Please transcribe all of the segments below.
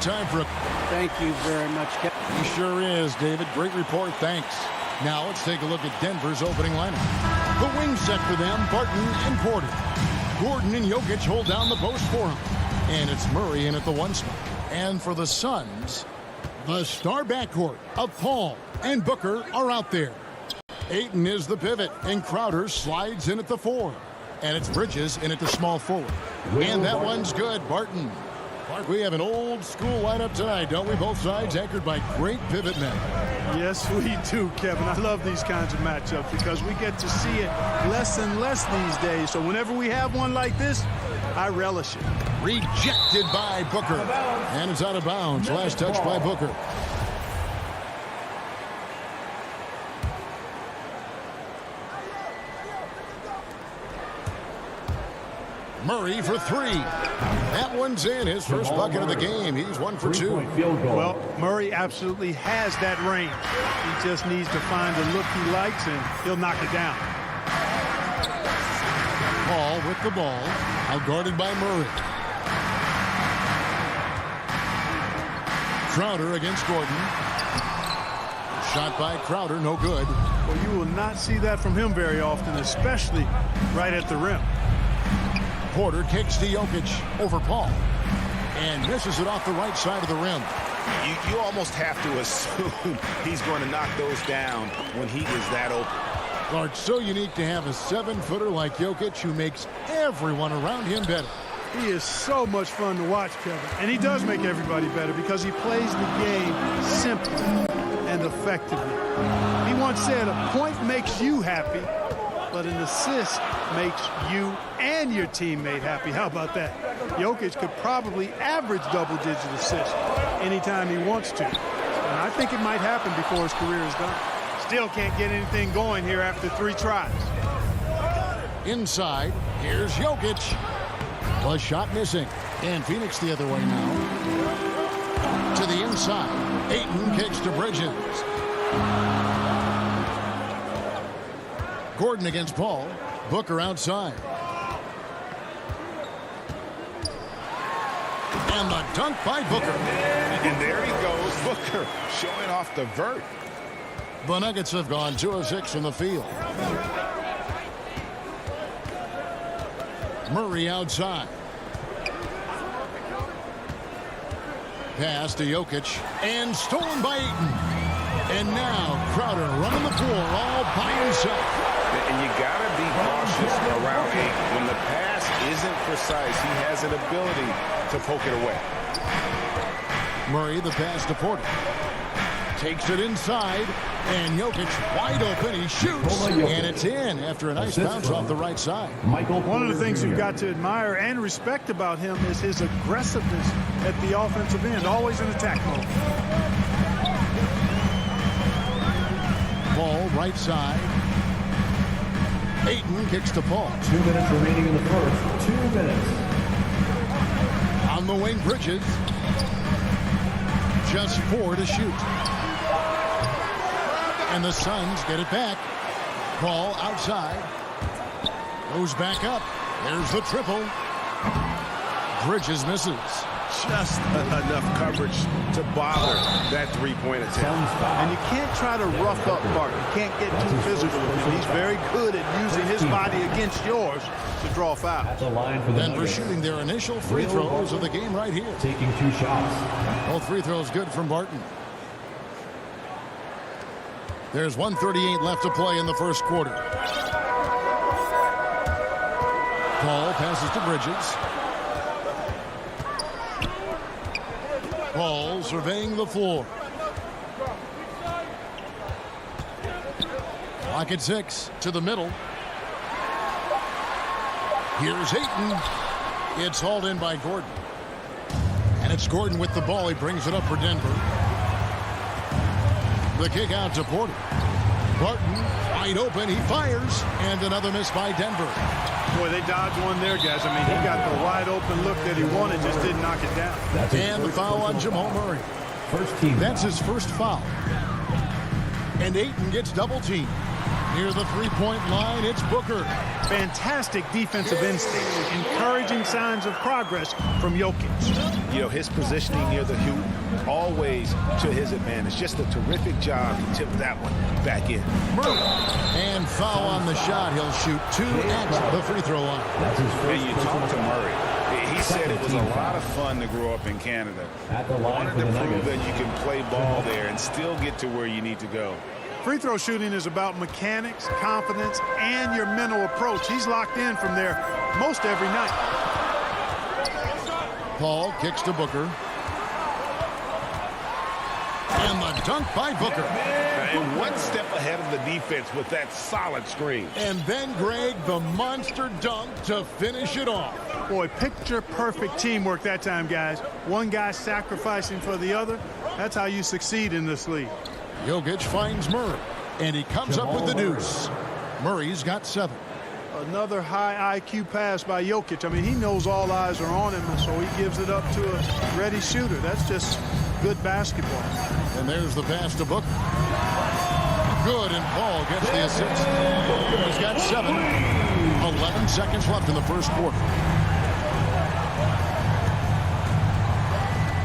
time for a... Thank you very much, Kevin. He sure is, David. Great report. Thanks. Now let's take a look at Denver's opening lineup. The wing set for them, Barton and Porter. Gordon and Jokic hold down the post for him. And it's Murray in at the 1 spot. And for the Suns, the star backcourt of Paul and Booker are out there. Ayton is the pivot, and Crowder slides in at the 4. And it's Bridges in at the small forward. And that one's good, Barton. We have an old school lineup tonight, don't we? Both sides anchored by great pivot men. Yes, we do, Kevin. I love these kinds of matchups because we get to see it less and less these days. So whenever we have one like this, I relish it. Rejected by Booker. And it's out of bounds. Last touch by Booker. Murray for 3. That one's in. His first bucket of the game. He's 1 for 2. Well, Murray absolutely has that range. He just needs to find the look he likes, and he'll knock it down. Paul with the ball. Out guarded by Murray. Crowder against Gordon. Shot by Crowder, no good. Well, you will not see that from him very often, especially right at the rim. Porter kicks to Jokic over Paul and misses it off the right side of the rim. You almost have to assume he's going to knock those down when he is that open. Well, it's so unique to have a 7-footer like Jokic who makes everyone around him better. He is so much fun to watch, Kevin. And he does make everybody better because he plays the game simply and effectively. He once said, a point makes you happy, but an assist makes you and your teammate happy. How about that? Jokic could probably average double-digit assists anytime he wants to. And I think it might happen before his career is done. Still can't get anything going here after 3 tries. Inside, here's Jokic. Was shot missing. And Phoenix the other way now. To the inside. Ayton kicks to Bridges. Gordon against Paul. Booker outside. And the dunk by Booker. And there he goes, Booker, showing off the vert. The Nuggets have gone 2 of 6 from the field. Murray outside. Pass to Jokic. And stolen by Ayton. And now Crowder running the floor all by himself. And you got to be cautious around Ayton. When the pass isn't precise, he has an ability to poke it away. Murray, the pass to Porter. Takes it inside. And Jokic wide open. He shoots. And it's in after a nice bounce off the right side. One of the things you've got to admire and respect about him is his aggressiveness at the offensive end. Always in attack mode. Ball right side. Ayton kicks to Paul. 2 minutes remaining in the first. 2 minutes. On the wing, Bridges. Just 4 to shoot. And the Suns get it back. Paul outside. Goes back up. There's the triple. Bridges misses. Just enough coverage to bother that three-point attempt. And you can't try to rough up Barton. You can't get too physical with him. He's very good at using his body against yours to draw fouls. Denver shooting their initial free throws of the game right here. Taking 2 shots. Both free throws good from Barton. There's 1:38 left to play in the first quarter. Paul passes to Bridges. Paul surveying the floor. Clock at 6 to the middle. Here's Ayton. It's hauled in by Gordon. And it's Gordon with the ball. He brings it up for Denver. The kick out to Porter. Barton wide open. He fires. And another miss by Denver. Boy, they dodged one there, guys. I mean, he got the wide open look that he wanted, just didn't knock it down. And the foul on Jamal Murray. First team. That's his first foul. And Ayton gets double teamed. Near the three-point line, it's Booker. Fantastic defensive instinct. Encouraging signs of progress from Jokic. You know, his positioning near the hoop, always to his advantage. Just a terrific job to tip that one back in. And foul on the shot. He'll shoot 2 at the free throw line. That's his first. You talk to Murray. He said it was a lot of fun to grow up in Canada. At the line Wanted for to the prove Nuggets. that you can play ball there and still get to where you need to go. Free throw shooting is about mechanics, confidence, and your mental approach. He's locked in from there most every night. Paul kicks to Booker. And the dunk by Booker. And one step ahead of the defense with that solid screen. And then Greg, the monster dunk to finish it off. Boy, picture-perfect teamwork that time, guys. One guy sacrificing for the other. That's how you succeed in this league. Jokic finds Murray, and he comes up with the deuce. Murray's got 7. Another high IQ pass by Jokic. I mean, he knows all eyes are on him, and so he gives it up to a ready shooter. That's just good basketball. And there's the pass to Booker. Good, and Paul gets the assist. He's got 7. 11 seconds left in the first quarter.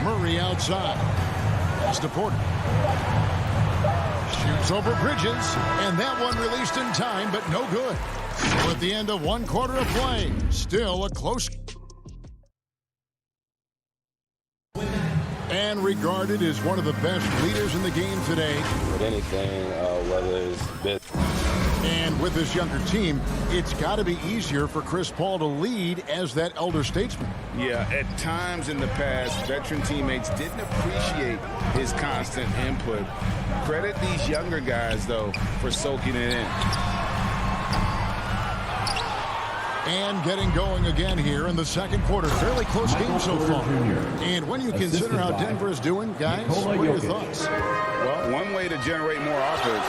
Murray outside. Pass to Porter. Shoots over Bridges, and that one released in time, but no good. So at the end of 1 quarter of play, still a close. And regarded as one of the best leaders in the game today. With anything, whether it's business. And with this younger team, it's got to be easier for Chris Paul to lead as that elder statesman. Yeah, at times in the past, veteran teammates didn't appreciate his constant input. Credit these younger guys, though, for soaking it in. And getting going again here in the second quarter. Fairly close game so far. And when you consider how Denver is doing, guys, what are your thoughts? Well, one way to generate more offense,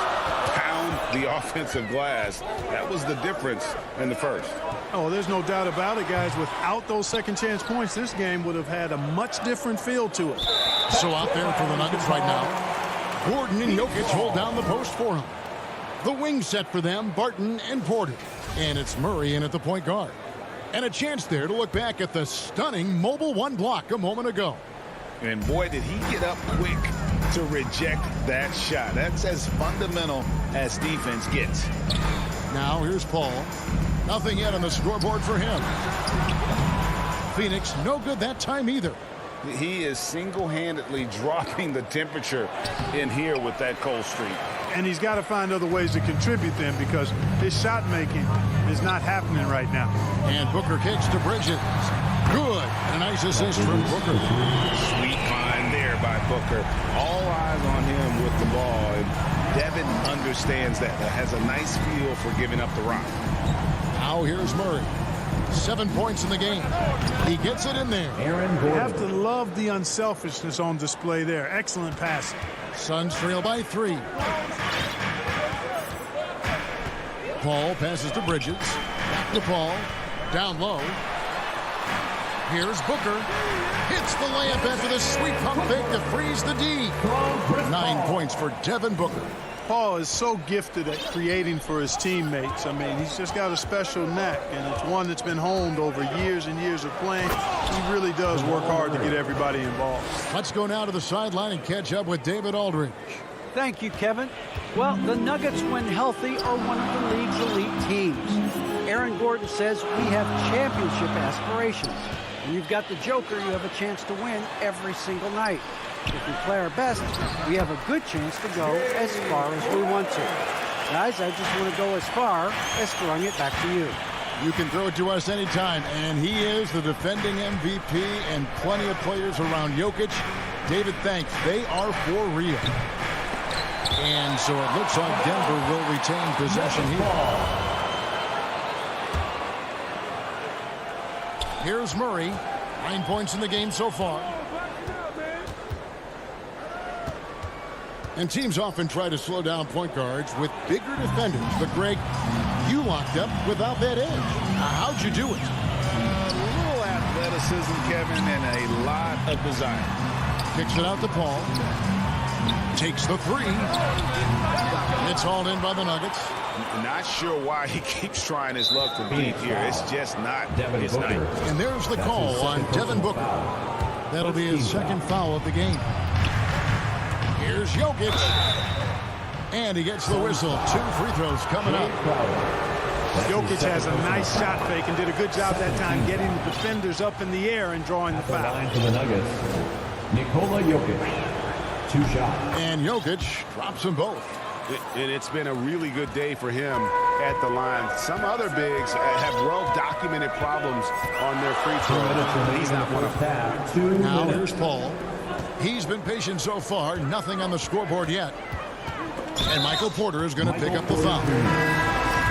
pound the offensive glass. That was the difference in the first. Oh, there's no doubt about it, guys. Without those second chance points, this game would have had a much different feel to it. So out there for the Nuggets right now, Gordon and Jokic hold down the post for him. The wing set for them, Barton and Porter. And it's Murray in at the point guard. And a chance there to look back at the stunning mobile 1 block a moment ago. And boy, did he get up quick to reject that shot. That's as fundamental as defense gets. Now here's Paul. Nothing yet on the scoreboard for him. Phoenix no good that time either. He is single-handedly dropping the temperature in here with that cold streak. And he's got to find other ways to contribute then, because his shot making is not happening right now. And Booker kicks to Bridges. Good. A nice assist from Booker. Sweet find there by Booker. All eyes on him with the ball. And Devin understands that. Has a nice feel for giving up the rock. Now here's Murray. 7 points in the game. He gets it in there. Aaron You Gordon. have to love the unselfishness on display there. Excellent passing. Suns trail by 3. Paul passes to Bridges. Back to Paul. Down low. Here's Booker. Hits the layup after the sweet pump fake to freeze the D. 9 points for Devin Booker. Paul is so gifted at creating for his teammates. I mean, he's just got a special knack, and it's one that's been honed over years and years of playing. He really does work hard to get everybody involved. Let's go now to the sideline and catch up with David Aldridge. Thank you, Kevin. Well, the Nuggets, when healthy, are one of the league's elite teams. Aaron Gordon says we have championship aspirations. When you've got the Joker, you have a chance to win every single night. If we play our best, we have a good chance to go as far as we want to. Guys, I just want to go as far as throwing it back to you. You can throw it to us anytime, and he is the defending MVP and plenty of players around Jokic. David, thanks. They are for real. And so it looks like Denver will retain possession here. Here's Murray. 9 points in the game so far. And teams often try to slow down point guards with bigger defenders. But, Greg, you locked up without that edge. How'd you do it? A little athleticism, Kevin, and a lot of desire. Kicks it out to Paul. Takes the 3. It's hauled in by the Nuggets. Not sure why he keeps trying his luck from deep here. It's just not Devin his Booker. night. And there's the call on Devin Booker. That'll be his second foul of the game. Here's Jokic. And he gets the whistle. 2 free throws coming up. Jokic has a nice shot fake and did a good job that time getting the defenders up in the air and drawing the foul. Line for the Nuggets, Nikola Jokic. 2 shots. And Jokic drops them both. And it's been a really good day for him at the line. Some other bigs have well-documented problems on their free throws. He's not one of them. Now here's Paul. He's been patient so far. Nothing on the scoreboard yet. And Michael Porter is going to pick up the foul.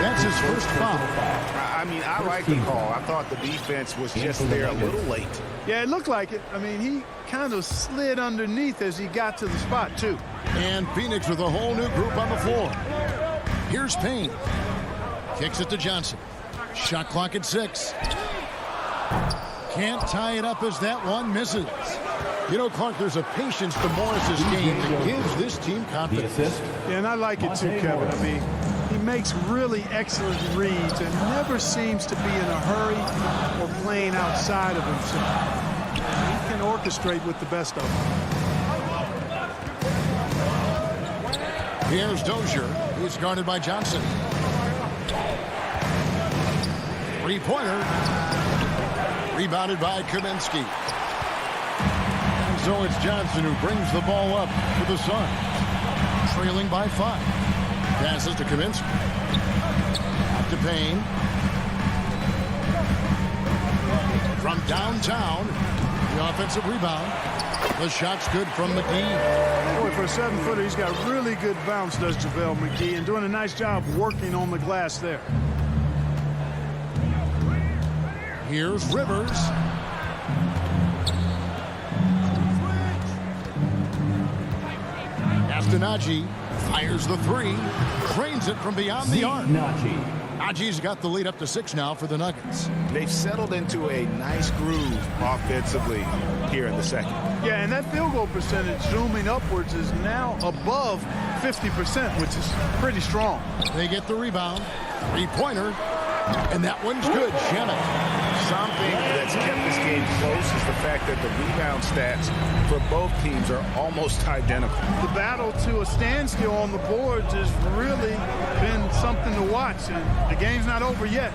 That's his first foul. I mean, I like the call. I thought the defense was just there a little late. Yeah, it looked like it. I mean, he kind of slid underneath as he got to the spot, too. And Phoenix with a whole new group on the floor. Here's Payne. Kicks it to Johnson. Shot clock at 6. Can't tie it up as that one misses. You know, Clark, there's a patience to Morris's game that gives this team confidence. Yeah, and I like it too, Kevin. I mean, he makes really excellent reads and never seems to be in a hurry or playing outside of himself. He can orchestrate with the best of them. Here's Dozier. He's guarded by Johnson. 3-pointer. Rebounded by Kaminsky. So it's Johnson who brings the ball up for the Suns. Trailing by 5. Passes to Kaminsky. Out to Payne. From downtown, the offensive rebound. The shot's good from McGee. Boy, for a 7-footer, he's got really good bounce, does JaVale McGee, and doing a nice job working on the glass there. Here's Rivers. Naji fires the 3, drains it from beyond the arc. Naji's got the lead up to 6 now for the Nuggets. They've settled into a nice groove offensively here in the second. Yeah, and that field goal percentage zooming upwards is now above 50%, which is pretty strong. They get the rebound. 3-pointer. And that one's good. Shemet. Something that's kept this game close is the fact that the rebound stats for both teams are almost identical. The battle to a standstill on the boards has really been something to watch, and the game's not over yet.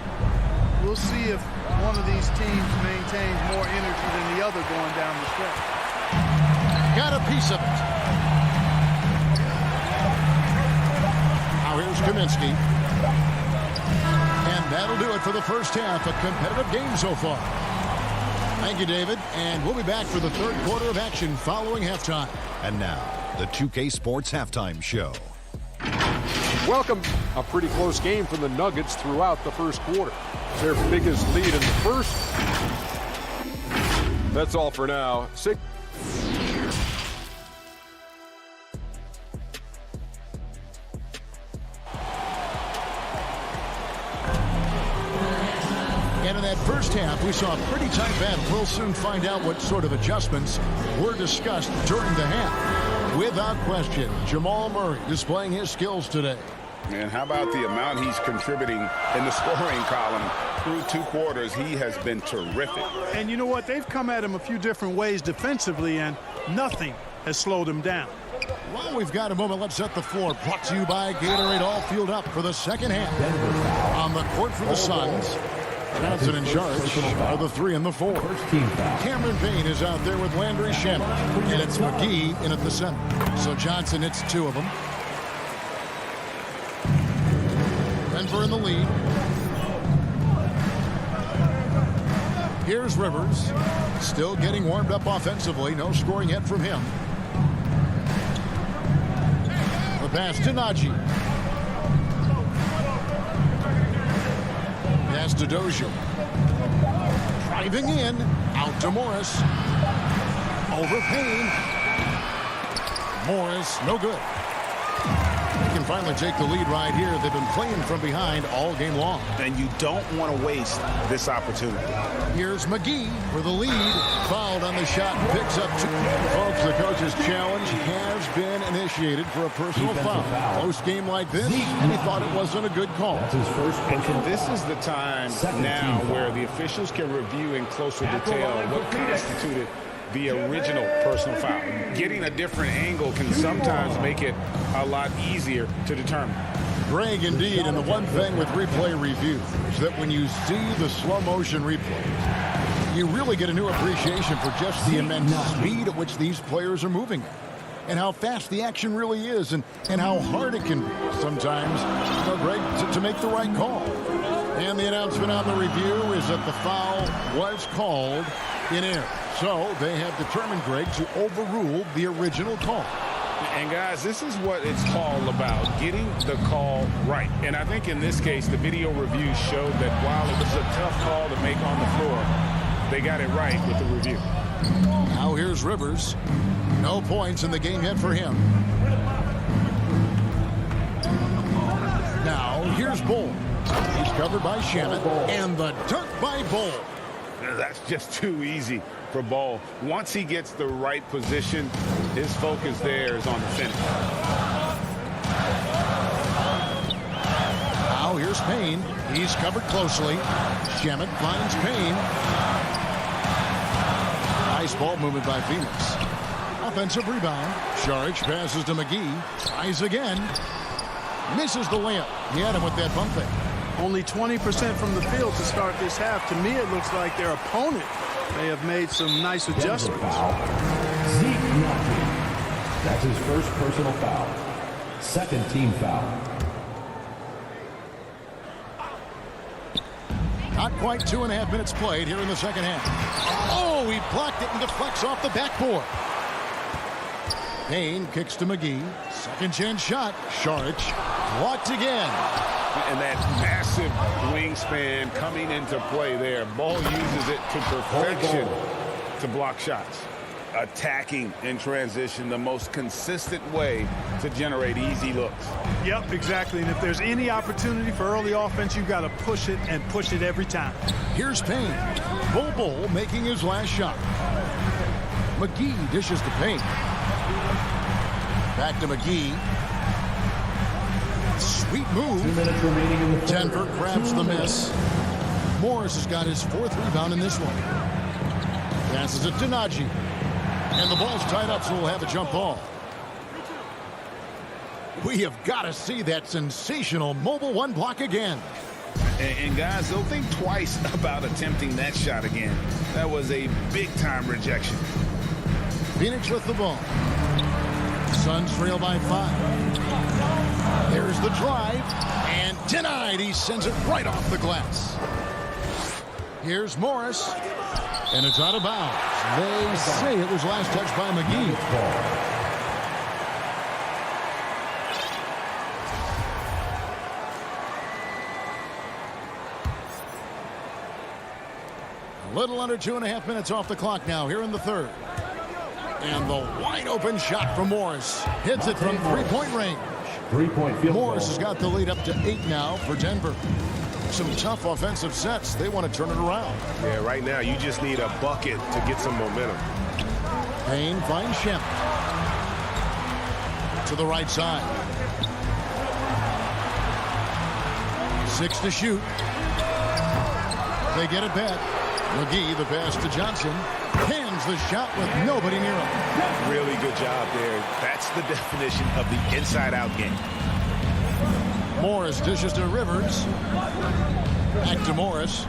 We'll see if one of these teams maintains more energy than the other going down the stretch. Got a piece of it. Now here's Kaminsky. And that'll do it for the first half. A competitive game so far. Thank you, David. And we'll be back for the third quarter of action following halftime. And now, the 2K Sports Halftime Show. Welcome. A pretty close game for the Nuggets throughout the first quarter. Their biggest lead in the first. That's all for now. And in that first half, we saw a pretty tight battle. We'll soon find out what sort of adjustments were discussed during the half. Without question, Jamal Murray displaying his skills today. And how about the amount he's contributing in the scoring column? Through 2 quarters, he has been terrific. And you know what? They've come at him a few different ways defensively, and nothing has slowed him down. Well, we've got a moment. Let's set the floor. Brought to you by Gatorade, all fueled up for the second half. On the court for the Suns. Johnson in charge of the 3 and the 4. Cameron Payne is out there with Landry Shamet. And it's McGee in at the center. So Johnson hits 2 of them. Denver in the lead. Here's Rivers. Still getting warmed up offensively. No scoring yet from him. The pass to Naji. Pass to Dozier. Driving in. Out to Morris. Over Payne. Morris, no good. They can finally take the lead right here. They've been playing from behind all game long. And you don't want to waste this opportunity. Here's McGee for the lead. Fouled on the shot and picks up 2. Folks, the coach's challenge has been initiated for a personal foul. Close game like this, he thought it wasn't a good call. And this is the time now where the officials can review in closer detail what constituted the original personal foul. Getting a different angle can sometimes make it a lot easier to determine. Greg, indeed, and the one thing with replay review is that when you see the slow motion replays, you really get a new appreciation for just the immense speed at which these players are moving at, and how fast the action really is, and how hard it can be sometimes, Greg, to make the right call. And the announcement on the review is that the foul was called in error. So they have determined, Greg, to overrule the original call. And guys, this is what it's all about, getting the call right. And I think in this case, the video review showed that while it was a tough call to make on the floor, they got it right with the review. Now here's Rivers. No points in the game yet for him. Now here's Bull. He's covered by Shamet, and the dunk by Bull. That's just too easy for Ball. Once he gets the right position, his focus there is on the finish. Now here's Payne. He's covered closely. Shamet finds Payne. Nice ball movement by Phoenix. Offensive rebound. Saric passes to McGee. Tries again. Misses the layup. He had him with that bump fake. Only 20% from the field to start this half. To me, it looks like their opponent may have made some nice adjustments. Zeke Nnaji. That's his first personal foul. Second team foul. Not quite 2.5 minutes played here in the second half. Oh, he blocked it and deflects off the backboard. Payne kicks to McGee. Second chance shot. Saric blocked again. And that massive wingspan coming into play there. Ball uses it to perfection to block shots. Attacking in transition, the most consistent way to generate easy looks. Yep, exactly. And if there's any opportunity for early offense, you've got to push it and push it every time. Here's Payne. Bull making his last shot. McGee dishes to Payne. Back to McGee. Sweet move. 2 minutes remaining in the third. Denver grabs the miss. Morris has got his 4th rebound in this one. Passes it to Nnaji. And the ball's tied up, so we'll have a jump ball. We have got to see that sensational mobile one block again. And guys, they'll think twice about attempting that shot again. That was a big-time rejection. Phoenix with the ball. Suns trail by 5. There's the drive, and denied. He sends it right off the glass. Here's Morris, and it's out of bounds. They say it was last touched by McGee. A little under 2.5 minutes off the clock now here in the third. And the wide open shot from Morris. Hits it from 3-point range. 3-point field Morris goal. has got the lead up to 8 now for Denver. Some tough offensive sets. They want to turn it around. Yeah, right now you just need a bucket to get some momentum. Payne finds Shamet. To the right side. 6 to shoot. They get it back. McGee, the pass to Johnson. Pins the shot with nobody near him. Really good job there. That's the definition of the inside-out game. Morris dishes to Rivers. Back to Morris.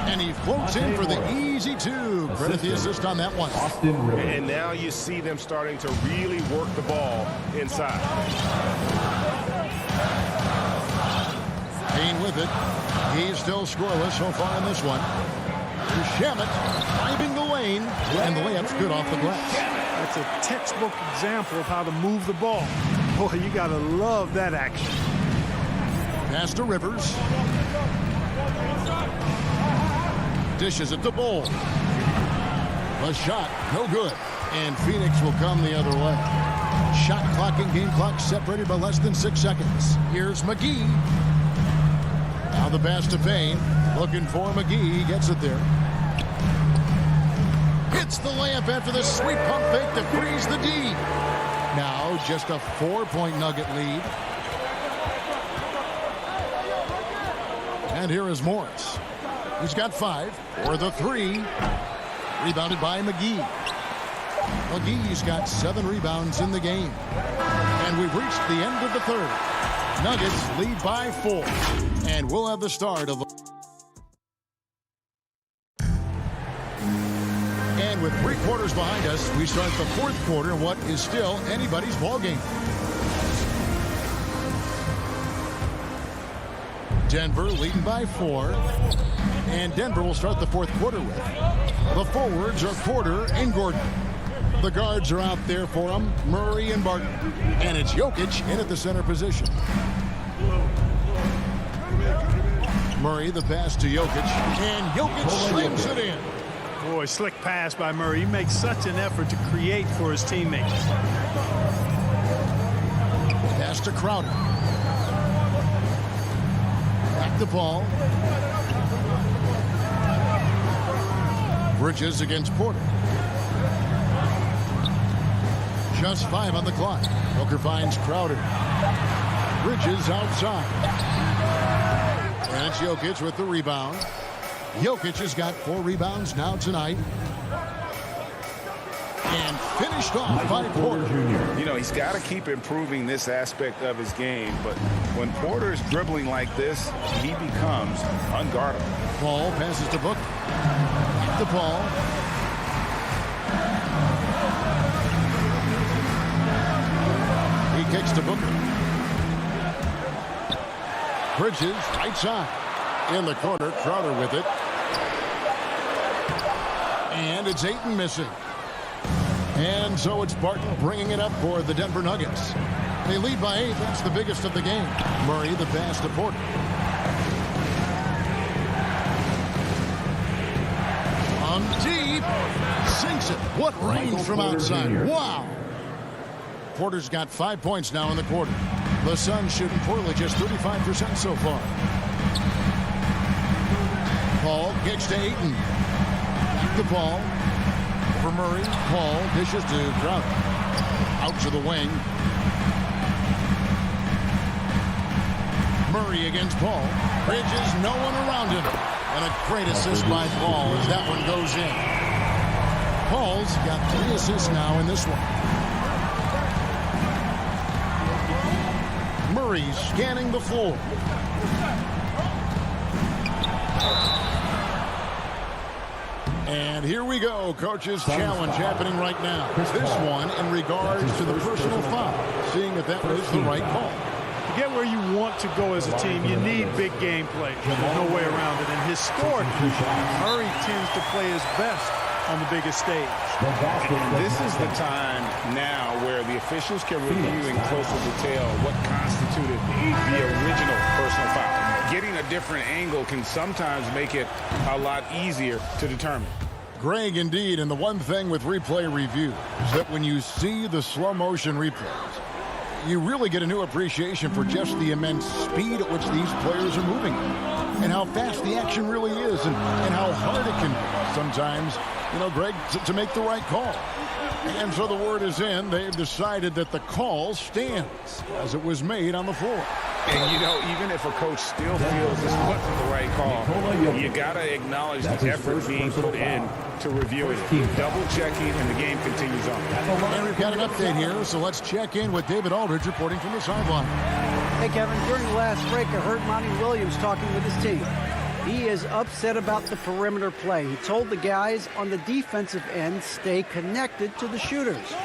And he floats in for the easy 2. Credit the assist on that one. Austin Rivers. And now you see them starting to really work the ball inside. Payne with it. He's still scoreless so far in this one. Shamet driving the lane, and the layup's good off the glass. That's a textbook example of how to move the ball. Boy, you got to love that action. Pass to Rivers. Dishes it to Bull. A shot, no good. And Phoenix will come the other way. Shot clock and game clock separated by less than 6 seconds. Here's McGee. Now the pass to Payne. Looking for McGee. He gets it there. Hits the layup after the sweet pump fake to freeze the D. Now just a 4-point Nugget lead. And here is Morris. He's got 5 for the 3. Rebounded by McGee. McGee's got 7 rebounds in the game. And we've reached the end of the third. Nuggets lead by 4. And we'll have the start of the... And with 3 quarters behind us, we start the fourth quarter in what is still anybody's ballgame. Denver leading by 4. And Denver will start the fourth quarter with. The forwards are Porter and Gordon. The guards are out there for them, Murray and Barton. And it's Jokic in at the center position. Murray, the pass to Jokic. And Jokic slams it in. Boy, slick pass by Murray. He makes such an effort to create for his teammates. Pass to Crowder. Back to Paul. Bridges against Porter. Just 5 on the clock. Booker finds Crowder. Bridges outside. And it's Jokic with the rebound. Jokic has got 4 rebounds now tonight. And finished off by Porter. You know, he's got to keep improving this aspect of his game. But when Porter's dribbling like this, he becomes unguardable. Paul passes to Booker. Back to Paul. He kicks to Booker. Bridges, right side. In the corner, Crowder with it. And it's Ayton missing. And so it's Barton bringing it up for the Denver Nuggets. They lead by 8. That's the biggest of the game. Murray, the pass to Porter. On deep. Sinks it. What range from outside. Wow. Porter's got 5 points now in the quarter. The Suns shooting poorly, just 35% so far. Paul kicks to Ayton. Back to Paul. For Murray. Paul dishes to Crowder. Out to the wing. Murray against Paul. Bridges, no one around him. And a great assist by Paul as that one goes in. Paul's got 3 assists now in this one. Murray scanning the floor. And here we go. Coach's challenge happening right now. This one in regards to the personal foul. Seeing if that was the right call. To get where you want to go as a team, you need big game play. There's no way around it. And historically, Murray tends to play his best on the biggest stage. And this is the time now where the officials can review in closer detail what constituted the original personal foul. Getting a different angle can sometimes make it a lot easier to determine. Greg, indeed, and the one thing with replay review is that when you see the slow motion replays, you really get a new appreciation for just the immense speed at which these players are moving and how fast the action really is and how hard it can be sometimes, you know, Greg, to make the right call. And so the word is in. They've decided that the call stands as it was made on the floor. And, you know, even if a coach still feels this wasn't the right call, you got to acknowledge the effort being put in to review it. Double-checking, and the game continues on. And we've got an update here, so let's check in with David Aldridge reporting from the sideline. Hey, Kevin, during the last break, I heard Monty Williams talking with his team. He is upset about the perimeter play. He told the guys on the defensive end, stay connected to the shooters.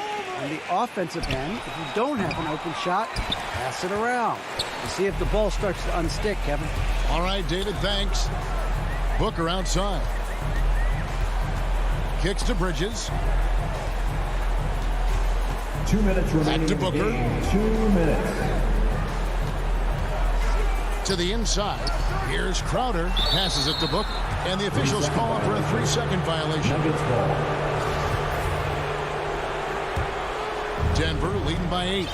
On the offensive end, if you don't have an open shot, pass it around. And see if the ball starts to unstick, Kevin. All right, David, thanks. Booker outside. Kicks to Bridges. 2 minutes remaining. Back to Booker. 2 minutes. To the inside. Here's Crowder. Passes it to Booker. And the officials call up for a 3-second violation. Nuggets ball. Denver leading by 8.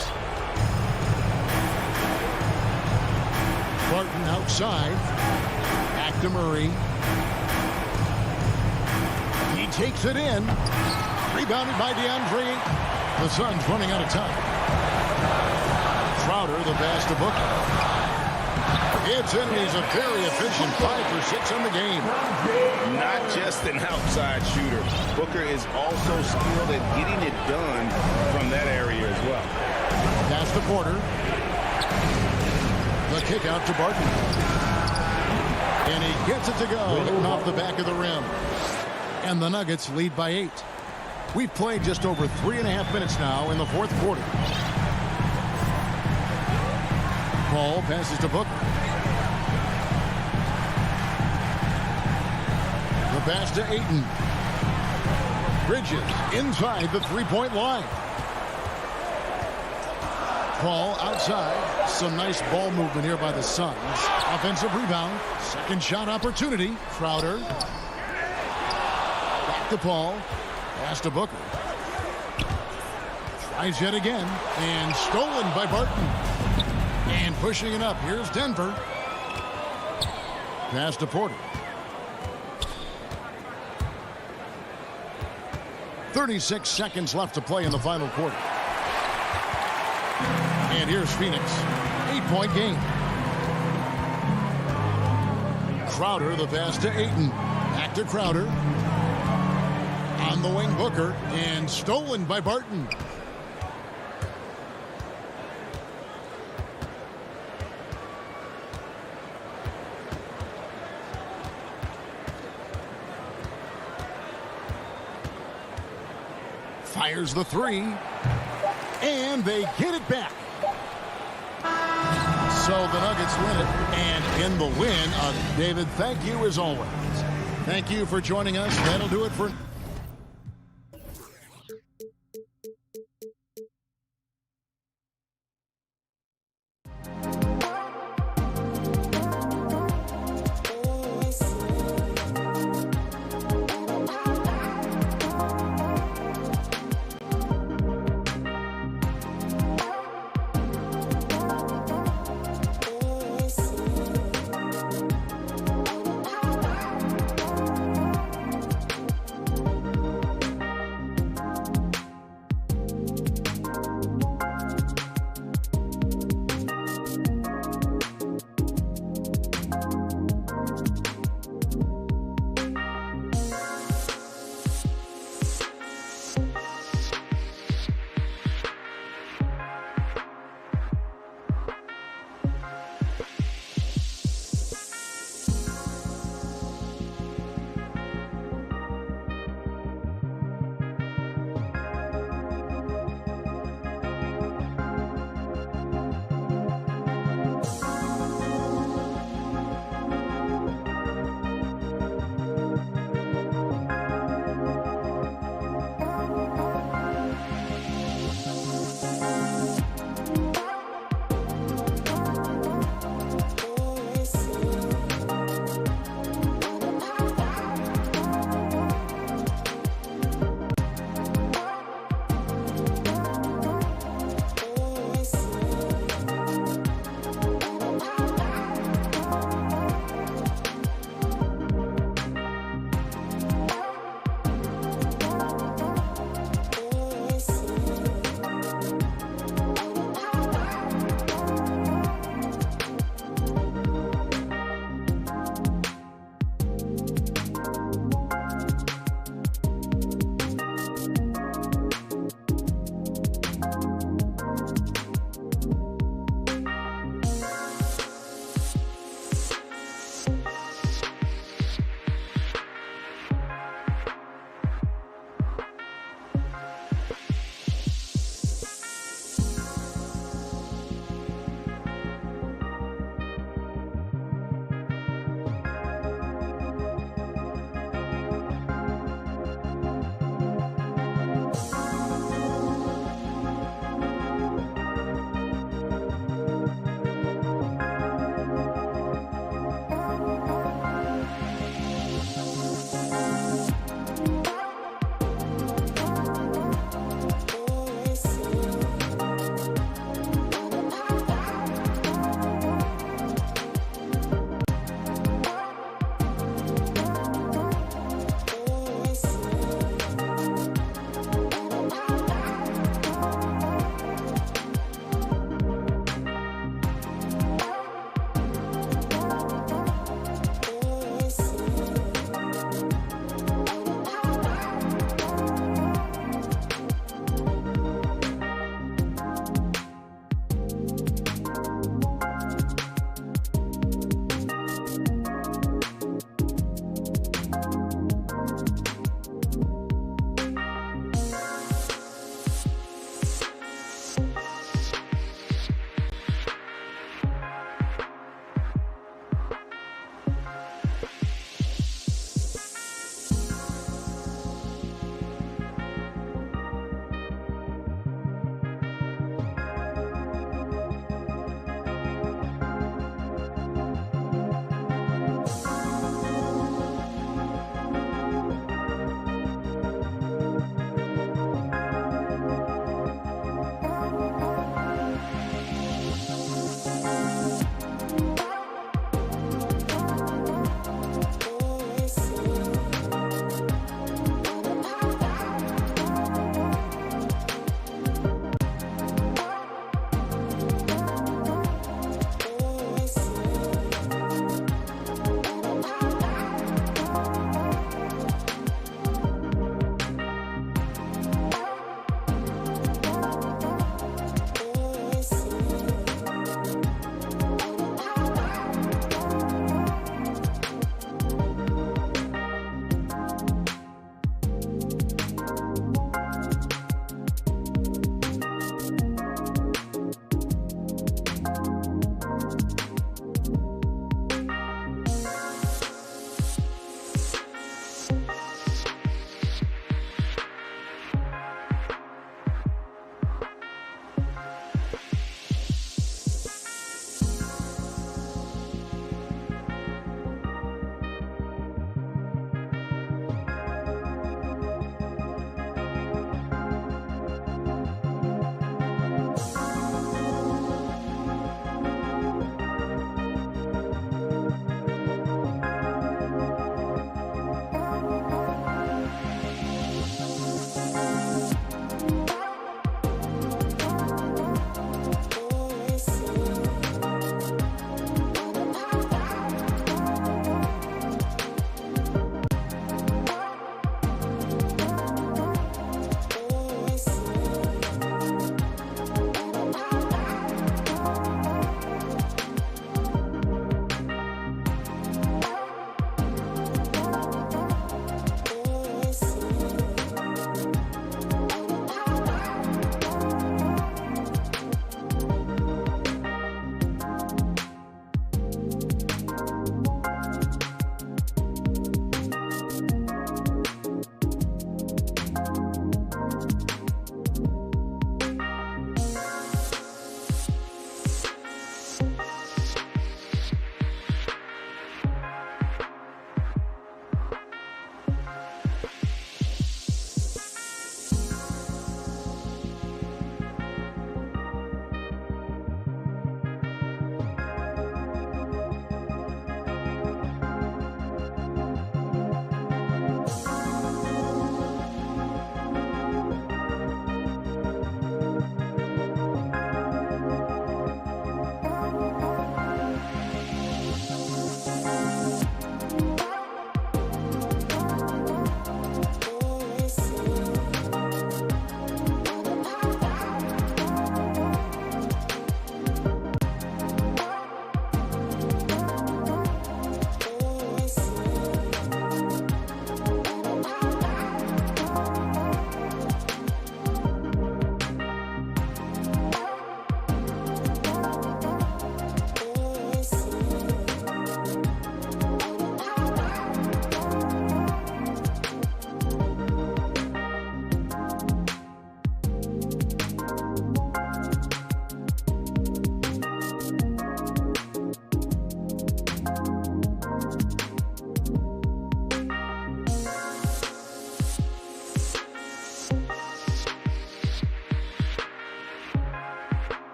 Barton outside. Back to Murray. He takes it in. Rebounded by DeAndre. The Suns running out of time. Crowder, the pass to Booker. It's in, and he's a very efficient 5 for 6 on the game. Not just an outside shooter. Booker is also skilled at getting it done from that area as well. Pass to Porter. The kick out to Barton. And he gets it to go, hitting off the back of the rim. And the Nuggets lead by 8. We've played just over 3.5 minutes now in the fourth quarter. Paul passes to Booker. The pass to Ayton. Bridges inside the three-point line. Paul outside. Some nice ball movement here by the Suns. Offensive rebound. Second shot opportunity. Crowder. Back to Paul. Pass to Booker. Tries yet again. And stolen by Barton. And pushing it up. Here's Denver. Pass to Porter. 36 seconds left to play in the final quarter. And here's Phoenix. 8-point game. Crowder, the pass to Ayton. Back to Crowder. On the wing, Booker. And stolen by Barton. Fires the three. And they get it back. So the Nuggets win it. And in the win, David, thank you as always. Thank you for joining us. That'll do it for...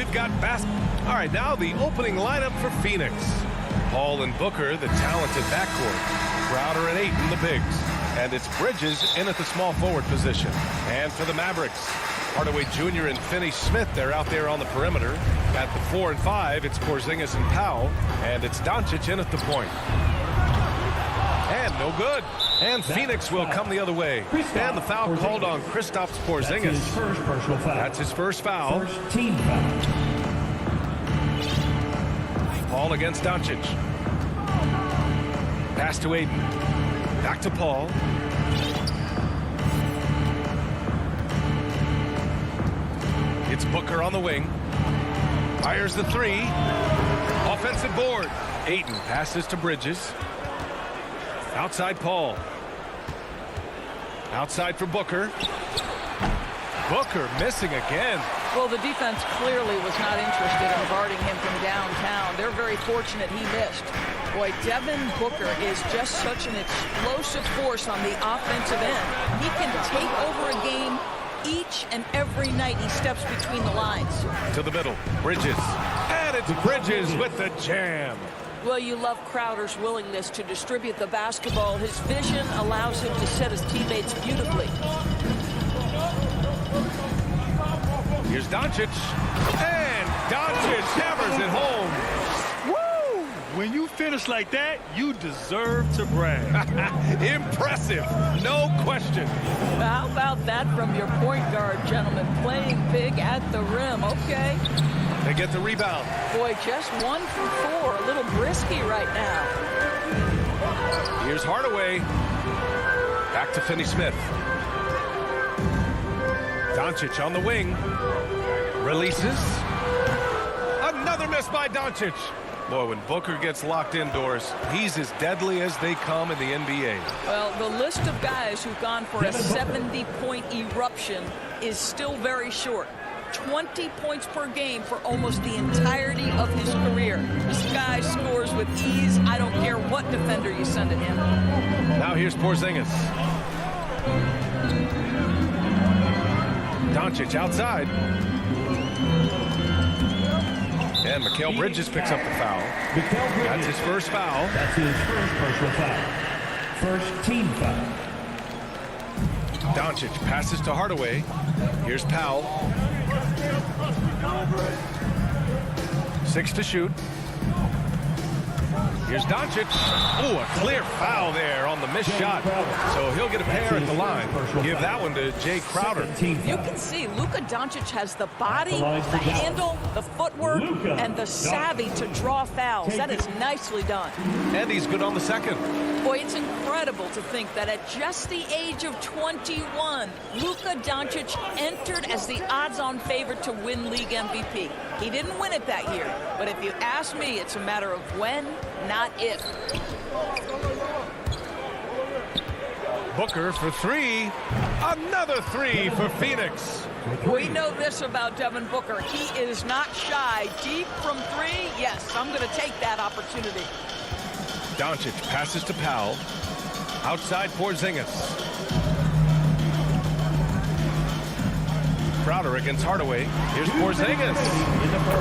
we've got All right, now the opening lineup for Phoenix. Paul and Booker, the talented backcourt. Crowder and Ayton, the bigs. And it's Bridges in at the small forward position. And for the Mavericks, Hardaway Jr. and Finney-Smith, they're out there on the perimeter. At the 4 and 5, it's Porzingis and Powell. And it's Doncic in at the point. And no good. And Phoenix will come the other way. And the foul called on Kristaps Porzingis. That's his first personal foul. That's his first foul. First team foul. Paul against Doncic. Pass to Ayton. Back to Paul. It's Booker on the wing. Fires the three. Offensive board. Ayton passes to Bridges. Outside Paul. Outside for Booker. Booker missing again. Well, the defense clearly was not interested in guarding him from downtown. They're very fortunate he missed. Boy, Devin Booker is just such an explosive force on the offensive end. He can take over a game each and every night he steps between the lines. To the middle. Bridges. And it's Bridges with the jam. Well, you love Crowder's willingness to distribute the basketball. His vision allows him to set his teammates beautifully. Here's Doncic. And Doncic hammers it home. Woo! When you finish like that, you deserve to brag. Impressive. No question. How about that from your point guard, gentlemen? Playing big at the rim. Okay. They get the rebound. Boy, just 1 for 4. A little brisky right now. Here's Hardaway. Back to Finney-Smith. Doncic on the wing. Releases. Another miss by Doncic. Boy, when Booker gets locked indoors, he's as deadly as they come in the NBA. Well, the list of guys who've gone for a 70-point eruption is still very short. 20 points per game for almost the entirety of his career. This guy scores with ease. I don't care what defender you send at him. Now here's Porzingis. Doncic outside. And Mikal Bridges picks up the foul. That's his first foul. That's his first personal foul. First team foul. Doncic passes to Hardaway. Here's Powell. 6 to shoot. Here's Doncic. Oh, a clear foul there on the missed shot. So he'll get a pair at the line. Give that one to Jay Crowder. You can see Luka Doncic has the body, the handle, the footwork, and the savvy to draw fouls. That is nicely done. And he's good on the second. Boy, it's incredible to think that at just the age of 21, Luka Doncic entered as the odds-on favorite to win league MVP. He didn't win it that year, but if you ask me, it's a matter of when, not if. Booker for three. Another three for Phoenix. We know this about Devin Booker. He is not shy. Deep from three, yes, I'm going to take that opportunity. Doncic passes to Powell. Outside Porzingis. Crowder against Hardaway. Here's Porzingis.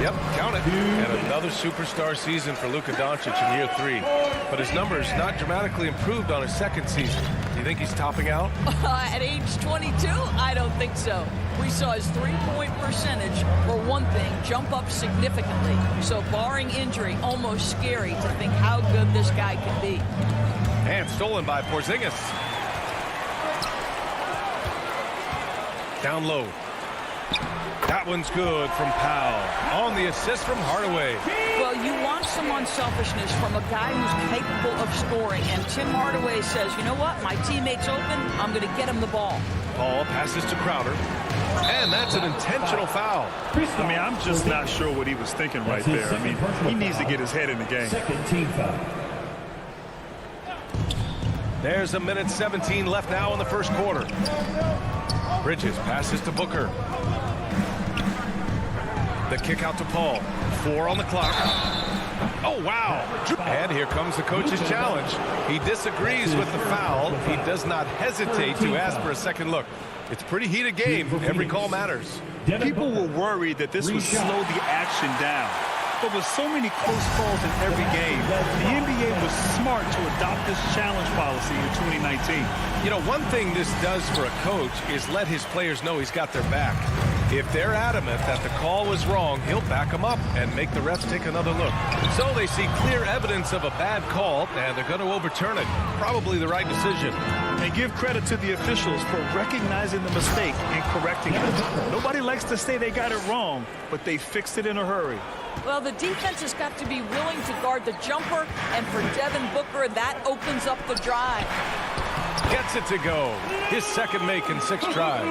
Yep, count it. And another superstar season for Luka Doncic in year 3. But his numbers not dramatically improved on his second season. Do you think he's topping out? At age 22? I don't think so. We saw his three-point percentage, for one thing, jump up significantly. So barring injury, almost scary to think how good this guy can be. And stolen by Porzingis. Down low. That one's good from Powell. On the assist from Hardaway. Well, you want some unselfishness from a guy who's capable of scoring. And Tim Hardaway says, you know what? My teammate's open. I'm going to get him the ball. Paul passes to Crowder. And that's an intentional foul. I mean, I'm just not sure what he was thinking right there. I mean, he needs to get his head in the game. Second team foul. There's a minute 17 left now in the first quarter. Bridges passes to Booker. The kick out to Paul. 4 on the clock. Oh, wow. And here comes the coach's challenge. He disagrees with the foul. He does not hesitate to ask for a second look. It's a pretty heated game. Every call matters. People were worried that this would slow the action down. But with so many close calls in every game, the NBA was smart to adopt this challenge policy in 2019. You know, one thing this does for a coach is let his players know he's got their back. If they're adamant that the call was wrong, he'll back them up and make the refs take another look. So they see clear evidence of a bad call, and they're going to overturn it. Probably the right decision. And give credit to the officials for recognizing the mistake and correcting it. Nobody likes to say they got it wrong, but they fixed it in a hurry. Well, the defense has got to be willing to guard the jumper, and for Devin Booker, that opens up the drive. Gets it to go. His second make in 6 tries.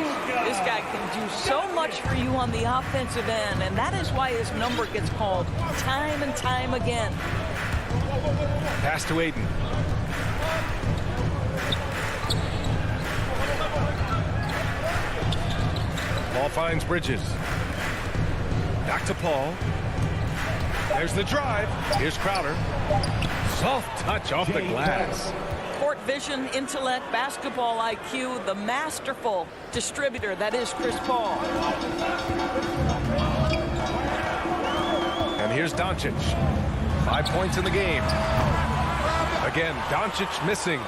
This guy can do so much for you on the offensive end, and that is why his number gets called time and time again. Pass to Ayton. Ball finds Bridges. Back to Paul. There's the drive. Here's Crowder. Soft touch off the glass. Court vision, intellect, basketball IQ, the masterful distributor that is Chris Paul. And here's Doncic. 5 points in the game. Again, Doncic missing.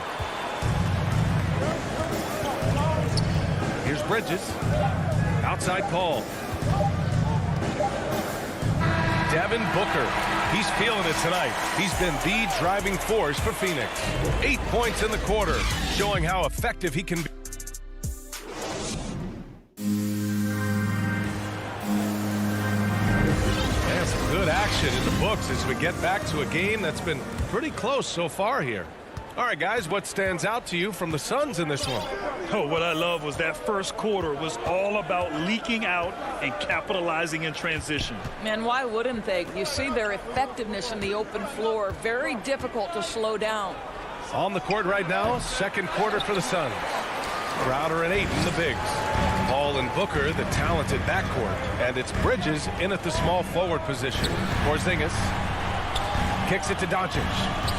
Here's Bridges. Outside Paul. Devin Booker. He's feeling it tonight. He's been the driving force for Phoenix. 8 points in the quarter, showing how effective he can be. And some good action in the books as we get back to a game that's been pretty close so far here. All right, guys, what stands out to you from the Suns in this one? Oh, what I love was that first quarter was all about leaking out and capitalizing in transition. Man, why wouldn't they? You see their effectiveness in the open floor. Very difficult to slow down. On the court right now, second quarter for the Suns. Crowder and Ayton, the bigs. Paul and Booker, the talented backcourt. And it's Bridges in at the small forward position. Porzingis kicks it to Doncic.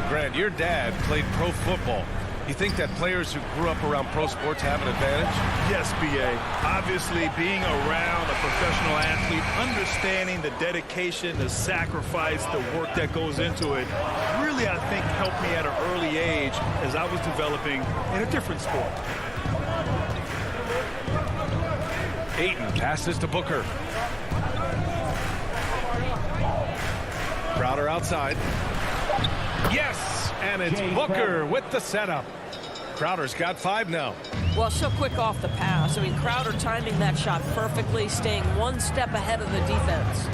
Grant, your dad played pro football. You think that players who grew up around pro sports have an advantage? Yes, B.A. Obviously, being around a professional athlete, understanding the dedication, the sacrifice, the work that goes into it, really, I think, helped me at an early age as I was developing in a different sport. Ayton passes to Booker. Crowder outside. Yes, and it's Booker with the setup. Crowder's got 5 now. Well, so quick off the pass. I mean, Crowder timing that shot perfectly, staying one step ahead of the defense.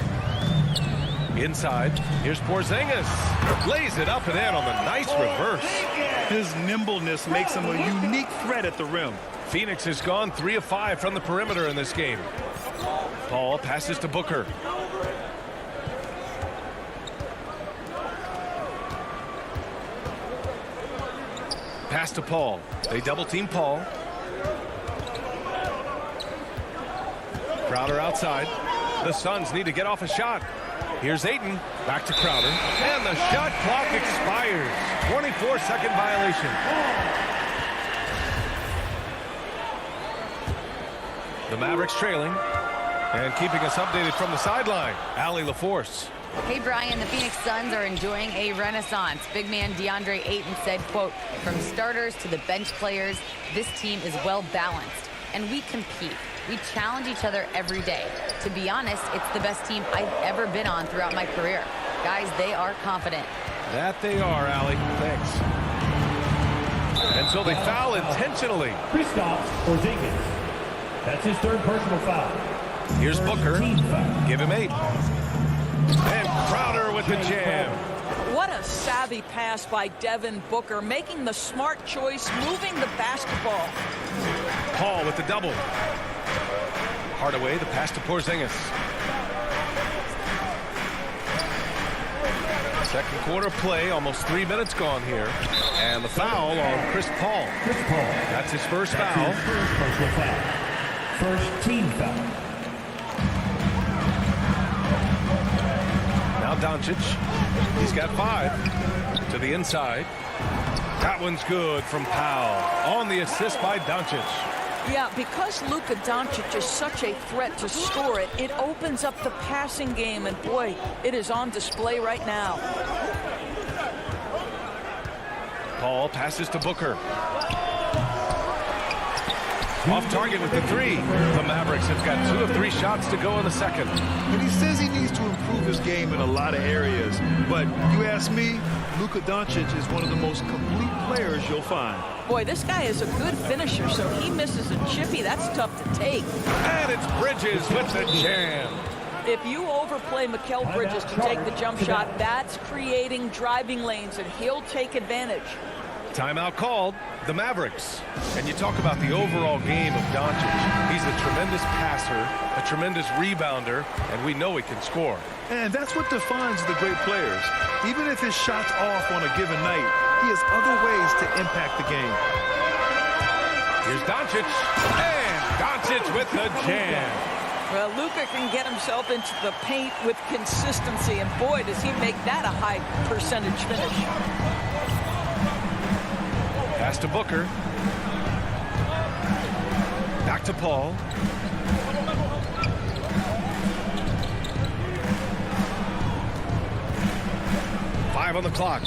Inside, here's Porzingis. Lays it up and in on the nice reverse. His nimbleness makes him a unique threat at the rim. Phoenix has gone 3 of 5 from the perimeter in this game. Paul passes to Booker. Pass to Paul. They double team Paul. Crowder outside. The Suns need to get off a shot. Here's Ayton. Back to Crowder. And the shot clock expires. 24-second violation. The Mavericks trailing. And keeping us updated from the sideline, Allie LaForce. Hey, Brian, the Phoenix Suns are enjoying a renaissance. Big man DeAndre Ayton said, quote, "From starters to the bench players, this team is well balanced, and we compete. We challenge each other every day. To be honest, it's the best team I've ever been on throughout my career. Guys, they are confident." That they are, Allie. Thanks. And so they foul intentionally. Kristaps Porzingis. That's his 3rd personal foul. Here's Booker. Give him 8. And Crowder with the jam. What a savvy pass by Devin Booker, making the smart choice, moving the basketball. Paul with the double. Hardaway, the pass to Porzingis. Second quarter play, almost 3 minutes gone here. And the foul on Chris Paul. That's his first foul. His first personal foul. First team foul. Now Doncic. He's got 5 to the inside. That one's good from Powell. On the assist by Doncic. Yeah, because Luka Doncic is such a threat to score it, it opens up the passing game, and boy, it is on display right now. Paul passes to Booker. Off target with the three. The Mavericks have got 2 of 3 shots to go in the second. And he says he needs to improve his game in a lot of areas. But you ask me, Luka Doncic is one of the most complete players you'll find. Boy, this guy is a good finisher, so he misses a chippy. That's tough to take. And it's Bridges with the jam. If you overplay Mikal Bridges to take the jump shot, that's creating driving lanes, and he'll take advantage. Timeout called. The Mavericks. And you talk about the overall game of Doncic. He's a tremendous passer, a tremendous rebounder, and we know he can score. And that's what defines the great players. Even if his shot's off on a given night, he has other ways to impact the game. Here's Doncic. And Doncic with the jam. Well, Luka can get himself into the paint with consistency, and boy, does he make that a high percentage finish. Pass to Booker. Back to Paul. Five on the clock.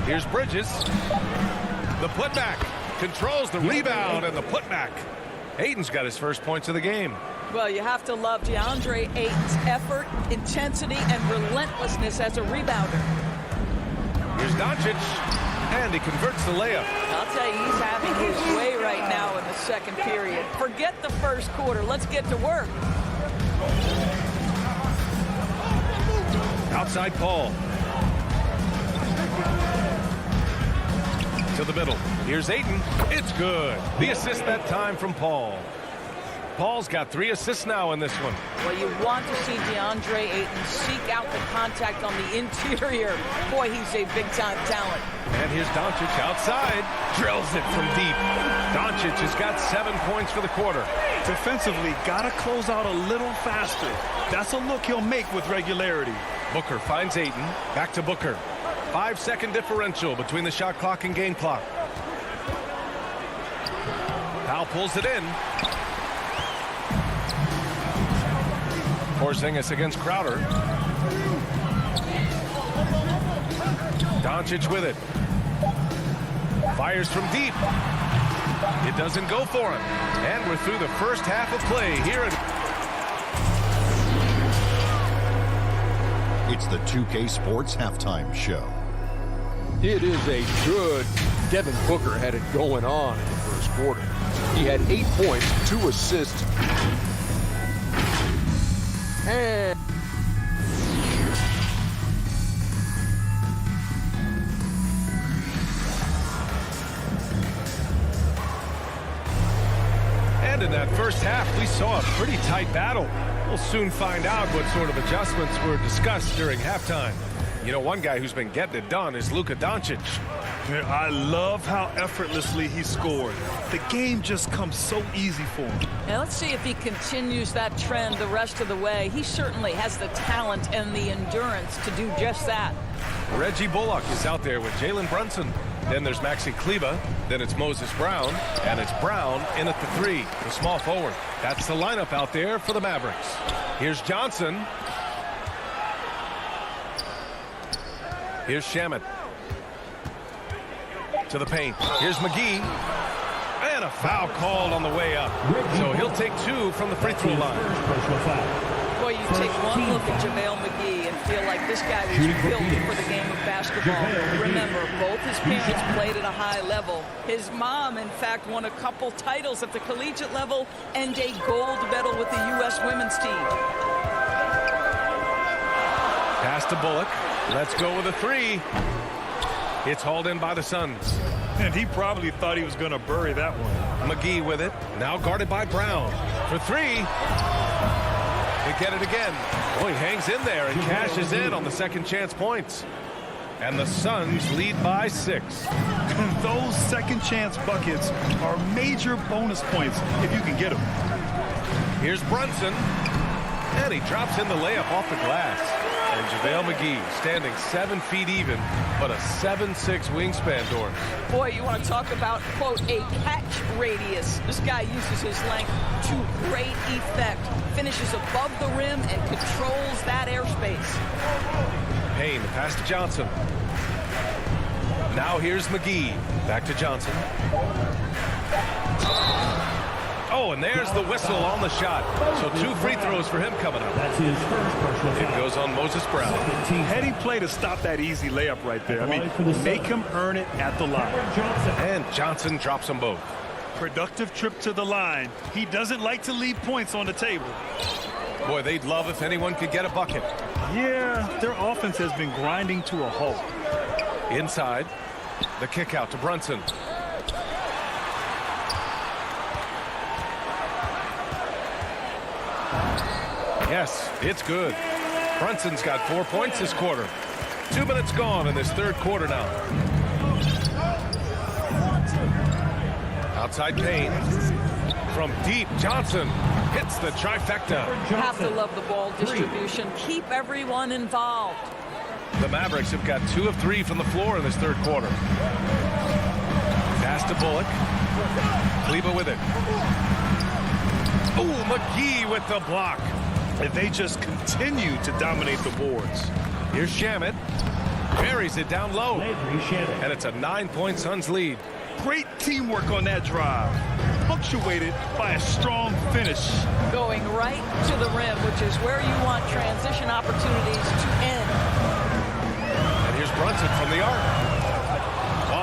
Here's Bridges. The putback. Controls the rebound and the putback. Ayton's got his first points of the game. Well, you have to love DeAndre Ayton's effort, intensity, and relentlessness as a rebounder. Here's Doncic, and he converts the layup. I'll tell you, he's having his way right now in the second period. Forget the first quarter. Let's get to work. Outside Paul. To the middle. Here's Ayton. It's good. The assist that time from Paul. Paul's got 3 assists now in this one. Well, you want to see DeAndre Ayton seek out the contact on the interior. Boy, he's a big-time talent. And here's Doncic outside. Drills it from deep. Doncic has got 7 points for the quarter. Defensively, got to close out a little faster. That's a look he'll make with regularity. Booker finds Ayton. Back to Booker. 5-second differential between the shot clock and game clock. Powell pulls it in. Porzingis against Crowder. Doncic with it. Fires from deep. It doesn't go for him. And we're through the first half of play here at... It's the 2K Sports Halftime Show. It is a good Devin Booker had it going on in the first quarter. He had 8 points, 2 assists. And in that first half, we saw a pretty tight battle. We'll soon find out what sort of adjustments were discussed during halftime. You know, one guy who's been getting it done is Luka Doncic. I love how effortlessly he scored. The game just comes so easy for him. Now let's see if he continues that trend the rest of the way. He certainly has the talent and the endurance to do just that. Reggie Bullock is out there with Jalen Brunson. Then there's Maxi Kleber. Then it's Moses Brown. And it's Brown in at the 3, the small forward. That's the lineup out there for the Mavericks. Here's Johnson. Here's Shamet. To the paint. Here's McGee. And a foul called on the way up. So he'll take 2 from the free throw line. Boy, you take one look at JaVale McGee and feel like this guy was built for the game of basketball. Remember, both his parents played at a high level. His mom, in fact, won a couple titles at the collegiate level and a gold medal with the U.S. women's team. Pass to Bullock. Let's go with a 3. It's hauled in by the Suns. And he probably thought he was going to bury that one. McGee with it. Now guarded by Brown. For 3. They get it again. Oh, he hangs in there and cashes in on the second chance points. And the Suns lead by 6. Those second chance buckets are major bonus points if you can get them. Here's Brunson. And he drops in the layup off the glass. And JaVale McGee standing 7 feet even, but a 7'6" wingspan, Doris. Boy, you want to talk about, quote, a catch radius. This guy uses his length to great effect. Finishes above the rim and controls that airspace. Payne, pass to Johnson. Now here's McGee. Back to Johnson. Oh, and there's the whistle on the shot. So 2 free throws for him coming up. That's his first personal foul. It goes on Moses Brown. Heady play to stop that easy layup right there. I mean, make him earn it at the line. And Johnson drops them both. Productive trip to the line. He doesn't like to leave points on the table. Boy, they'd love if anyone could get a bucket. Yeah, their offense has been grinding to a halt. Inside, the kick out to Brunson. Yes, it's good. Brunson's got 4 points this quarter. 2 minutes gone in this third quarter now. Outside Payne. From deep, Johnson hits the trifecta. Have to love the ball distribution. Keep everyone involved. The Mavericks have got 2 of 3 from the floor in this third quarter. Pass to Bullock. Kleber with it. Ooh, McGee with the block. If they just continue to dominate the boards. Here's Shamet. Buries it down low. And it's a 9-point Suns lead. Great teamwork on that drive. Punctuated by a strong finish. Going right to the rim, which is where you want transition opportunities to end. And here's Brunson from the arc.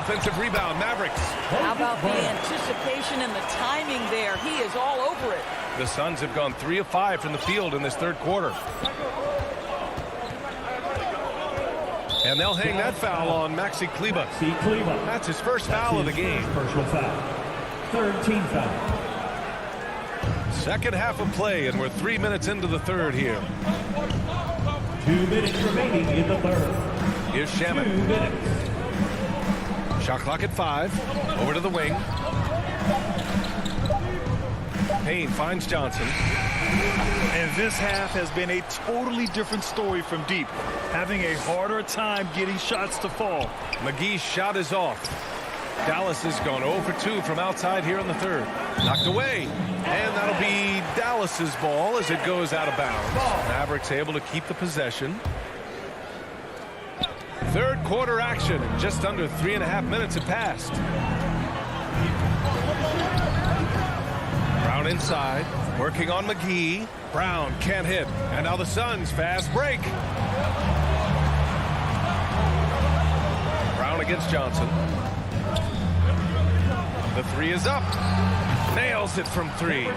Offensive rebound, Mavericks. How about the anticipation and the timing there? He is all over it. The Suns have gone 3 of 5 from the field in this third quarter. And they'll hang that foul on Maxi Kleber. That's his first foul of the game. Personal foul. Third team foul. Second half of play, and we're 3 minutes into the third here. 2 minutes remaining in the third. Here's Shamet. 2 minutes. Shot clock at 5. Over to the wing. Payne finds Johnson. And this half has been a totally different story from deep. Having a harder time getting shots to fall. McGee's shot is off. Dallas has gone 0 for 2 from outside here in the third. Knocked away. And that'll be Dallas's ball as it goes out of bounds. Mavericks able to keep the possession. Third quarter action. Just under 3.5 minutes have passed. Brown inside. Working on McGee. Brown can't hit. And now the Suns fast break. Brown against Johnson. The 3 is up. Nails it from 3.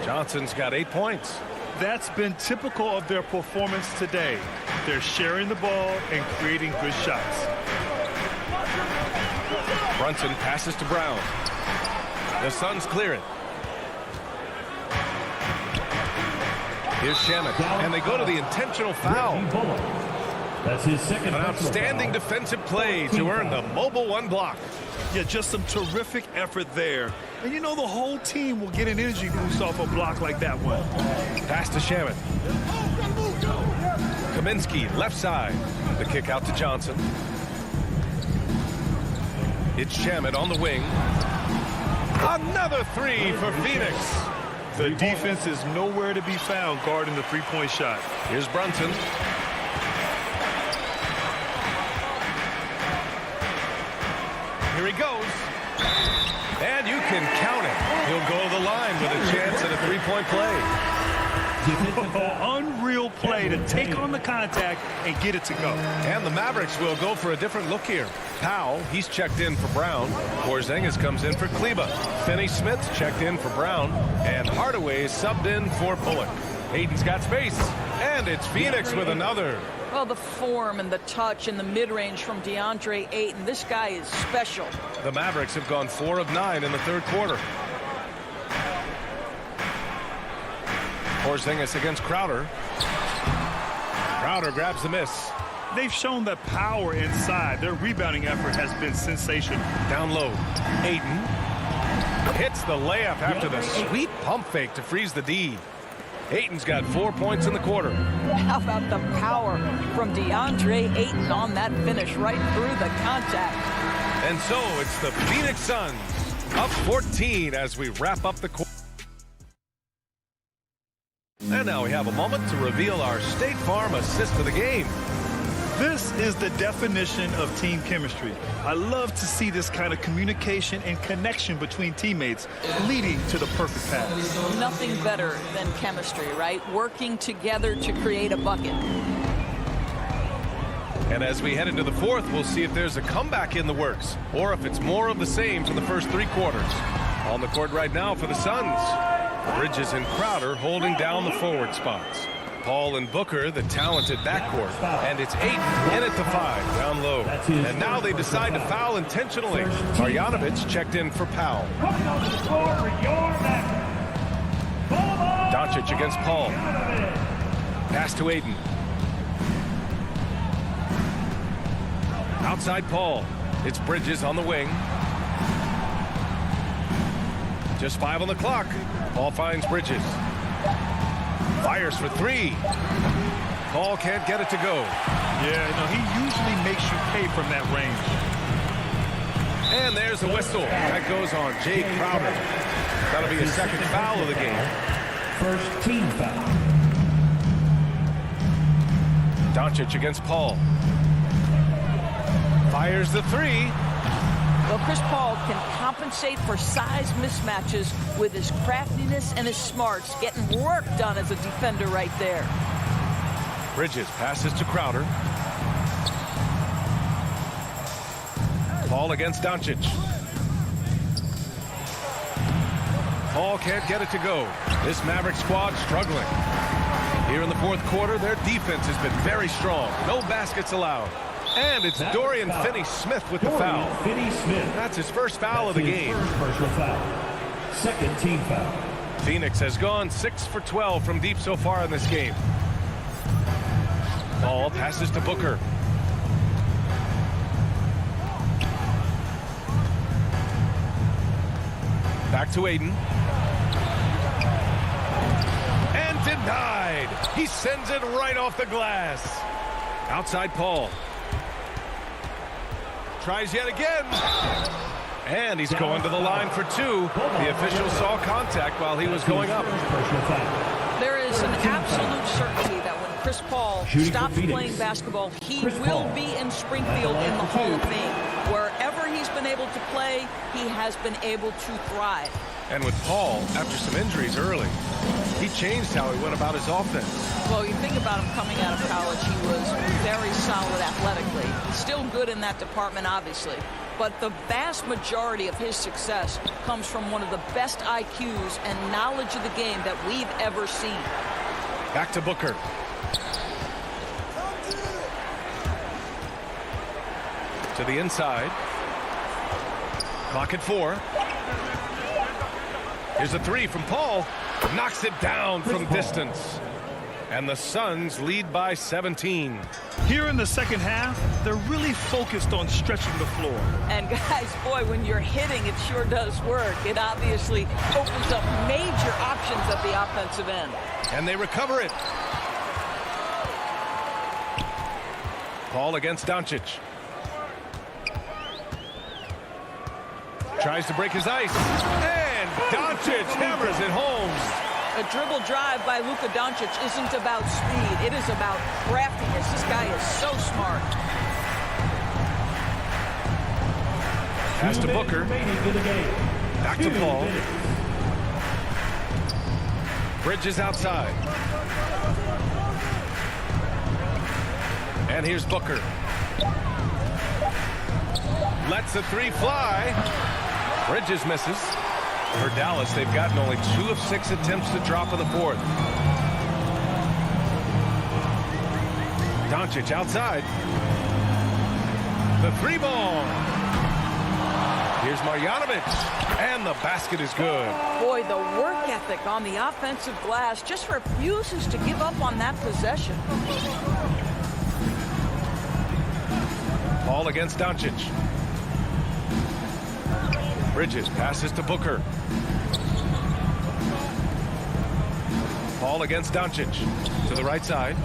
Johnson's got 8 points. That's been typical of their performance today. They're sharing the ball and creating good shots. Brunson passes to Brown. The Suns clear it. Here's Shamet, and they go to the intentional foul. That's his second. An outstanding defensive play to earn the mobile 1 block. Yeah, just some terrific effort there. And you know the whole team will get an energy boost off a block like that one. Pass to Shamet. Kaminsky, left side. The kick out to Johnson. It's Shamet on the wing. Another 3 for Phoenix. The defense is nowhere to be found guarding the three-point shot. Here's Brunson. Here he goes. And you can count it. He'll go to the line with a chance at a 3-point play. Unreal play to take on the contact and get it to go. And the Mavericks will go for a different look here. Powell, he's checked in for Brown. Porzingis comes in for Kleber. Finney-Smith checked in for Brown. And Hardaway subbed in for Bullock. Hayden's got space. And it's Phoenix with another. Well, the form and the touch and the mid-range from DeAndre Ayton. This guy is special. The Mavericks have gone 4 of 9 in the third quarter. Porzingis against Crowder. Crowder grabs the miss. They've shown that power inside. Their rebounding effort has been sensational. Down low. Ayton hits the layup after the sweet pump fake to freeze the D. Ayton's got 4 points in the quarter. How about the power from DeAndre Ayton on that finish right through the contact? And so it's the Phoenix Suns up 14 as we wrap up the quarter. And now we have a moment to reveal our State Farm assist of the game. This is the definition of team chemistry. I love to see this kind of communication and connection between teammates leading to the perfect pass. Nothing better than chemistry, right? Working together to create a bucket. And as we head into the fourth, we'll see if there's a comeback in the works or if it's more of the same from the first 3 quarters. On the court right now for the Suns, Bridges and Crowder holding down the forward spots. Paul and Booker, the talented backcourt. And it's Ayton in at the 5, down low. And now they decide to foul intentionally. Marjanovic checked in for Powell. Doncic against Paul. Pass to Ayton. Outside Paul. It's Bridges on the wing. Just 5 on the clock. Paul finds Bridges. Fires for 3. Paul can't get it to go. Yeah, no, he usually makes you pay from that range. And there's the whistle. That goes on Jay Crowder. That'll be his second foul of the game. First team foul. Doncic against Paul. Fires the 3. Well, Chris Paul can compensate for size mismatches with his craftiness and his smarts, getting work done as a defender right there. Bridges passes to Crowder. Paul against Doncic. Paul can't get it to go. This Maverick squad struggling. Here in the fourth quarter, their defense has been very strong. No baskets allowed. And it's Dorian Finney-Smith with the foul. That's his first foul of the game. Personal foul. Second team foul. Phoenix has gone 6 for 12 from deep so far in this game. Paul passes to Booker. Back to Ayton. And denied. He sends it right off the glass. Outside Paul. Tries yet again. And he's going to the line for 2. The official saw contact while he was going up. There is an absolute certainty that when Chris Paul stops playing basketball, he will be in Springfield in the Hall of Fame. Wherever he's been able to play, he has been able to thrive. And with Paul, after some injuries early, he changed how he went about his offense. Well, you think about him coming out of college, he was very solid athletically. Still good in that department, obviously. But the vast majority of his success comes from one of the best IQs and knowledge of the game that we've ever seen. Back to Booker. To the inside. Clock at 4. Here's a 3 from Paul. Knocks it down from distance. And the Suns lead by 17. Here in the second half, they're really focused on stretching the floor. And guys, boy, when you're hitting, it sure does work. It obviously opens up major options at the offensive end. And they recover it. Paul against Doncic. Tries to break his ice. And Doncic hammers it home. A dribble drive by Luka Doncic isn't about speed. It is about craftiness. This guy is so smart. Pass to Booker. Back to Paul. Bridges outside. And here's Booker. Lets the 3 fly. Bridges misses. For Dallas, they've gotten only 2 of 6 attempts to drop in the fourth. Doncic outside. The 3 ball. Here's Marjanovic. And the basket is good. Boy, the work ethic on the offensive glass just refuses to give up on that possession. Paul against Doncic. Bridges passes to Booker. Paul against Doncic. To the right side.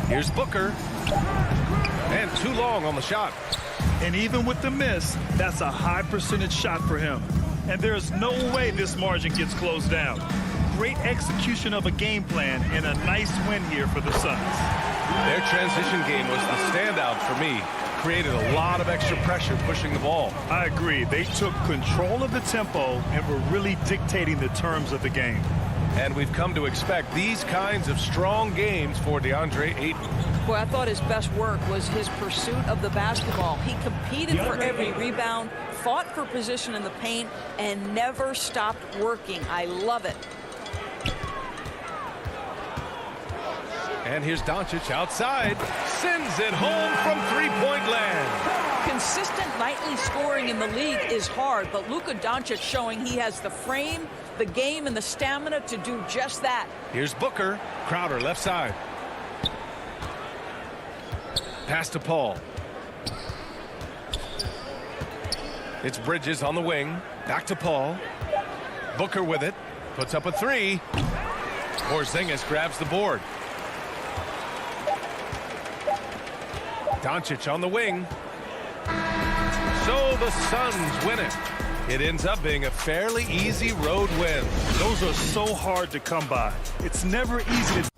Here's Booker. And too long on the shot. And even with the miss, that's a high percentage shot for him. And there's no way this margin gets closed down. Great execution of a game plan and a nice win here for the Suns. Their transition game was the standout for me. Created a lot of extra pressure pushing the ball. I agree. They took control of the tempo and were really dictating the terms of the game. And we've come to expect these kinds of strong games for DeAndre Ayton. Boy, I thought his best work was his pursuit of the basketball. He competed for every rebound, fought for position in the paint, and never stopped working. I love it. And here's Doncic outside. Sends it home from three-point land. Consistent nightly scoring in the league is hard, but Luka Doncic showing he has the frame, the game, and the stamina to do just that. Here's Booker. Crowder left side. Pass to Paul. It's Bridges on the wing. Back to Paul. Booker with it. Puts up a three. Porzingis grabs the board. Doncic on the wing. So the Suns win it. It ends up being a fairly easy road win. Those are so hard to come by. It's never easy to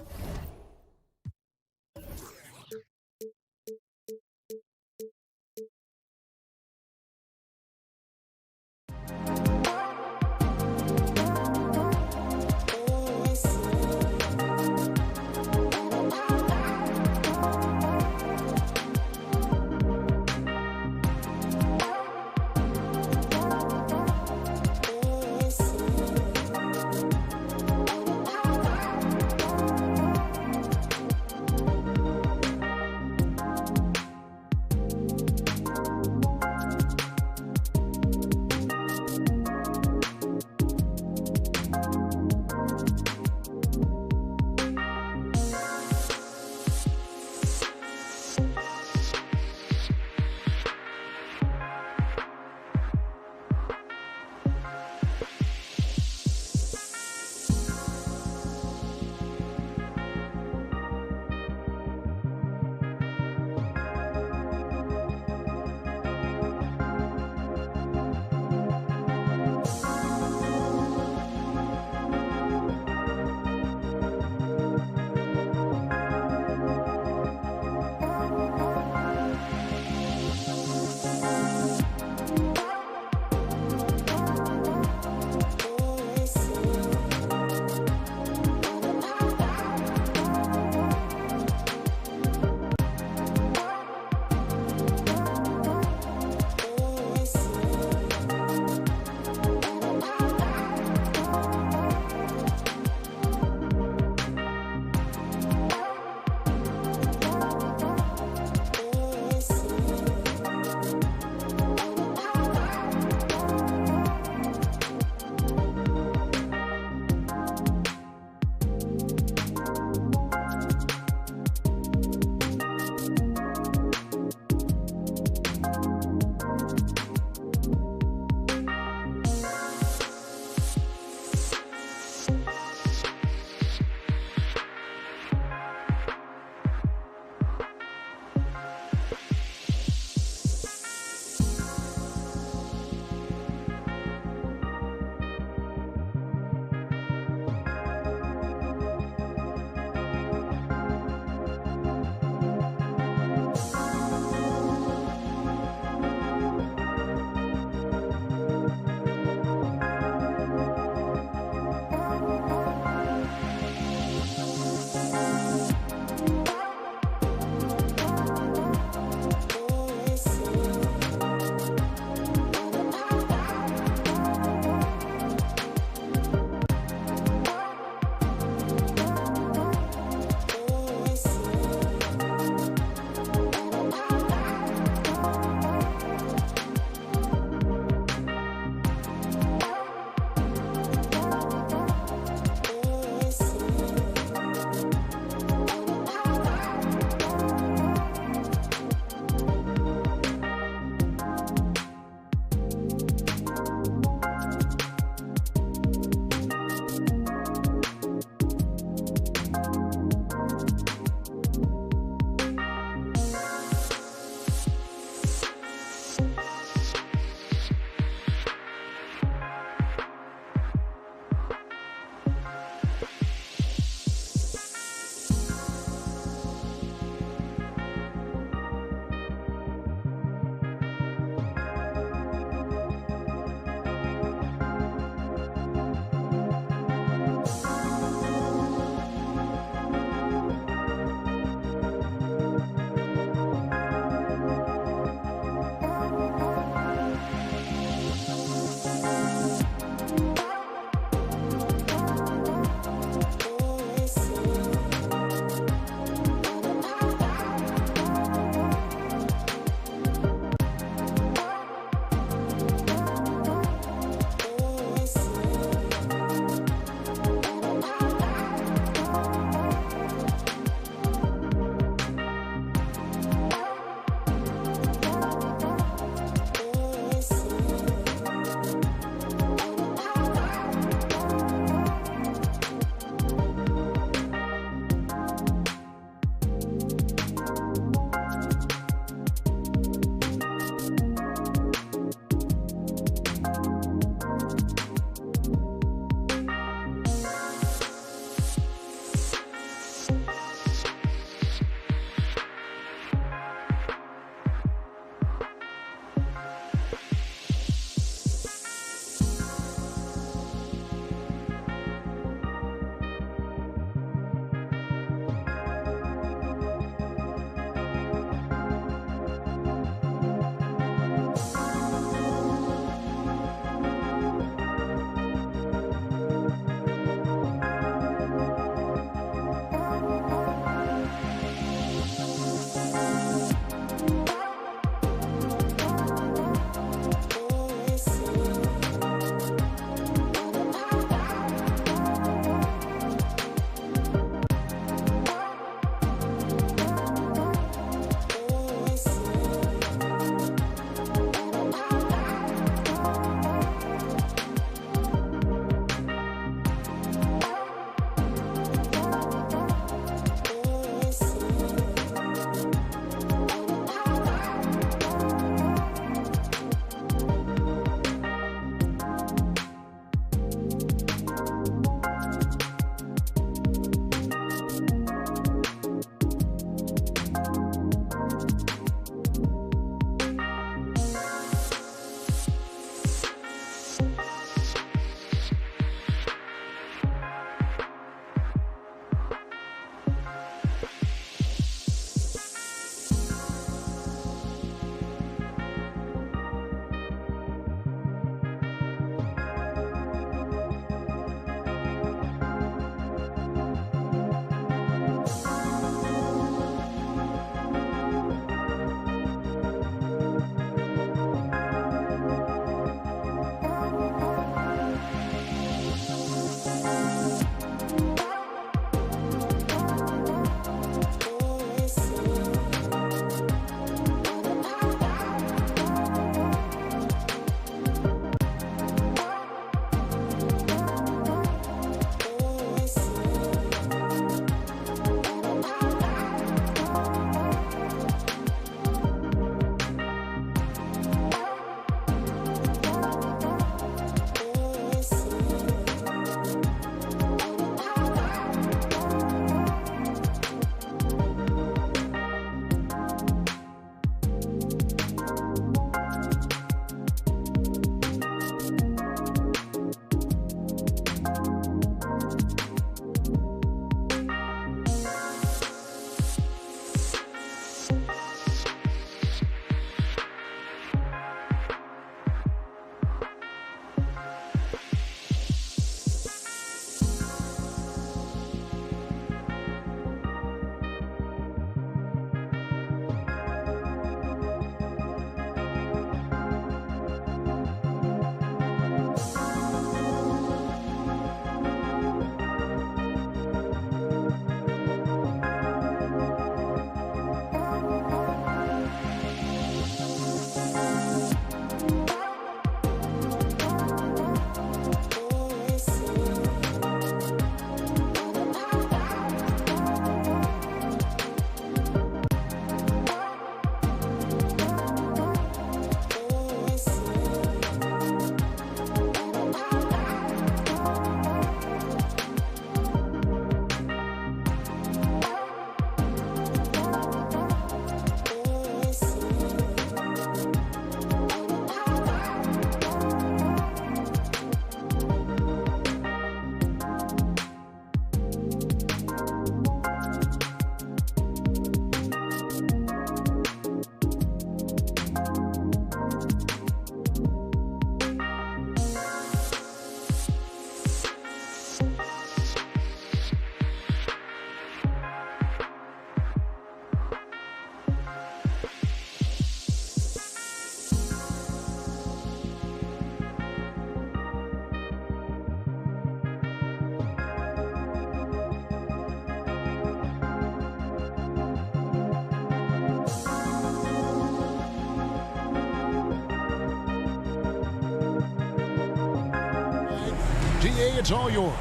PA, it's all yours.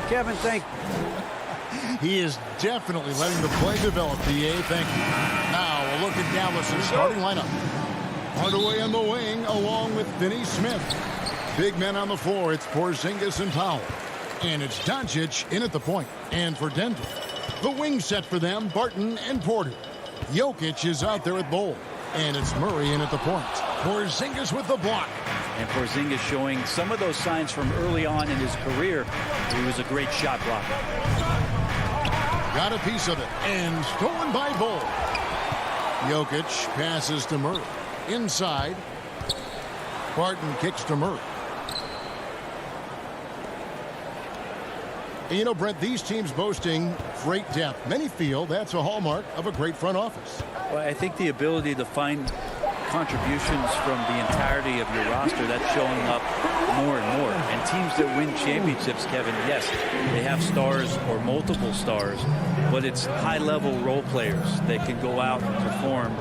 Kevin, thank you. He is definitely letting the play develop, PA. Thank you. Now a look at Dallas' starting lineup. Hardaway on the wing along with Finney Smith. Big men on the floor. It's Porzingis and Powell. And it's Doncic in at the point. And for Denver, the wing set for them, Barton and Porter. Jokic is out there at Bol. And it's Murray in at the point. Porzingis with the block. And Porzingis showing some of those signs from early on in his career. He was a great shot blocker. Got a piece of it. And stolen by Bol. Jokic passes to Murray. Inside. Barton kicks to Murray. And you know, Brent, these teams boasting great depth. Many feel that's a hallmark of a great front office. Well, I think the ability to find contributions from the entirety of your roster, that's showing up more and more. And teams that win championships, Kevin, yes, they have stars or multiple stars, but it's high-level role players that can go out and perform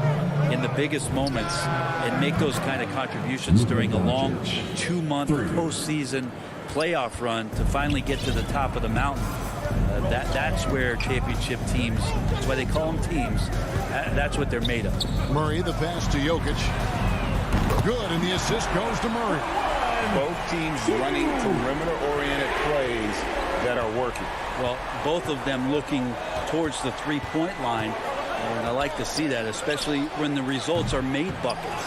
in the biggest moments and make those kind of contributions during a long 2-month postseason playoff run to finally get to the top of the mountain. That's where championship teams, that's why they call them teams, that's what they're made of. Murray, the pass to Jokic. Good, and the assist goes to Murray. Both teams running perimeter-oriented plays that are working. Well, both of them looking towards the three-point line, and I like to see that, especially when the results are made buckets.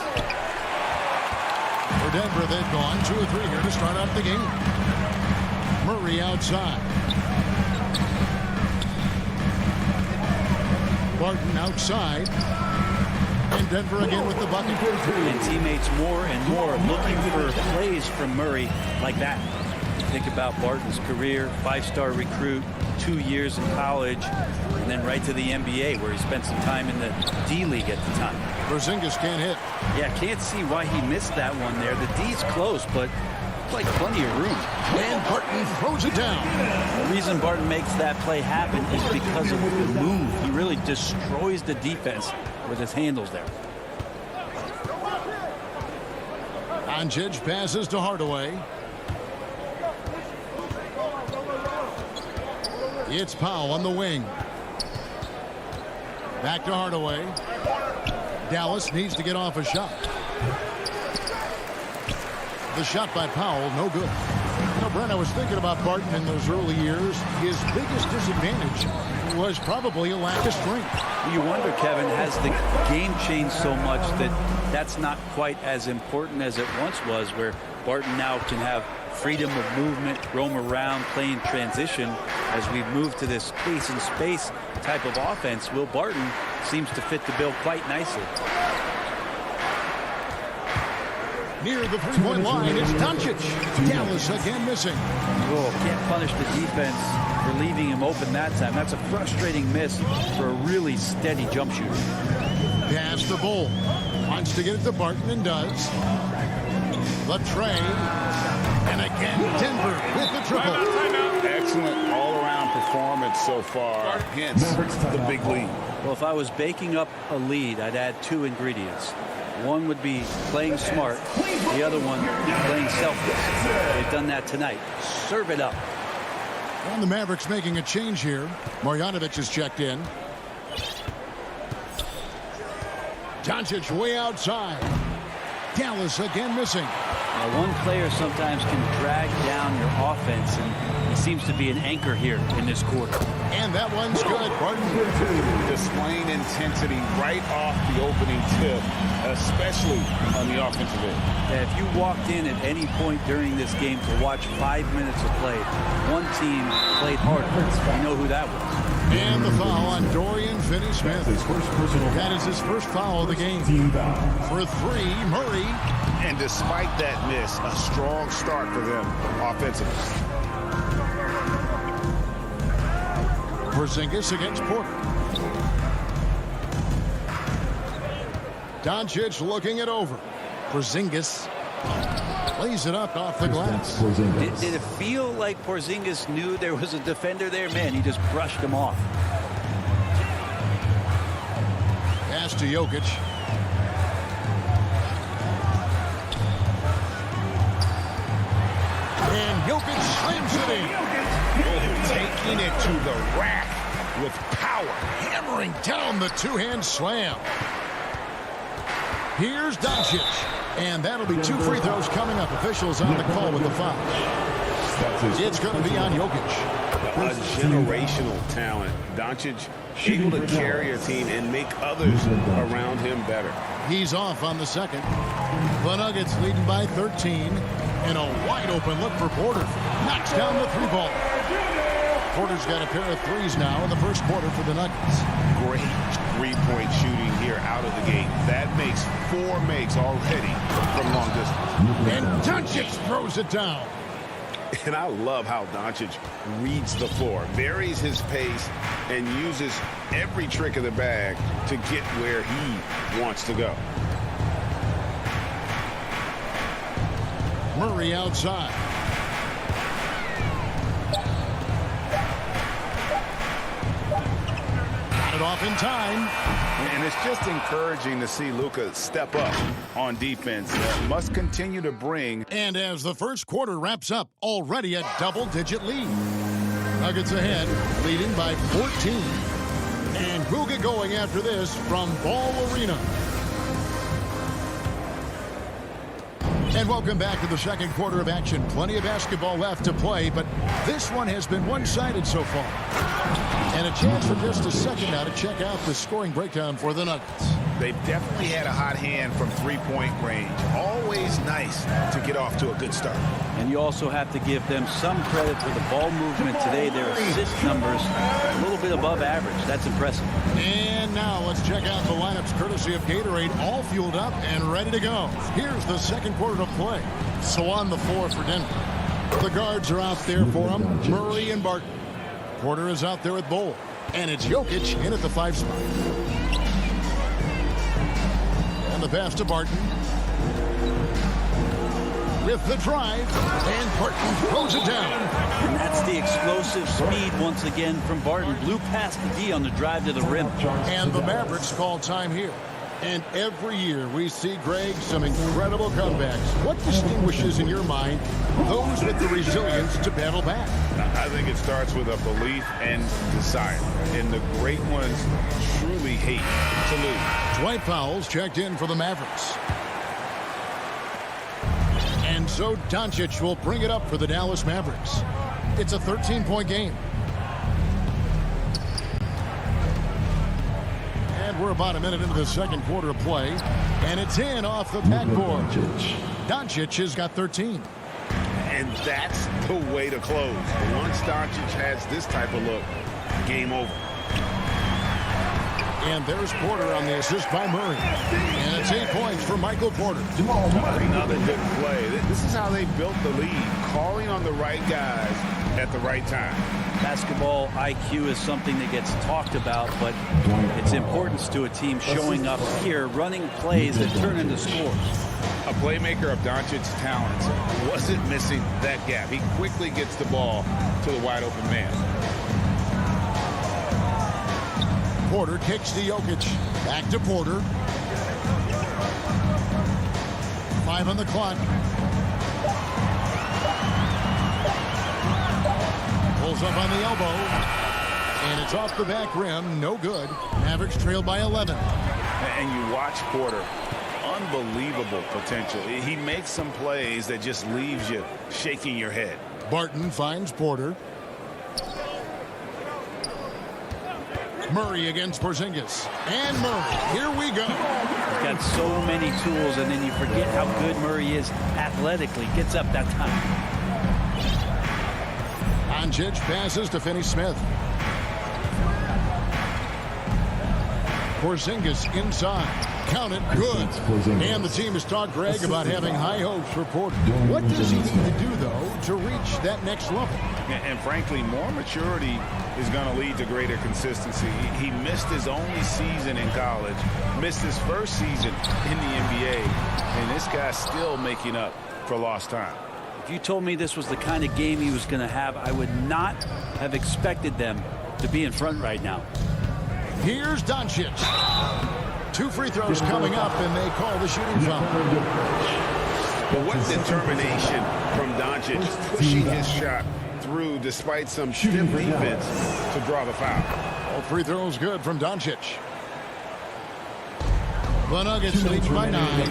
For Denver, they've gone 2 or 3 here to start out the game. Murray outside. Barton outside. And Denver again with the bucket. And teammates more and more looking for plays from Murray like that. Think about Barton's career, 5-star recruit, 2 years in college, and then right to the NBA where he spent some time in the D-League at the time. Porzingis can't hit. Yeah, can't see why he missed that one there. The D's close, but like plenty of room. And Barton throws it down. The reason Barton makes that play happen is because of the move. He really destroys the defense with his handles there. Doncic passes to Hardaway. It's Powell on the wing. Back to Hardaway. Dallas needs to get off a shot. The shot by Powell, no good. You know, Brent, I was thinking about Barton in those early years. His biggest disadvantage was probably a lack of strength. You wonder, Kevin, has the game changed so much that that's not quite as important as it once was, where Barton now can have freedom of movement, roam around, play in transition. As we move to this pace and space type of offense, Will Barton seems to fit the bill quite nicely. Near the three-point line, it's Doncic. Dallas again missing. Oh, can't punish the defense for leaving him open that time. That's a frustrating miss for a really steady jump shooter. Pass to Bol. Wants to get it to Barton and does. The tray. And again, Denver with the triple. Excellent all-around performance so far. Hence the big lead. Well, if I was baking up a lead, I'd add 2 ingredients. One would be playing smart. The other one, playing selfless. They've done that tonight. Serve it up. And the Mavericks making a change here. Marjanovic has checked in. Doncic way outside. Dallas again missing. Now, one player sometimes can drag down your offense, and he seems to be an anchor here in this quarter. And that one's good. Barton. Displaying intensity right off the opening tip, especially on the offensive end. If you walked in at any point during this game to watch 5 minutes of play, one team played harder. You know who that was. And the foul on Dorian Finney-Smith. That is his first foul of the game. For 3, Murray. And despite that miss, a strong start for them offensively. Porzingis against Porter. Doncic looking it over. Porzingis lays it up off the glass. Did it feel like Porzingis knew there was a defender there? Man, he just brushed him off. Pass to Jokic. And Jokic slams it in. Taking it to the rack with power. Hammering down the two-hand slam. Here's Doncic. And that'll be 2 free throws coming up. Officials on the call with the foul. It's going to be on Jokic. A generational talent. Doncic able to carry a team and make others around him better. He's off on the second. The Nuggets leading by 13. And a wide-open look for Porter. Knocks down the 3-ball. Porter's got a pair of threes now in the first quarter for the Nuggets. Great three-point shooting here out of the gate. That makes 4 makes already from long distance. And Doncic throws it down. And I love how Doncic reads the floor, varies his pace, and uses every trick of the bag to get where he wants to go. Murray outside. Got it off in time. And it's just encouraging to see Luka step up on defense. Must continue to bring. And as the first quarter wraps up, already a double-digit lead. Nuggets ahead, leading by 14. And we'll get going after this from Ball Arena. And welcome back to the second quarter of action. Plenty of basketball left to play, but this one has been one-sided so far. And a chance for just a second now to check out the scoring breakdown for the Nuggets. They've definitely had a hot hand from three-point range. Always nice to get off to a good start. And you also have to give them some credit for the ball movement today. Their assist numbers a little bit above average. That's impressive. And now let's check out the lineups courtesy of Gatorade, all fueled up and ready to go. Here's the second quarter to play. So on the floor for Denver. The guards are out there for them, Murray and Barton. Porter is out there at Bol. And it's Jokic in at the 5 spot. And the pass to Barton. With the drive. And Barton throws it down. And that's the explosive speed once again from Barton. Blew past the D on the drive to the rim. And the Mavericks call time here. And every year we see, Greg, some incredible comebacks. What distinguishes in your mind those with the resilience to battle back? I think it starts with a belief and desire. And the great ones truly hate to lose. Dwight Powell's checked in for the Mavericks. And so Doncic will bring it up for the Dallas Mavericks. It's a 13-point game. And we're about a minute into the second quarter of play. And it's in off the backboard. Doncic has got 13. And that's the way to close. Once Doncic has this type of look, game over. And there's Porter on the assist by Murray. And it's 8 points for Michael Porter. Another good play. This is how they built the lead, calling on the right guys at the right time. Basketball IQ is something that gets talked about, but its importance to a team showing up here, running plays that turn into scores. A playmaker of Doncic's talents wasn't missing that gap. He quickly gets the ball to the wide open man. Porter kicks to Jokic. Back to Porter. 5 on the clock. Pulls up on the elbow. And it's off the back rim. No good. Mavericks trail by 11. And you watch Porter. Unbelievable potential. He makes some plays that just leaves you shaking your head. Barton finds Porter. Murray against Porzingis. And Murray. Here we go. He's got so many tools, and then you forget how good Murray is athletically. Gets up that time. Doncic passes to Finney-Smith. Porzingis inside. Count it. Good. And the team has talked, Greg, about having high hopes for Porter. What does he need to do, though, to reach that next level? And frankly, more maturity is going to lead to greater consistency. He missed his only season in college, missed his first season in the NBA, and this guy's still making up for lost time. If you told me this was the kind of game he was going to have, I would not have expected them to be in front right now. Here's Doncic. 2 free throws coming up, and they call the shooting foul. But what determination from Doncic, pushing his shot through despite some stiff defense to draw the foul. All free throws good from Doncic. The Nuggets lead by 9.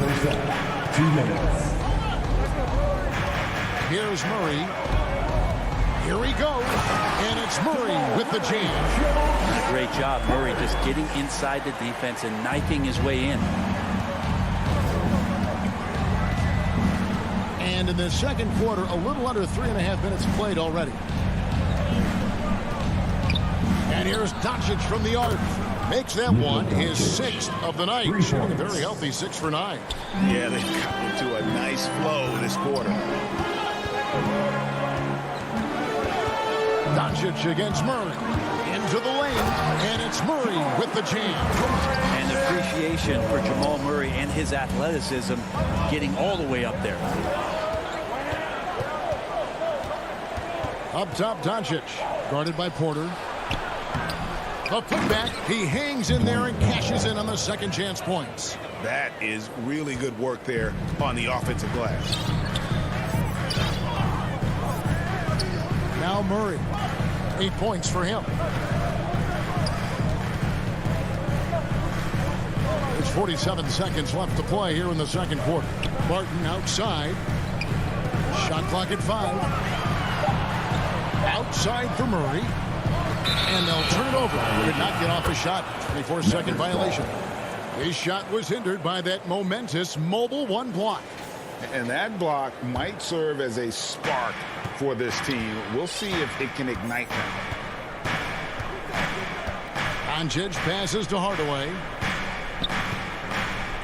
2 minutes. Here's Murray. Here he goes, and it's Murray with the jam. Great job, Murray, just getting inside the defense and knifing his way in. And in the second quarter, a little under 3.5 minutes played already. And here's Doncic from the arc. Makes that one his 6th of the night. Showing a very healthy 6 for 9. Yeah, they've gotten into a nice flow this quarter. Doncic against Murray. Into the lane, and it's Murray with the jam. And appreciation for Jamal Murray and his athleticism getting all the way up there. Up top, Doncic. Guarded by Porter. A putback. He hangs in there and cashes in on the second chance points. That is really good work there on the offensive glass. Now Murray. 8 points for him. There's 47 seconds left to play here in the second quarter. Barton outside. Shot clock at 5. Outside for Murray. And they'll turn it over. Could not get off a shot. 24-second violation. His shot was hindered by that momentous mobile 1 block. And that block might serve as a spark for this team. We'll see if it can ignite them. Doncic passes to Hardaway.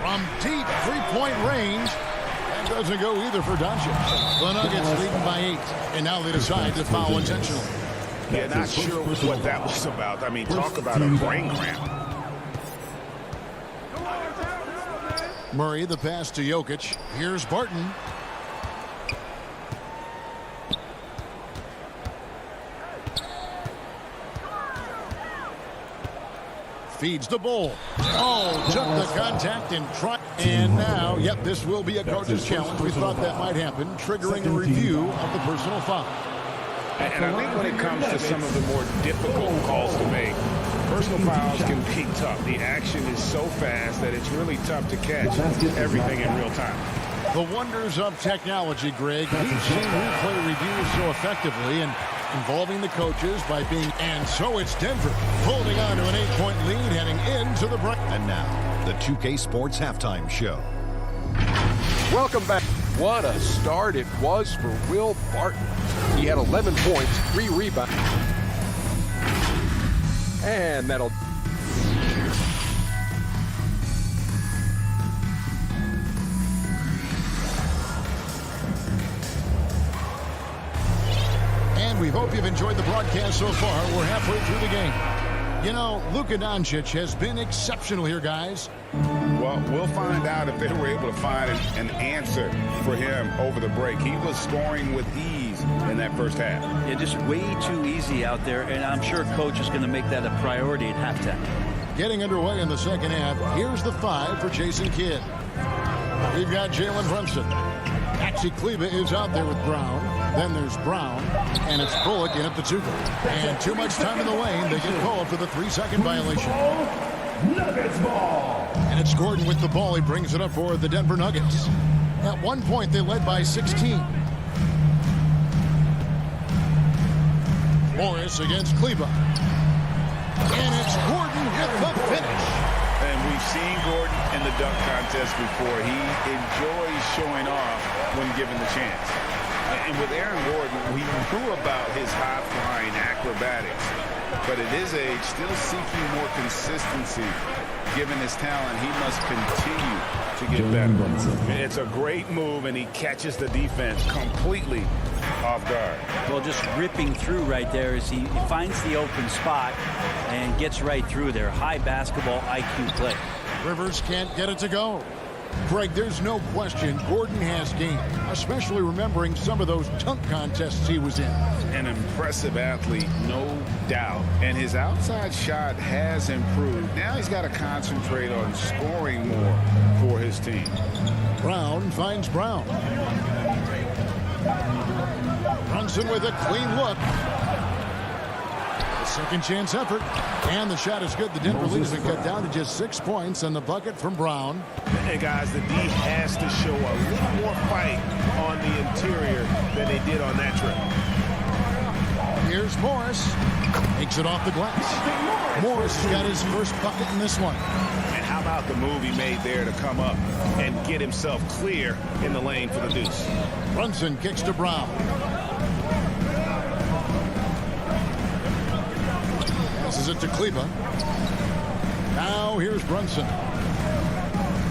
From deep three-point range. That doesn't go either for Doncic. The Nuggets leading by 8. And now they decide to foul intentionally. Yeah, not sure what that was about. I mean, talk about a brain cramp. Murray, the pass to Jokic. Here's Barton. Feeds the Bull. Oh, took the contact and tried. And now, yep, this will be a coach's challenge. We thought that might happen, triggering a review of the personal foul. And I think when it comes to some of the more difficult calls to make, personal fouls can be tough. The action is so fast that it's really tough to catch everything in real time. The wonders of technology, Greg. We've seen replay reviews so effectively and involving the coaches by being... And so it's Denver holding on to an 8-point lead heading into the break. And now, the 2K Sports Halftime Show. Welcome back. What a start it was for Will Barton. He had 11 points, 3 rebounds. And that'll... And we hope you've enjoyed the broadcast so far. We're halfway through the game. You know, Luka Doncic has been exceptional here, guys. Well, we'll find out if they were able to find an answer for him over the break. He was scoring with ease in that first half. Yeah, just way too easy out there, and I'm sure coach is going to make that a priority at halftime. Getting underway in the second half. Here's the 5 for Jason Kidd. We've got Jalen Brunson. Maxi Kleber is out there with Brown. Then there's Brown, and it's Bullock in at the 2. And too much time in the lane. They get called for the 3-second violation. Nuggets ball. And it's Gordon with the ball. He brings it up for the Denver Nuggets. At one point, they led by 16. Morris against Kleber. And it's Gordon with the finish. And we've seen Gordon in the dunk contest before. He enjoys showing off when given the chance. And with Aaron Gordon, we knew about his high-flying acrobatics. But at his age, still seeking more consistency. Given his talent, he must continue to get better. It's a great move, and he catches the defense completely off guard. Well, just ripping through right there as he finds the open spot and gets right through there. High basketball IQ play. Rivers can't get it to go. Greg, there's no question Gordon has game, especially remembering some of those dunk contests he was in. An impressive athlete, no doubt. And his outside shot has improved. Now he's got to concentrate on scoring more for his team. Brown finds Brown. Brunson with a clean look. A second chance effort. And the shot is good. The Denver lead has been cut down to just 6 points on the bucket from Brown. And guys, the D has to show a little more fight on the interior than they did on that trip. Here's Morris. Takes it off the glass. Morris has got his first bucket in this one. And how about the move he made there to come up and get himself clear in the lane for the deuce. Brunson kicks to Brown. Passes it to Kleber. Now here's Brunson.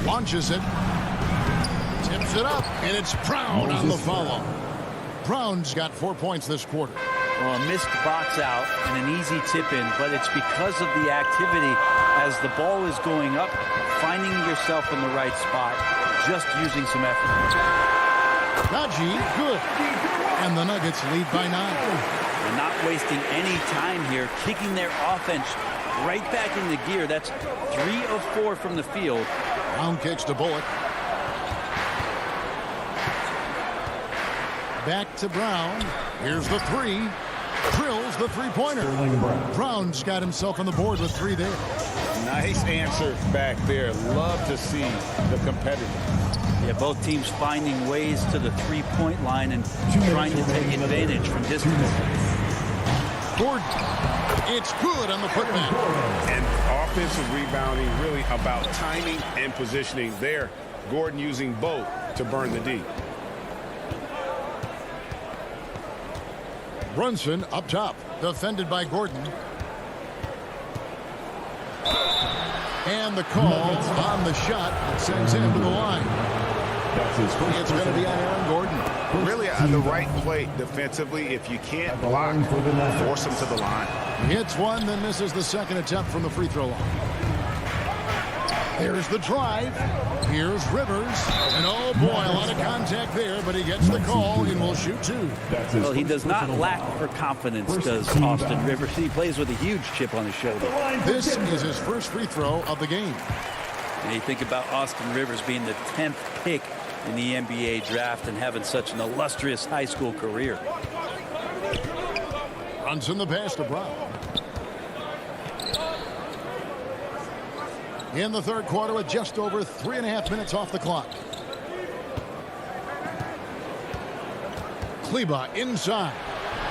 Launches it. Tips it up. And it's Brown on the follow. Brown's got 4 points this quarter. Well, a missed box out and an easy tip in, but it's because of the activity as the ball is going up, finding yourself in the right spot, just using some effort. Najee, good. And the Nuggets lead by 9. They're not wasting any time here, kicking their offense right back into gear. That's 3 of 4 from the field. Brown kicks to Bullock. Back to Brown. Here's the 3. Drills the three-pointer. Brown's got himself on the board with 3 there. Nice answer back there. Love to see the competitor. Yeah, both teams finding ways to the three-point line and trying to take advantage from distance. Gordon. It's good on the putback. And offensive rebounding really about timing and positioning there. Gordon using both to burn the D. Brunson up top, defended by Gordon. And the call on the shot sends him to the line. It's going to be on Aaron Gordon. Really the right play defensively. If you can't block, force him to the line. Hits one, then misses the second attempt from the free throw line. There's the drive. Here's Rivers. And oh boy, a lot of contact there, but he gets the call and will shoot 2. Well, he does not lack for confidence, does Austin Rivers. He plays with a huge chip on his shoulder. This is his first free throw of the game. And you think about Austin Rivers being the 10th pick in the NBA draft and having such an illustrious high school career. Runs in the pass to Brown. In the third quarter with just over 3.5 minutes off the clock. Kleber inside.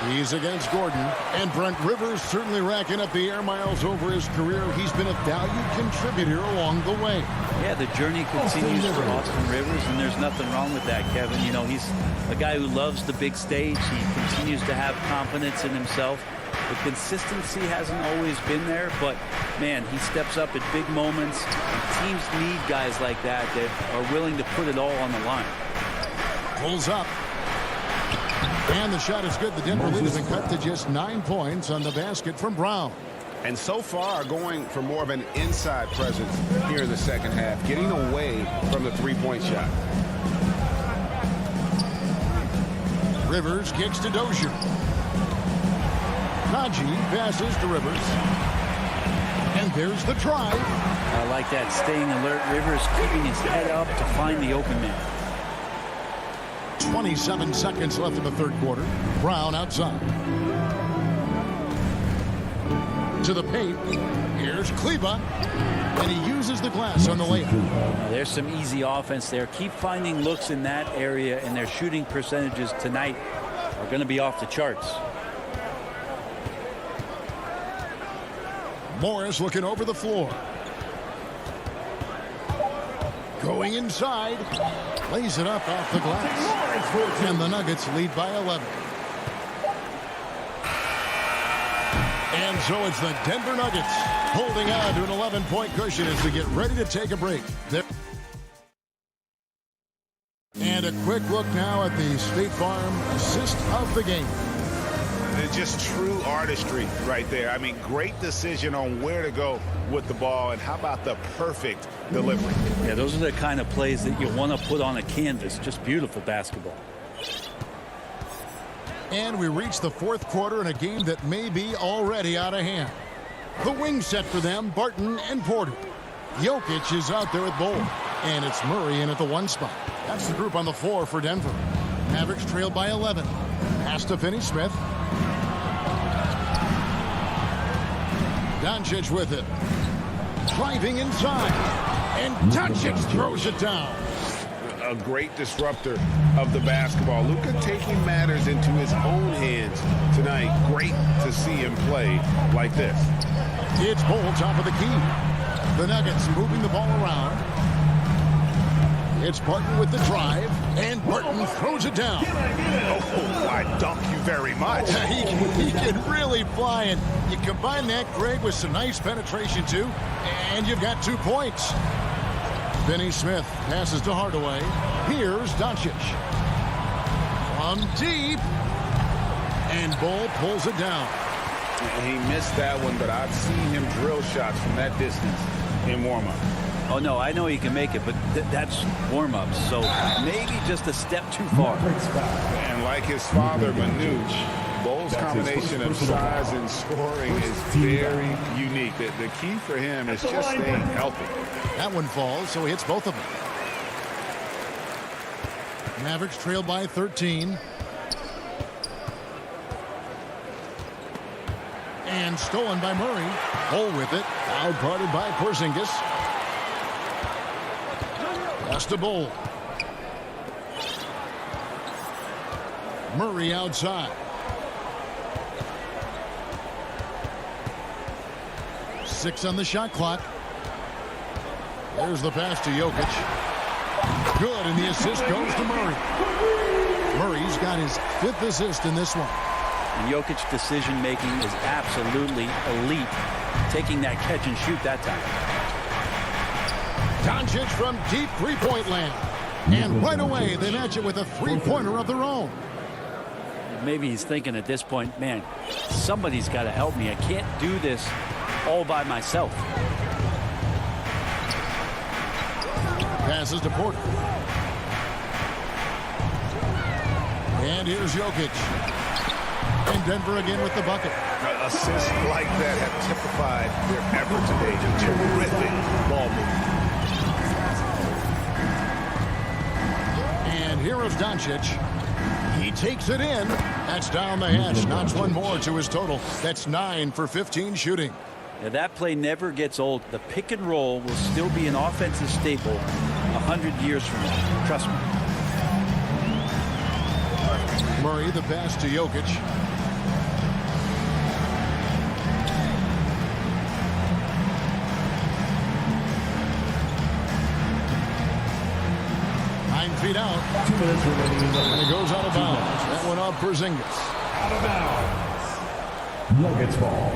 He's against Gordon. And Brent Rivers certainly racking up the air miles over his career. He's been a valued contributor along the way. Yeah, the journey continues for Austin Rivers, and there's nothing wrong with that, Kevin. You know, he's a guy who loves the big stage. He continues to have confidence in himself. The consistency hasn't always been there, but, man, he steps up at big moments. And teams need guys like that are willing to put it all on the line. Pulls up. And the shot is good. The Denver lead has been cut to just 9 points on the basket from Brown. And so far going for more of an inside presence here in the second half, getting away from the three-point shot. Rivers kicks to Dozier. Najee passes to Rivers. And there's the drive. I like that, staying alert. Rivers keeping his head up to find the open man. 27 seconds left in the third quarter. Brown outside. To the paint. Here's Kleber. And he uses the glass on the layup. Now, there's some easy offense there. Keep finding looks in that area, and their shooting percentages tonight are going to be off the charts. Morris looking over the floor. Going inside. Lays it up off the glass. And the Nuggets lead by 11. And so it's the Denver Nuggets holding on to an 11-point cushion as we get ready to take a break. And a quick look now at the State Farm assist of the game. Just true artistry right there. I mean, great decision on where to go with the ball, and how about the perfect delivery? Yeah, those are the kind of plays that you want to put on a canvas. Just beautiful basketball. And we reach the fourth quarter in a game that may be already out of hand. The wing set for them, Barton and Porter. Jokic is out there with Bol, and it's Murray in at the 1 spot. That's the group on the floor for Denver. Mavericks trailed by 11. Pass to Finney-Smith. Doncic with it. Driving inside. And Doncic throws it down. A great disruptor of the basketball. Luka taking matters into his own hands tonight. Great to see him play like this. It's Bol, top of the key. The Nuggets moving the ball around. It's Barton with the drive, and Barton throws it down. Oh, I dunk you very much. He can really fly, and you combine that, Greg, with some nice penetration, too, and you've got 2 points. Finney-Smith passes to Hardaway. Here's Doncic. From deep, and Bol pulls it down. He missed that one, but I've seen him drill shots from that distance in warm-up. Oh, no, I know he can make it, but that's warm-up, so maybe just a step too far. And like his father, Manute, Bol's combination of size and scoring is very unique. The key for him is just staying healthy. That one falls, so he hits both of them. Mavericks trail by 13. And stolen by Murray. Bol with it. Outparted by Porzingis. Pass to Bol. Murray outside. 6 on the shot clock. There's the pass to Jokic. Good, and the assist goes to Murray. Murray's got his 5th assist in this one. And Jokic's decision-making is absolutely elite. Taking that catch and shoot that time. Doncic from deep three-point land. And right away, they match it with a three-pointer of their own. Maybe he's thinking at this point, man, somebody's got to help me. I can't do this all by myself. Passes to Porter. And here's Jokic. And Denver again with the bucket. Assists like that have typified their effort today. Just terrific ball movement. And here is Doncic. He takes it in. That's down the hatch. Knocks one more to his total. That's 9 for 15 shooting. Now, that play never gets old. The pick and roll will still be an offensive staple 100 years from now. Trust me. Murray, the pass to Jokic. Feet out. 2 minutes remaining. And it goes out of bounds. That one off Porzingis. Out of bounds. Nuggets ball.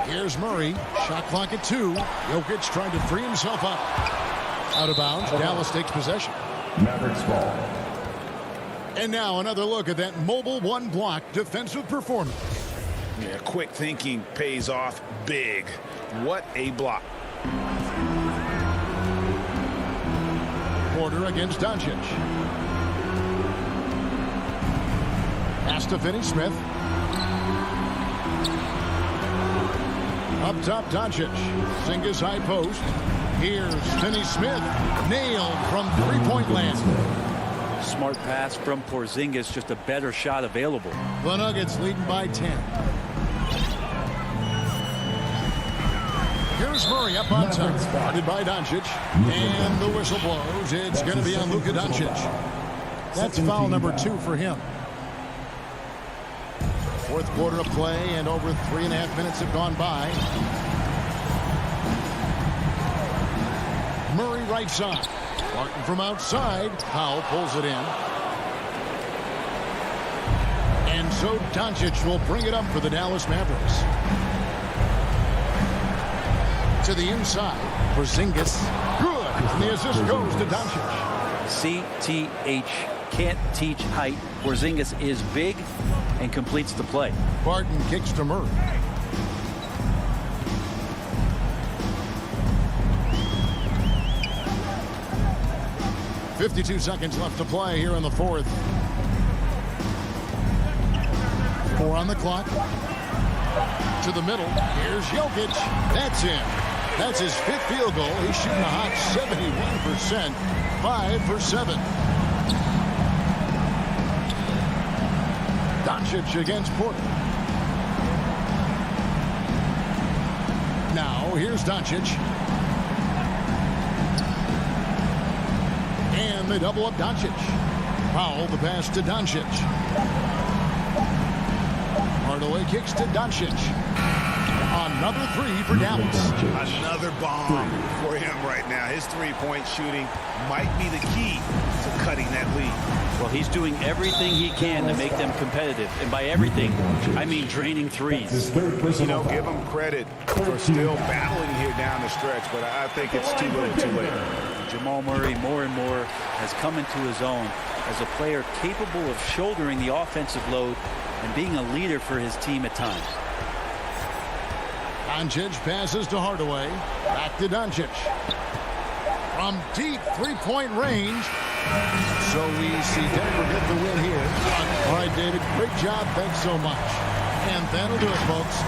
Here's Murray. Shot clock at 2. Jokic trying to free himself up. Out of bounds. Dallas takes possession. Mavericks ball. And now another look at that mobile one-block defensive performance. Yeah, quick thinking pays off big. What a block. Porter against Doncic. Pass to Finney-Smith. Up top, Doncic. Porzingis high post. Here's Finney-Smith. Nailed from three-point land. Smart pass from Porzingis. Just a better shot available. The Nuggets leading by 10. Here's Murray up on top. Guarded by Doncic. And the whistle blows. It's going to be on Luka Doncic. That's foul number 2 for him. Fourth quarter of play, and over 3.5 minutes have gone by. Murray right side. Barton from outside. Powell pulls it in. And so Doncic will bring it up for the Dallas Mavericks. To the inside. Porzingis. Good. And the assist goes to Doncic. CTH. Can't teach height. Porzingis is big and completes the play. Barton kicks to Murray. .52 seconds left to play here in the fourth. 4 on the clock. To the middle. Here's Jokic. That's in. That's his 5th field goal. He's shooting a hot 71%. 5 for 7. Doncic against Porter. Now, here's Doncic. And they double up Doncic. Powell, the pass to Doncic. Hardaway kicks to Doncic. Another 3 for Dallas. Another bomb for him right now. His three-point shooting might be the key to cutting that lead. Well, he's doing everything he can to make them competitive. And by everything, I mean draining threes. You know, give him credit for still battling here down the stretch, but I think it's too little too late. Jamal Murray more and more has come into his own as a player capable of shouldering the offensive load and being a leader for his team at times. Doncic passes to Hardaway. Back to Doncic. From deep three-point range. So we see Denver get the win here. All right, David, great job. Thanks so much. And that'll do it, folks.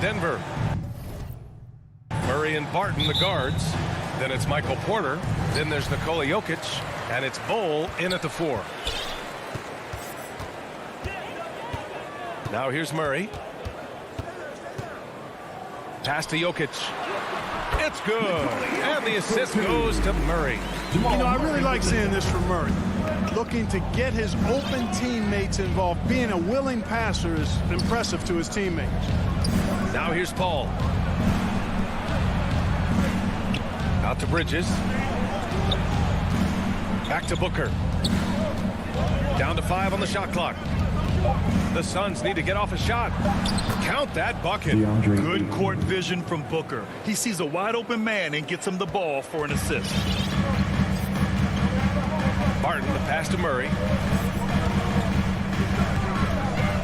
Denver. Murray and Barton, the guards. Then it's Michael Porter. Then there's Nikola Jokic. And it's Bol in at the 4. Now here's Murray. Pass to Jokic. It's good. And the assist goes to Murray. You know, I really like seeing this from Murray. Looking to get his open teammates involved. Being a willing passer is impressive to his teammates. Now here's Paul. Out to Bridges. Back to Booker. Down to 5 on the shot clock. The Suns need to get off a shot. Count that bucket. Good court vision from Booker. He sees a wide open man and gets him the ball for an assist. Barton, the pass to Murray.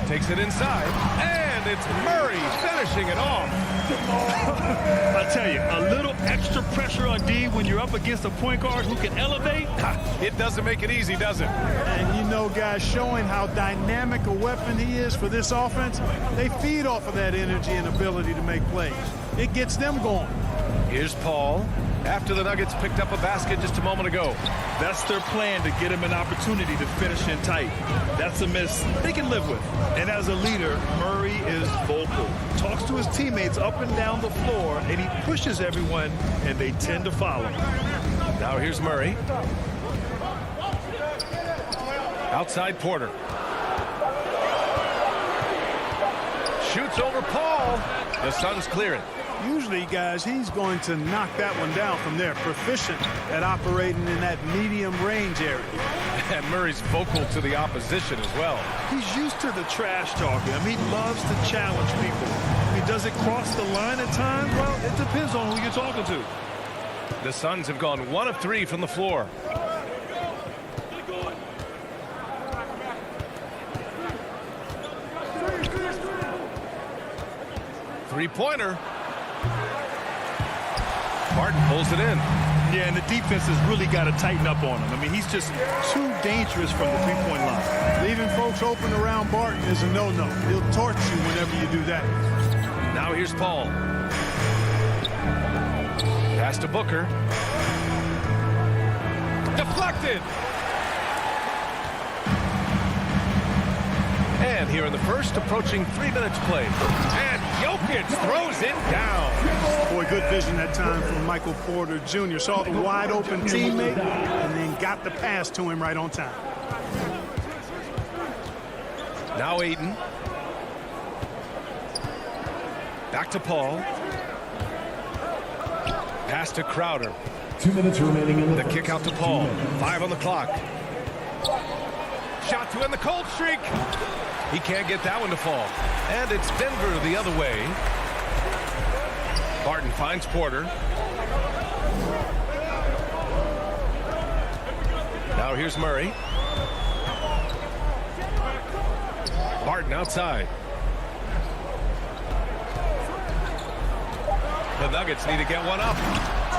Takes it inside. And it's Murray finishing it off. I tell you, a little extra pressure on D when you're up against a point guard who can elevate. It doesn't make it easy, does it? And you know, guys, showing how dynamic a weapon he is for this offense, they feed off of that energy and ability to make plays. It gets them going. Here's Paul. After the Nuggets picked up a basket just a moment ago. That's their plan, to get him an opportunity to finish in tight. That's a miss they can live with. And as a leader, Murray is vocal. Talks to his teammates up and down the floor, and he pushes everyone, and they tend to follow. Now here's Murray. Outside Porter. Shoots over Paul. The Suns clear it. Usually, guys, he's going to knock that one down from there. Proficient at operating in that medium range area. And Murray's vocal to the opposition as well. He's used to the trash talking. I mean, he loves to challenge people. He does it cross the line at times. Well, it depends on who you're talking to. The Suns have gone 1 of 3 from the floor. Three-pointer. Barton pulls it in. Yeah, and the defense has really got to tighten up on him. I mean, he's just too dangerous from the three-point line. Leaving folks open around Barton is a no-no. He'll torch you whenever you do that. Now here's Paul. Pass to Booker. Deflected. And here in the first, approaching 3 minutes played. And Jokic throws it down. Boy, good vision that time from Michael Porter Jr. Saw the wide open teammate and then got the pass to him right on time. Now Ayton. Back to Paul. Pass to Crowder. 2 minutes remaining in the kick out to Paul. 5 on the clock. Shot to end the cold streak. He can't get that one to fall. And it's Denver the other way. Barton finds Porter. Now here's Murray. Barton outside. The Nuggets need to get one up.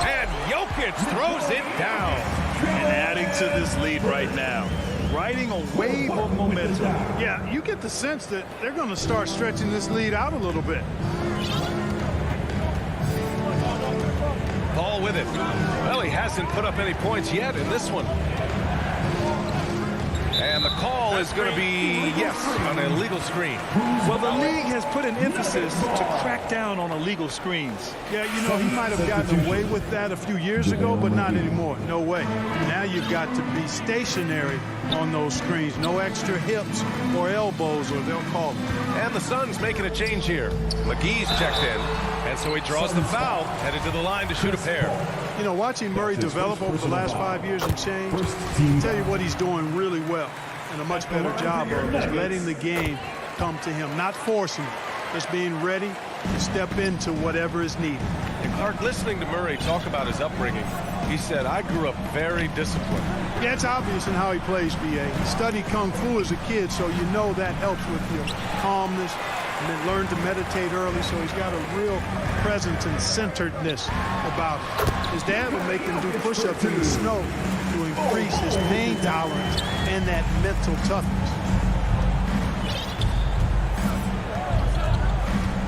And Jokic throws it down. And adding to this lead right now. Riding a wave of momentum. Yeah, you get the sense that they're going to start stretching this lead out a little bit. Paul with it. Well, he hasn't put up any points yet in this one. And the call is going to be, yes, an illegal screen. Well, the league has put an emphasis to crack down on illegal screens. Yeah, you know, he might have gotten away with that a few years ago, but not anymore. No way. Now you've got to be stationary on those screens. No extra hips or elbows, or they'll call it. And the Suns making a change here. McGee's checked in, and so he draws the foul, headed to the line to shoot a pair. You know, watching Murray develop over the last 5 years and change, I'll tell you what he's doing really well and a much better job of is letting the game come to him, not forcing it, just being ready to step into whatever is needed. And Clark, listening to Murray talk about his upbringing, he said, I grew up very disciplined. Yeah, it's obvious in how he plays, B.A. He studied Kung Fu as a kid, so you know that helps with your calmness, and then learned to meditate early, so he's got a real presence and centeredness about it. His dad would make him do push-ups in the snow to increase his pain tolerance and that mental toughness.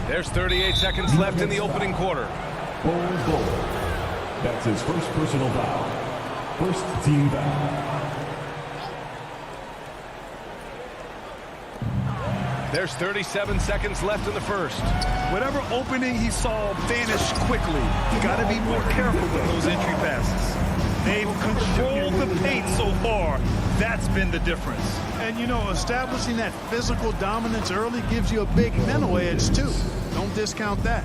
There's 38 seconds left in the opening quarter. Paul Bowler. That's his first personal foul. First team foul. There's 37 seconds left in the first. Whatever opening he saw vanish quickly. You got to be more careful with those entry passes. They've controlled the paint so far. That's been the difference. And, you know, establishing that physical dominance early gives you a big mental edge, too. Don't discount that.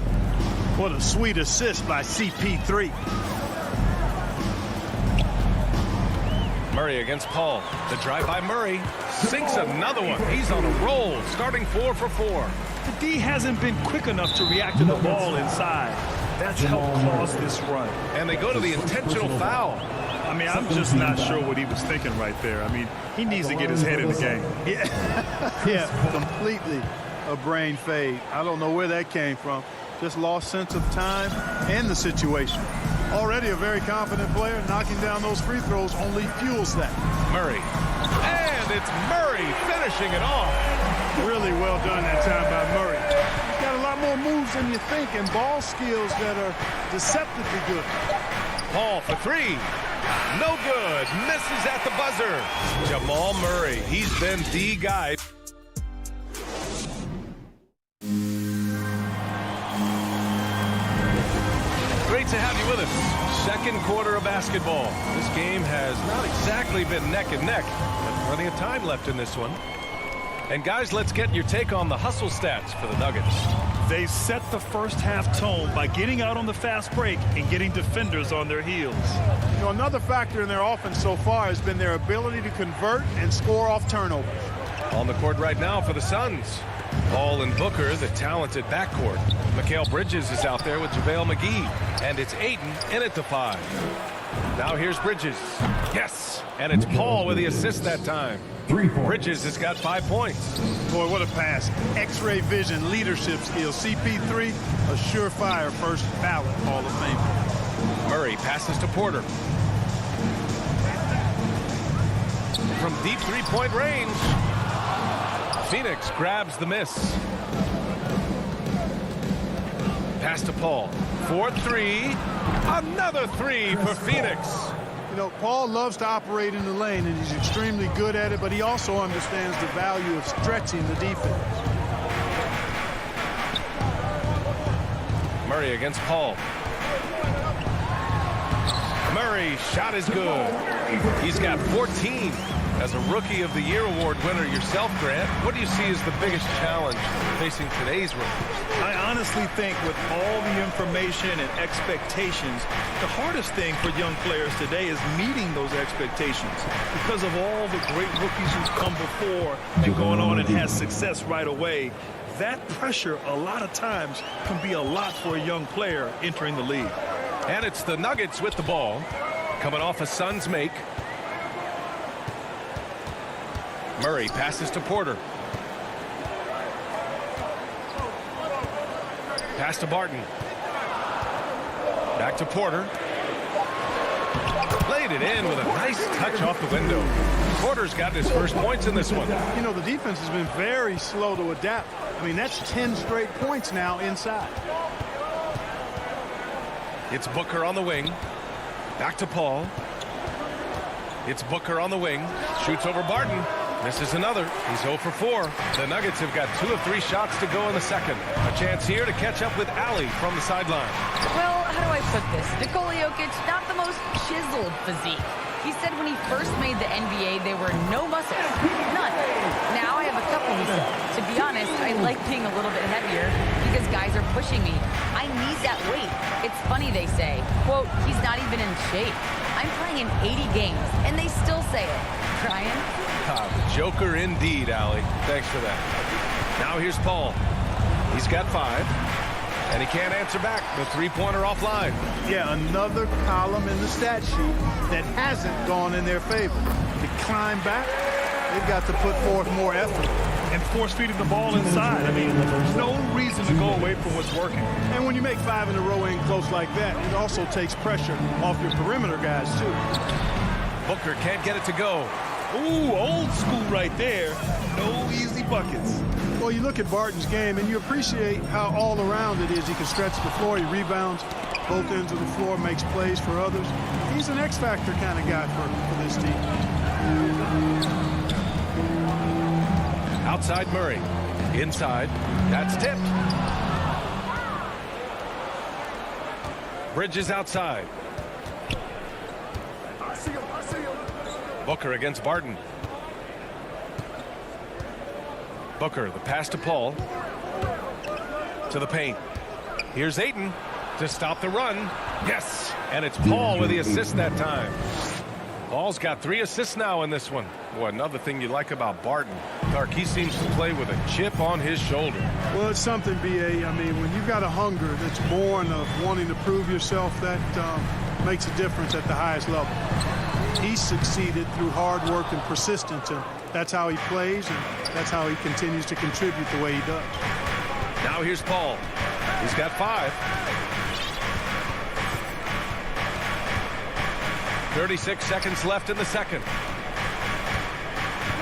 What a sweet assist by CP3. Murray against Paul. The drive by Murray. Sinks another one. He's on a roll, starting 4 for 4. The D hasn't been quick enough to react to the ball inside. That's helped cause this run. And they go to the intentional foul. I mean, I'm just not sure what he was thinking right there. I mean, he needs to get his head in the game. Yeah, completely a brain fade. I don't know where that came from. Just lost sense of time and the situation. Already a very confident player. Knocking down those free throws only fuels that. Murray. And it's Murray finishing it off. Really well done that time by Murray. He's got a lot more moves than you think and ball skills that are deceptively good. Paul for 3. No good. Misses at the buzzer. Jamal Murray. He's been the guy. Great to have you with us. Second quarter of basketball. This game has not exactly been neck and neck, but plenty of time left in this one. And guys, let's get your take on the hustle stats for the Nuggets. They set the first half tone by getting out on the fast break and getting defenders on their heels. You know, another factor in their offense so far has been their ability to convert and score off turnovers. On the court right now for the Suns. Paul and Booker, the talented backcourt. Mikal Bridges is out there with JaVale McGee. And it's Ayton in at the 5. Now here's Bridges. Yes. And it's Paul with the assist that time. 3 points. Bridges has got 5 points. Boy, what a pass. X-ray vision, leadership skills. CP3, a surefire first ballot Hall of Fame. Murray passes to Porter. From deep three-point range. Phoenix grabs the miss. Pass to Paul. 4-3. Another 3 for Phoenix. You know, Paul loves to operate in the lane, and he's extremely good at it, but he also understands the value of stretching the defense. Murray against Paul. Murray, shot is good. He's got 14. As a Rookie of the Year award winner yourself, Grant, what do you see as the biggest challenge facing today's rookies? I honestly think with all the information and expectations, the hardest thing for young players today is meeting those expectations because of all the great rookies who've come before and gone on and had success right away. That pressure a lot of times can be a lot for a young player entering the league. And it's the Nuggets with the ball. Coming off a Suns make. Murray passes to Porter. Pass to Barton. Back to Porter. Laid it in with a nice touch off the window. Porter's got his first points in this one. You know, the defense has been very slow to adapt. I mean, that's 10 straight points now inside. It's Booker on the wing. Back to Paul. It's Booker on the wing. Shoots over Barton. Misses another. He's 0 for 4. The Nuggets have got 2 of 3 shots to go in the second. A chance here to catch up with Allie from the sideline. Well, how do I put this? Nikola Jokic, not the most chiseled physique. He said when he first made the NBA, there were no muscles. None. Now I have a couple, he said. To be honest, I like being a little bit heavier because guys are pushing me. I need that weight. It's funny they say, quote, he's not even in shape. I'm playing in 80 games, and they still say it. Brian? Joker indeed, Allie. Thanks for that. Now here's Paul. He's got 5. And he can't answer back. The three-pointer offline. Yeah, another column in the stat sheet that hasn't gone in their favor. To climb back, they've got to put forth more effort. And force-feeding the ball inside. I mean, there's no reason to go away from what's working. And when you make 5 in a row in close like that, it also takes pressure off your perimeter guys, too. Booker can't get it to go. Ooh, old school right there. No easy buckets. Well, you look at Barton's game, and you appreciate how all-around it is. He can stretch the floor. He rebounds both ends of the floor, makes plays for others. He's an X-factor kind of guy for this team. Outside Murray. Inside. That's tipped. Bridges outside. Booker against Barton. Booker, the pass to Paul. To the paint. Here's Ayton to stop the run. Yes! And it's Paul with the assist that time. Paul's got 3 assists now in this one. Boy, another thing you like about Barton, Clark, he seems to play with a chip on his shoulder. Well, it's something, B.A. I mean, when you've got a hunger that's born of wanting to prove yourself, that makes a difference at the highest level. He's succeeded through hard work and persistence, and that's how he plays, and that's how he continues to contribute the way he does. Now here's Paul. He's got 5. 36 seconds left in the second.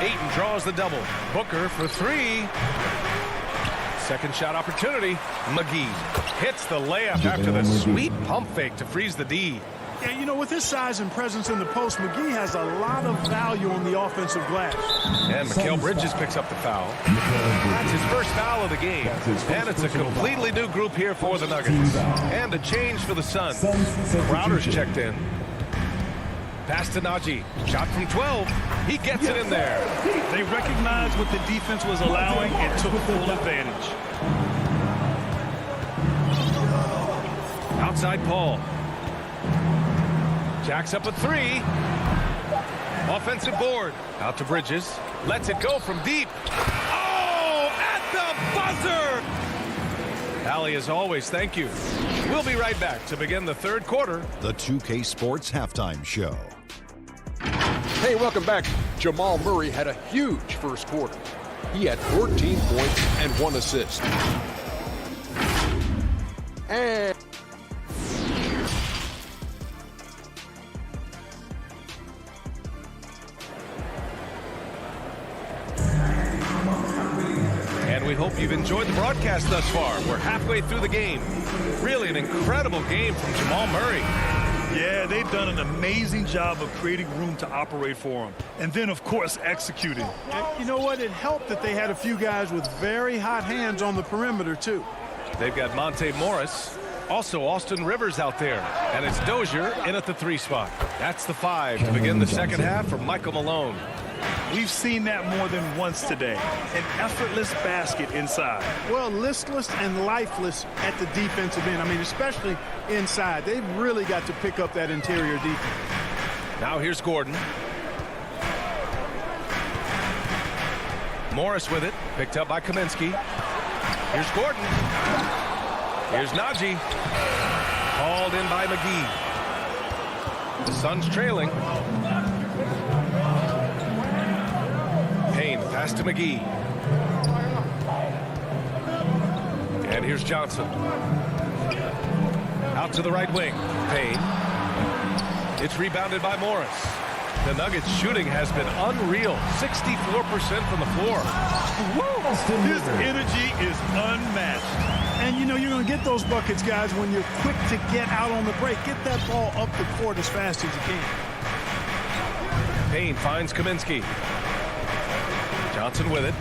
Ayton draws the double. Booker for 3. Second shot opportunity. McGee hits the layup after the sweet pump fake to freeze the D. Yeah, you know, with his size and presence in the post, McGee has a lot of value on the offensive glass. And Mikal Bridges picks up the foul. That's his first foul of the game. And it's a completely new group here for the Nuggets. And a change for the Suns. Crowder's checked in. Pass to Najee. Shot from 12. He gets it in there. They recognized what the defense was allowing and took full advantage. Outside Paul. Jacks up a 3. Offensive board. Out to Bridges. Lets it go from deep. Oh, at the buzzer! Allie, as always, thank you. We'll be right back to begin the third quarter. The 2K Sports Halftime Show. Hey, welcome back. Jamal Murray had a huge first quarter. He had 14 points and 1 assist. And we hope you've enjoyed the broadcast thus far. We're halfway through the game. Really an incredible game from Jamal Murray. Yeah, they've done an amazing job of creating room to operate for him. And then, of course, executing. And you know what? It helped that they had a few guys with very hot hands on the perimeter, too. They've got Monte Morris. Also, Austin Rivers out there. And it's Dozier in at the 3 spot. That's the 5 to begin the second half for Michael Malone. We've seen that more than once today. An effortless basket inside. Well, listless and lifeless at the defensive end. I mean, especially inside. They've really got to pick up that interior defense. Now here's Gordon. Morris with it. Picked up by Kaminsky. Here's Gordon. Here's Najee. Called in by McGee. The Suns trailing. Payne, pass to McGee. And here's Johnson. Out to the right wing. Payne. It's rebounded by Morris. The Nuggets shooting has been unreal. 64% from the floor. His energy is unmatched. And, you know, you're going to get those buckets, guys, when you're quick to get out on the break. Get that ball up the court as fast as you can. Payne finds Kaminsky. Johnson with it.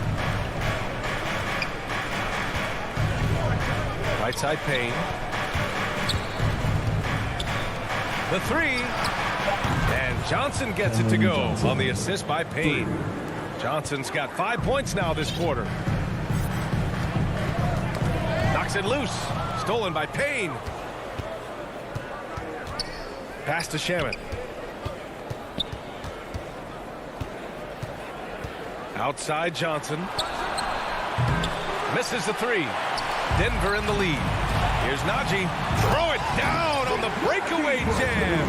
Right side Payne. The 3. And Johnson gets it to go on the assist by Payne. Johnson's got 5 points now this quarter. Knocks it loose. Stolen by Payne. Pass to Shamet. Outside Johnson. Misses the 3. Denver in the lead. Here's Najee. Throw it down on the breakaway jam.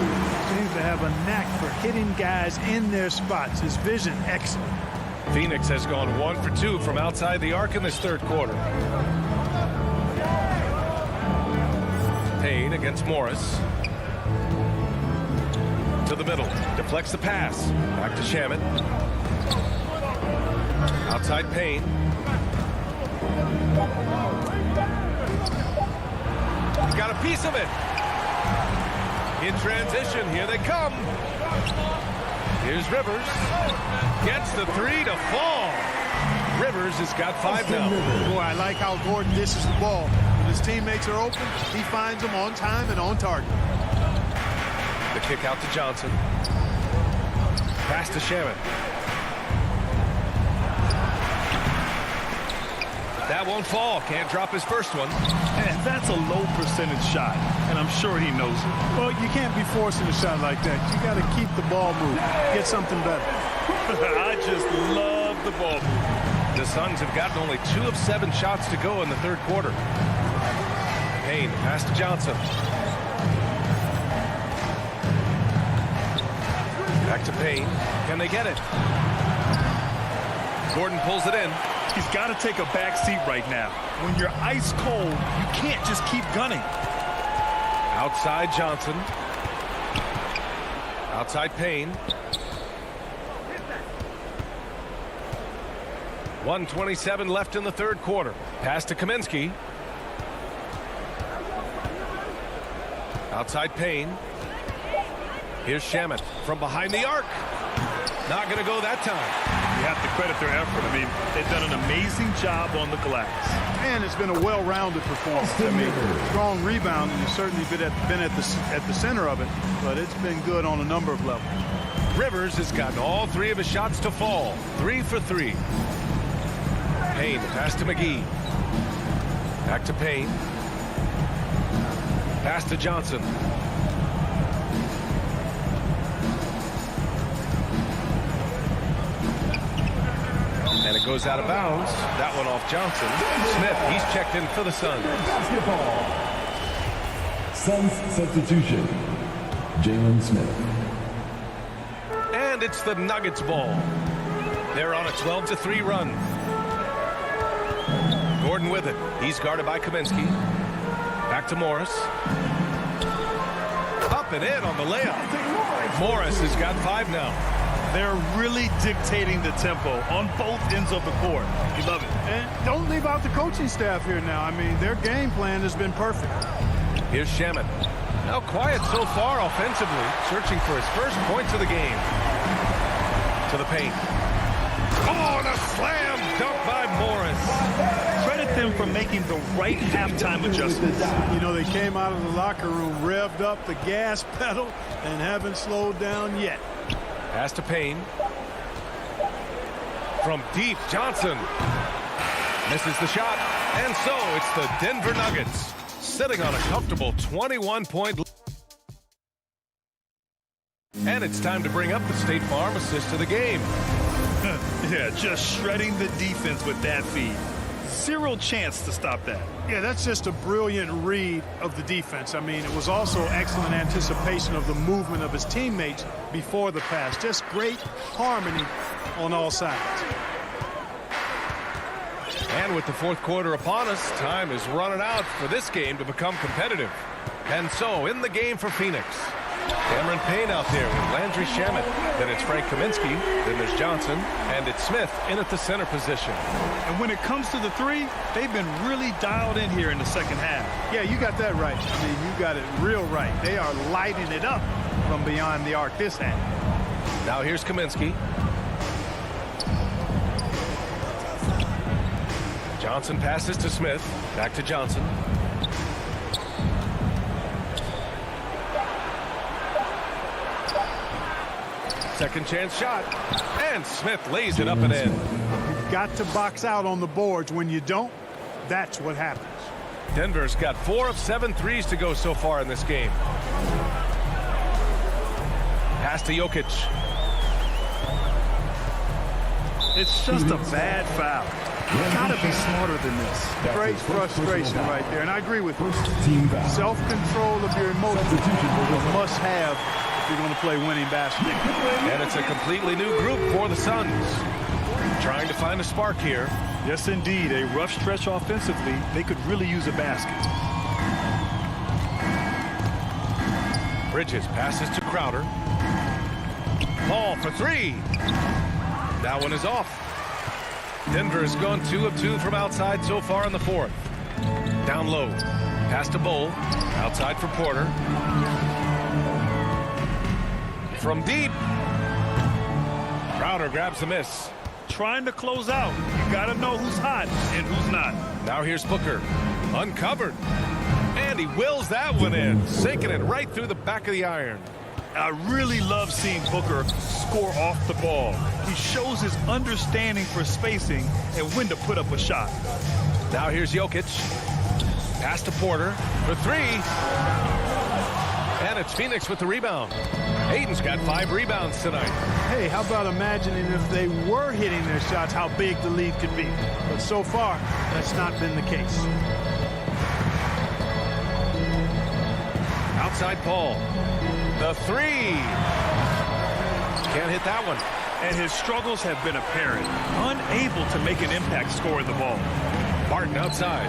Seems to have a knack for hitting guys in their spots. His vision, excellent. Phoenix has gone 1 for 2 from outside the arc in this third quarter. Payne against Morris. To the middle. Deflects the pass. Back to Shamet. Outside Payne. Got a piece of it. In transition, here they come. Here's Rivers. Gets the three to fall. Rivers has got 5 now. Boy, I like how Gordon dishes the ball. When his teammates are open, he finds them on time and on target. The kick out to Johnson. Pass to Shaman. That won't fall. Can't drop his first one. And that's a low percentage shot, and I'm sure he knows it. Well, you can't be forcing a shot like that. You got to keep the ball moving. Get something better. I just love the ball movement. The Suns have gotten only 2 of 7 shots to go in the third quarter. Payne, pass to Johnson. Back to Payne. Can they get it? Gordon pulls it in. He's got to take a back seat right now. When you're ice cold, you can't just keep gunning. Outside Johnson. Outside Payne. 1:27 left in the third quarter. Pass to Kaminsky. Outside Payne. Here's Shamet from behind the arc. Not going to go that time. You have to credit their effort. I mean, they've done an amazing job on the glass. And it's been a well-rounded performance. I mean, strong rebounding has certainly been at the center of it, but it's been good on a number of levels. Rivers has gotten all 3 of his shots to fall. 3 for 3. Payne, pass to McGee. Back to Payne. Pass to Johnson. And it goes out of bounds. That one off Johnson. Smith, he's checked in for the Suns. Basketball. Suns substitution. Jalen Smith. And it's the Nuggets ball. They're on a 12-3 run. Gordon with it. He's guarded by Kaminsky. Back to Morris. Up and in on the layup. Morris has got 5 now. They're really dictating the tempo on both ends of the court. You love it. And don't leave out the coaching staff here now. I mean, their game plan has been perfect. Here's Shamet. Now quiet so far offensively, searching for his first points of the game. To the paint. Oh, and a slam dunk by Morris. Credit them for making the right halftime adjustments. You know, they came out of the locker room, revved up the gas pedal, and haven't slowed down yet. Pass to Payne. From deep, Johnson. Misses the shot. And so it's the Denver Nuggets sitting on a comfortable 21-point lead. And it's time to bring up the State Farm assist of the game. Yeah, just shredding the defense with that feed. Zero chance to stop that. Yeah, that's just a brilliant read of the defense. I mean, it was also excellent anticipation of the movement of his teammates before the pass. Just great harmony on all sides. And with the fourth quarter upon us, time is running out for this game to become competitive. And so, in the game for Phoenix, Cameron Payne out there with Landry Shamet. Then it's Frank Kaminsky. Then there's Johnson. And it's Smith in at the center position. And when it comes to the three, they've been really dialed in here in the second half. Yeah, you got that right. I mean, you got it real right. They are lighting it up from beyond the arc this half. Now here's Kaminsky. Johnson passes to Smith. Back to Johnson. Second chance shot. And Smith lays it up and in. You've got to box out on the boards. When you don't, that's what happens. Denver's got 4 of 7 threes to go so far in this game. Pass to Jokic. It's just a bad foul. You've got to be smarter than this. Great frustration right there, and I agree with you. Self-control of your emotions is a must-have if you're going to play winning basketball. And it's a completely new group for the Suns. Trying to find a spark here. Yes, indeed. A rough stretch offensively. They could really use a basket. Bridges passes to Crowder. Ball for 3. That one is off. Denver has gone 2 of 2 from outside so far in the fourth. Down low. Pass to Bowl. Outside for Porter. From deep. Crowder grabs the miss. Trying to close out. You got to know who's hot and who's not. Now here's Booker. Uncovered. And he wills that one in. Sinking it right through the back of the iron. I really love seeing Booker score off the ball. He shows his understanding for spacing and when to put up a shot. Now here's Jokic. Pass to Porter for 3. And it's Phoenix with the rebound. Ayton's got 5 rebounds tonight. Hey, how about imagining if they were hitting their shots, how big the lead could be? But so far, that's not been the case. Outside Paul. The 3. Can't hit that one. And his struggles have been apparent. Unable to make an impact scoring the ball. Barton outside.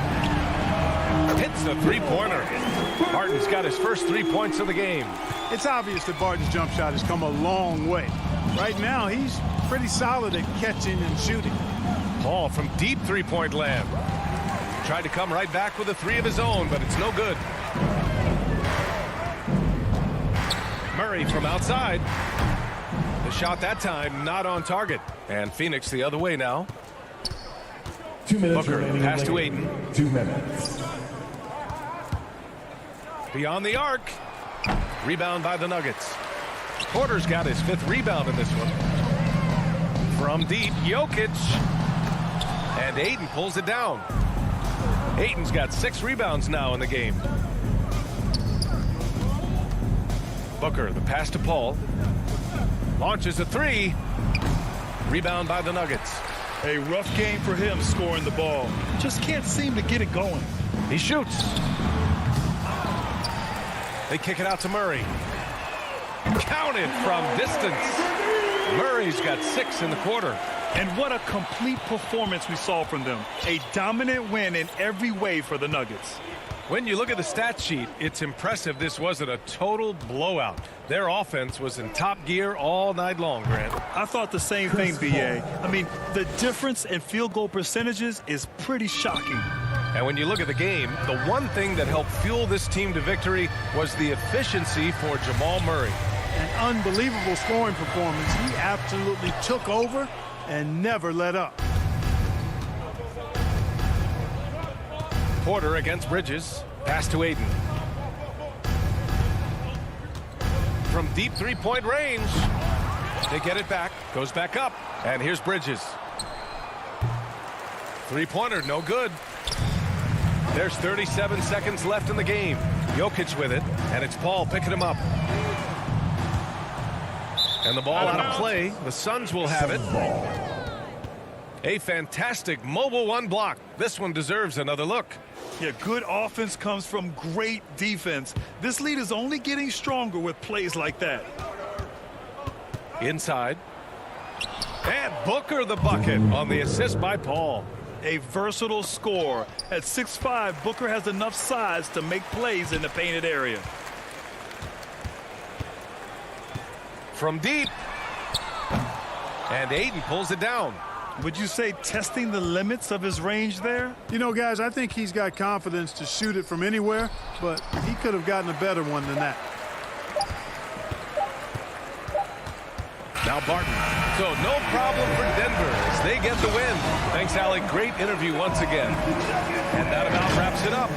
Hits the three-pointer. Barton's got his first 3 points of the game. It's obvious that Barton's jump shot has come a long way. Right now, he's pretty solid at catching and shooting. Paul from deep three-point land. Tried to come right back with a 3 of his own, but it's no good. Murray from outside. The shot that time not on target. And Phoenix the other way now. 2 minutes Booker, remaining. pass to Ayton. 2 minutes. Beyond the arc. Rebound by the Nuggets. Porter's got his 5th rebound in this one. From deep, Jokic. And Ayton pulls it down. Ayton's got 6 rebounds now in the game. Booker, the pass to Paul. Launches a 3. Rebound by the Nuggets. A rough game for him scoring the ball. Just can't seem to get it going. He shoots. They kick it out to Murray. Counted from distance. Murray's got 6 in the quarter. And what a complete performance we saw from them. A dominant win in every way for the Nuggets. When you look at the stat sheet, it's impressive this wasn't a total blowout. Their offense was in top gear all night long, Grant. I thought the same thing, B.A. I mean, the difference in field goal percentages is pretty shocking. And when you look at the game, the one thing that helped fuel this team to victory was the efficiency for Jamal Murray. An unbelievable scoring performance. He absolutely took over and never let up. Porter against Bridges. Pass to Ayton. From deep three-point range. They get it back. Goes back up. And here's Bridges. Three-pointer, no good. There's 37 seconds left in the game. Jokic with it. And it's Paul picking him up. And the ball out of play. The Suns will have it. A fantastic mobile 1 block. This one deserves another look. Yeah, good offense comes from great defense. This lead is only getting stronger with plays like that. Inside. And Booker the bucket on the assist by Paul. A versatile scorer. At 6'5", Booker has enough size to make plays in the painted area. From deep. And Ayton pulls it down. Would you say testing the limits of his range there? You know, guys, I think he's got confidence to shoot it from anywhere, but he could have gotten a better one than that. Now Barton. So no problem for Denver as they get the win. Thanks, Alec. Great interview once again. And that about wraps it up.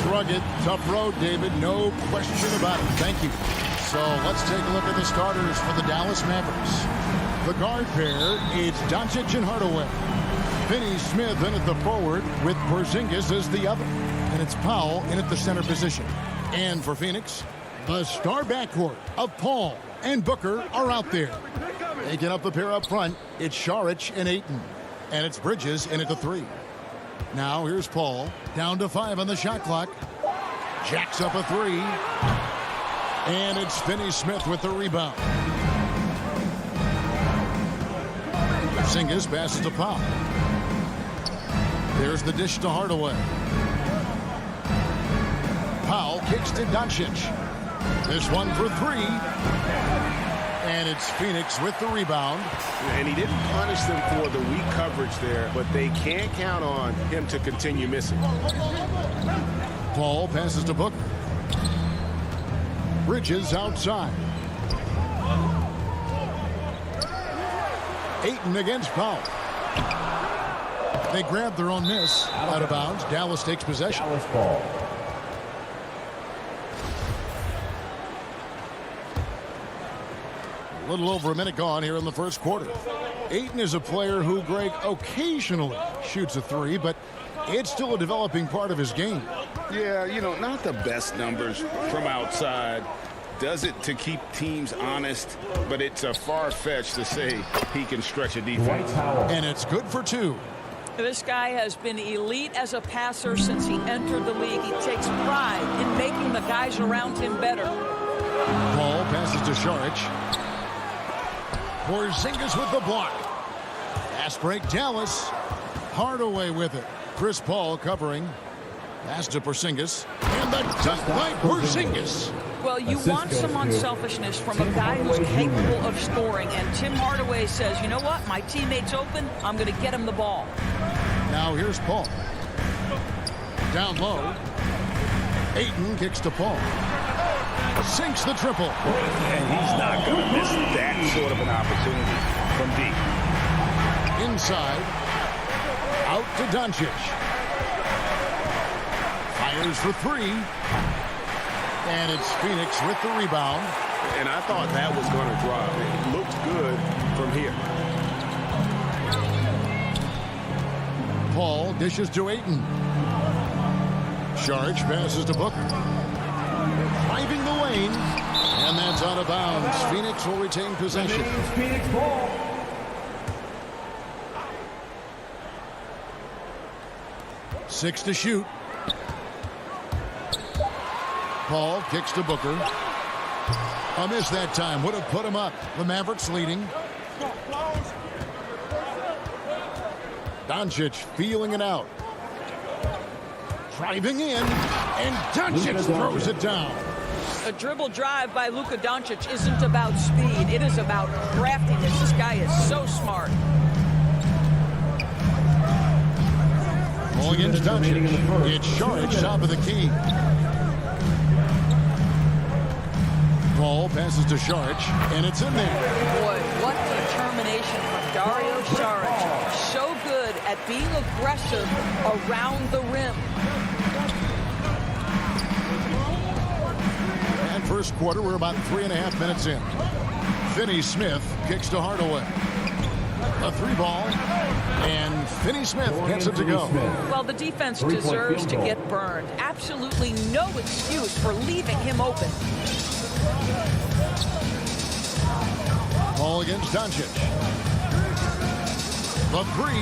rugged, tough road, David. No question about it. Thank you. So let's take a look at the starters for the Dallas Mavericks. The guard pair, it's Doncic and Hardaway. Finney Smith in at the forward with Porzingis as the other. And it's Powell in at the center position. And for Phoenix, the star backcourt of Paul and Booker are out there. Taking up the pair up front, it's Saric and Ayton. And it's Bridges in at the 3. Now here's Paul, down to 5 on the shot clock. Jacks up a 3. And it's Finney Smith with the rebound. Porzingis passes to Powell. There's the dish to Hardaway. Powell kicks to Doncic. This one for 3. And it's Phoenix with the rebound. And he didn't punish them for the weak coverage there, but they can't count on him to continue missing. Paul passes to Booker. Bridges outside. Ayton against Powell. They grab their own miss. Out of bounds. Dallas takes possession. Dallas ball. A little over a minute gone here in the first quarter. Ayton is a player who, Greg, occasionally shoots a 3, but it's still a developing part of his game. Yeah, you know, not the best numbers from outside. Does it to keep teams honest, but it's a far-fetched to say he can stretch a defense. And it's good for 2. This guy has been elite as a passer since he entered the league. He takes pride in making the guys around him better. Paul passes to Saric. Porzingis with the block. Pass break, Dallas. Hardaway with it. Chris Paul covering. Pass to Porzingis. And the dunk by Porzingis. Well, you want some unselfishness from a guy who's capable of scoring. And Tim Hardaway says, you know what? My teammate's open. I'm going to get him the ball. Now here's Paul. Down low. Ayton kicks to Paul. Sinks the triple. And he's not going to miss that sort of an opportunity from deep. Inside. Out to Doncic. Fires for 3. And it's Phoenix with the rebound. And I thought that was going to drop. It looked good from here. Paul dishes to Ayton. Saric passes to Booker. Driving the lane. And that's out of bounds. Phoenix will retain possession. Phoenix ball. Six to shoot. Paul kicks to Booker. A miss that time. Would have put him up. The Mavericks leading. Doncic feeling it out. Driving in. And Doncic throws it down. A dribble drive by Luka Doncic isn't about speed. It is about craftiness. This guy is so smart. Ball against Doncic. It's Saric top of the key. Paul passes to Saric, and it's in there. Boy, what determination from Dario Saric. So good at being aggressive around the rim. And first quarter, we're about 3.5 minutes in. Finney Smith kicks to Hardaway. A 3-ball, and Finney Smith gets it to go. Well, the defense deserves to get burned. Absolutely no excuse for leaving him open. Ball against Doncic. The 3.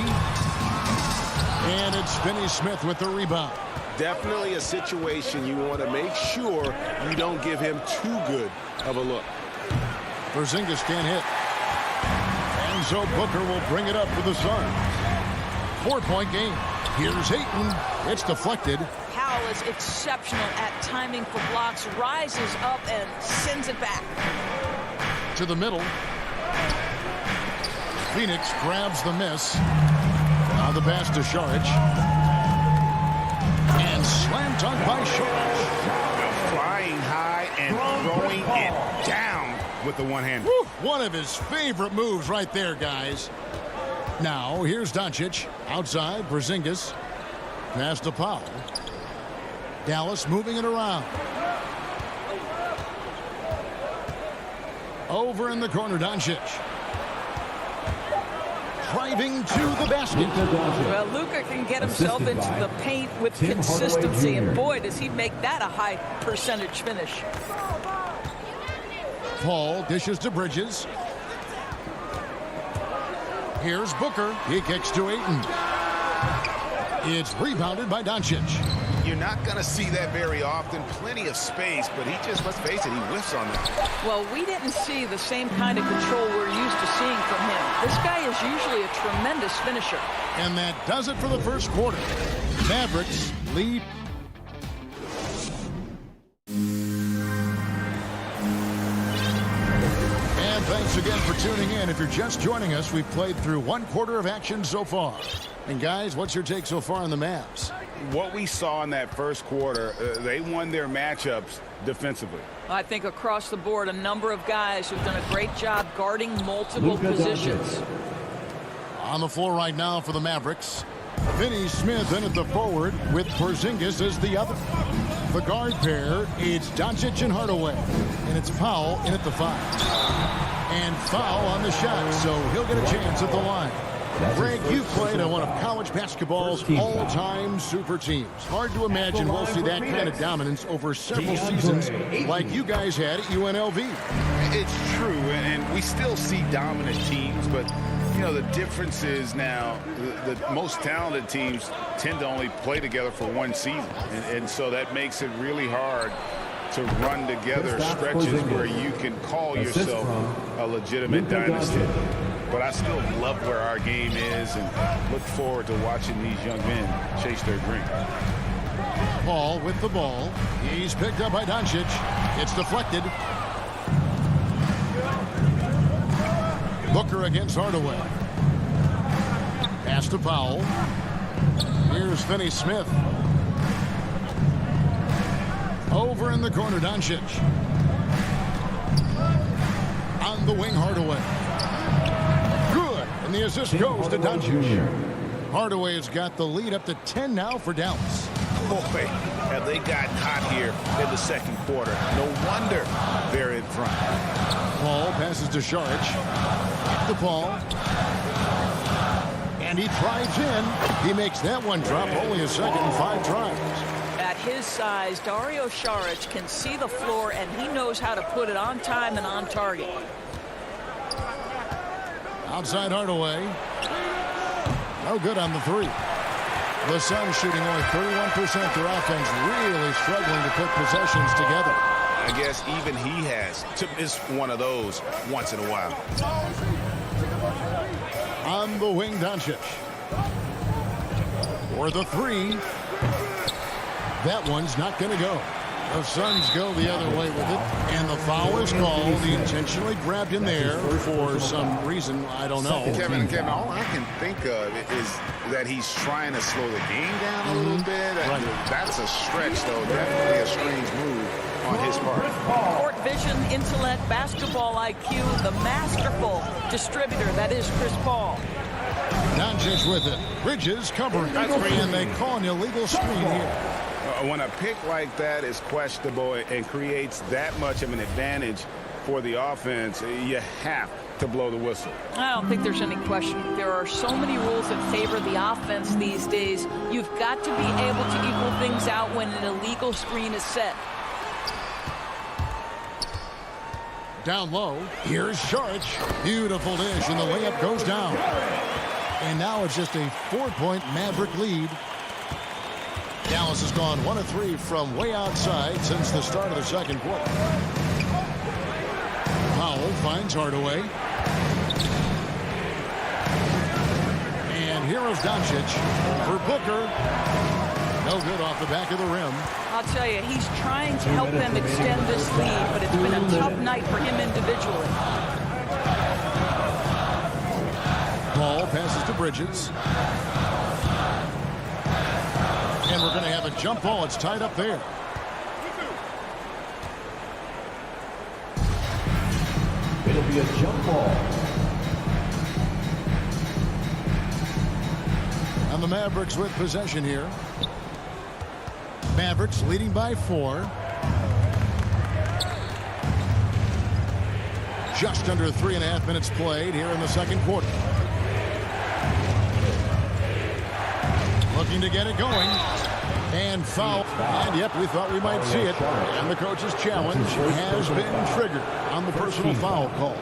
And it's Finney Smith with the rebound. Definitely a situation you want to make sure you don't give him too good of a look. Porzingis can't hit. And so Booker will bring it up for the Suns. 4-point game. Here's Ayton. It's deflected. Powell is exceptional at timing for blocks, rises up and sends it back. To the middle. Phoenix grabs the miss. Now the pass to Saric. And slam dunk by Saric. Flying high and throwing it down with the one-hander. One of his favorite moves right there, guys. Now, here's Doncic. Outside, Porzingis. Pass to Powell. Dallas moving it around. Over in the corner, Doncic. Driving to the basket. Well, Luka can get himself into the paint with consistency, and boy, does he make that a high percentage finish. Paul dishes to Bridges. Here's Booker. He kicks to Ayton. It's rebounded by Doncic. You're not going to see that very often. Plenty of space, but he just, let's face it, he whiffs on it. Well, we didn't see the same kind of control we're used to seeing from him. This guy is usually a tremendous finisher. And that does it for the first quarter. Mavericks lead. And thanks again for tuning in. If you're just joining us, we've played through one quarter of action so far. And guys, what's your take so far on the Mavs? What we saw in that first quarter, they won their matchups defensively. I think across the board, a number of guys who've done a great job guarding multiple positions. On the floor right now for the Mavericks, Finney Smith in at the forward with Porzingis as the other. The guard pair, it's Doncic and Hardaway. And it's Powell in at the 5. And foul on the shot, so he'll get a chance at the line. Greg, you played on one of college basketball's all-time super teams. Hard to imagine we'll see that kind of dominance over several seasons like you guys had at UNLV. It's true, and we still see dominant teams, but, you know, the difference is now the most talented teams tend to only play together for one season, and so that makes it really hard to run together stretches where you can call yourself a legitimate dynasty. But I still love where our game is and look forward to watching these young men chase their dream. Paul with the ball. He's picked up by Doncic. It's deflected. Booker against Hardaway. Pass to Powell. Here's Finney Smith. Over in the corner, Doncic. On the wing, Hardaway. And the assist goes to Doncic. Hardaway has got the lead up to 10 now for Dallas. Boy, have they gotten hot here in the second quarter. No wonder they're in front. Paul passes to Saric. The ball. And he drives in. He makes that one drop. Only a second and 5 tries. At his size, Dario Saric can see the floor, and he knows how to put it on time and on target. Outside Hardaway. No good on the 3. The Suns shooting only 31%. Their offense really struggling to put possessions together. I guess even he has to miss one of those once in a while. On the wing, Doncic. For the 3. That one's not going to go. The Suns go the other way with it, and the foul is called. He intentionally grabbed him there for some reason, I don't know. Kevin, all I can think of is that he's trying to slow the game down a little bit. That's a stretch, though. Definitely a strange move on his part. Court vision, intellect, basketball IQ, the masterful distributor that is Chris Paul. Doncic with it. Bridges covering. And they call an illegal screen here. When a pick like that is questionable and creates that much of an advantage for the offense, you have to blow the whistle. I don't think there's any question. There are so many rules that favor the offense these days. You've got to be able to equal things out when an illegal screen is set. Down low. Here's Saric. Beautiful dish, and the layup goes down. And now it's just a 4-point Maverick lead. Dallas has gone 1 of 3 from way outside since the start of the second quarter. Powell finds Hardaway. And here is Doncic for Booker. No good off the back of the rim. I'll tell you, he's trying to help them extend this lead, but it's been a tough night for him individually. Paul passes to Bridges. And we're going to have a jump ball. It's tied up there. It'll be a jump ball. And the Mavericks with possession here. Mavericks leading by 4. Just under 3.5 minutes played here in the second quarter. Looking to get it going. And foul. And yep, we thought we might see it. And the coach's challenge has been triggered on the personal foul call.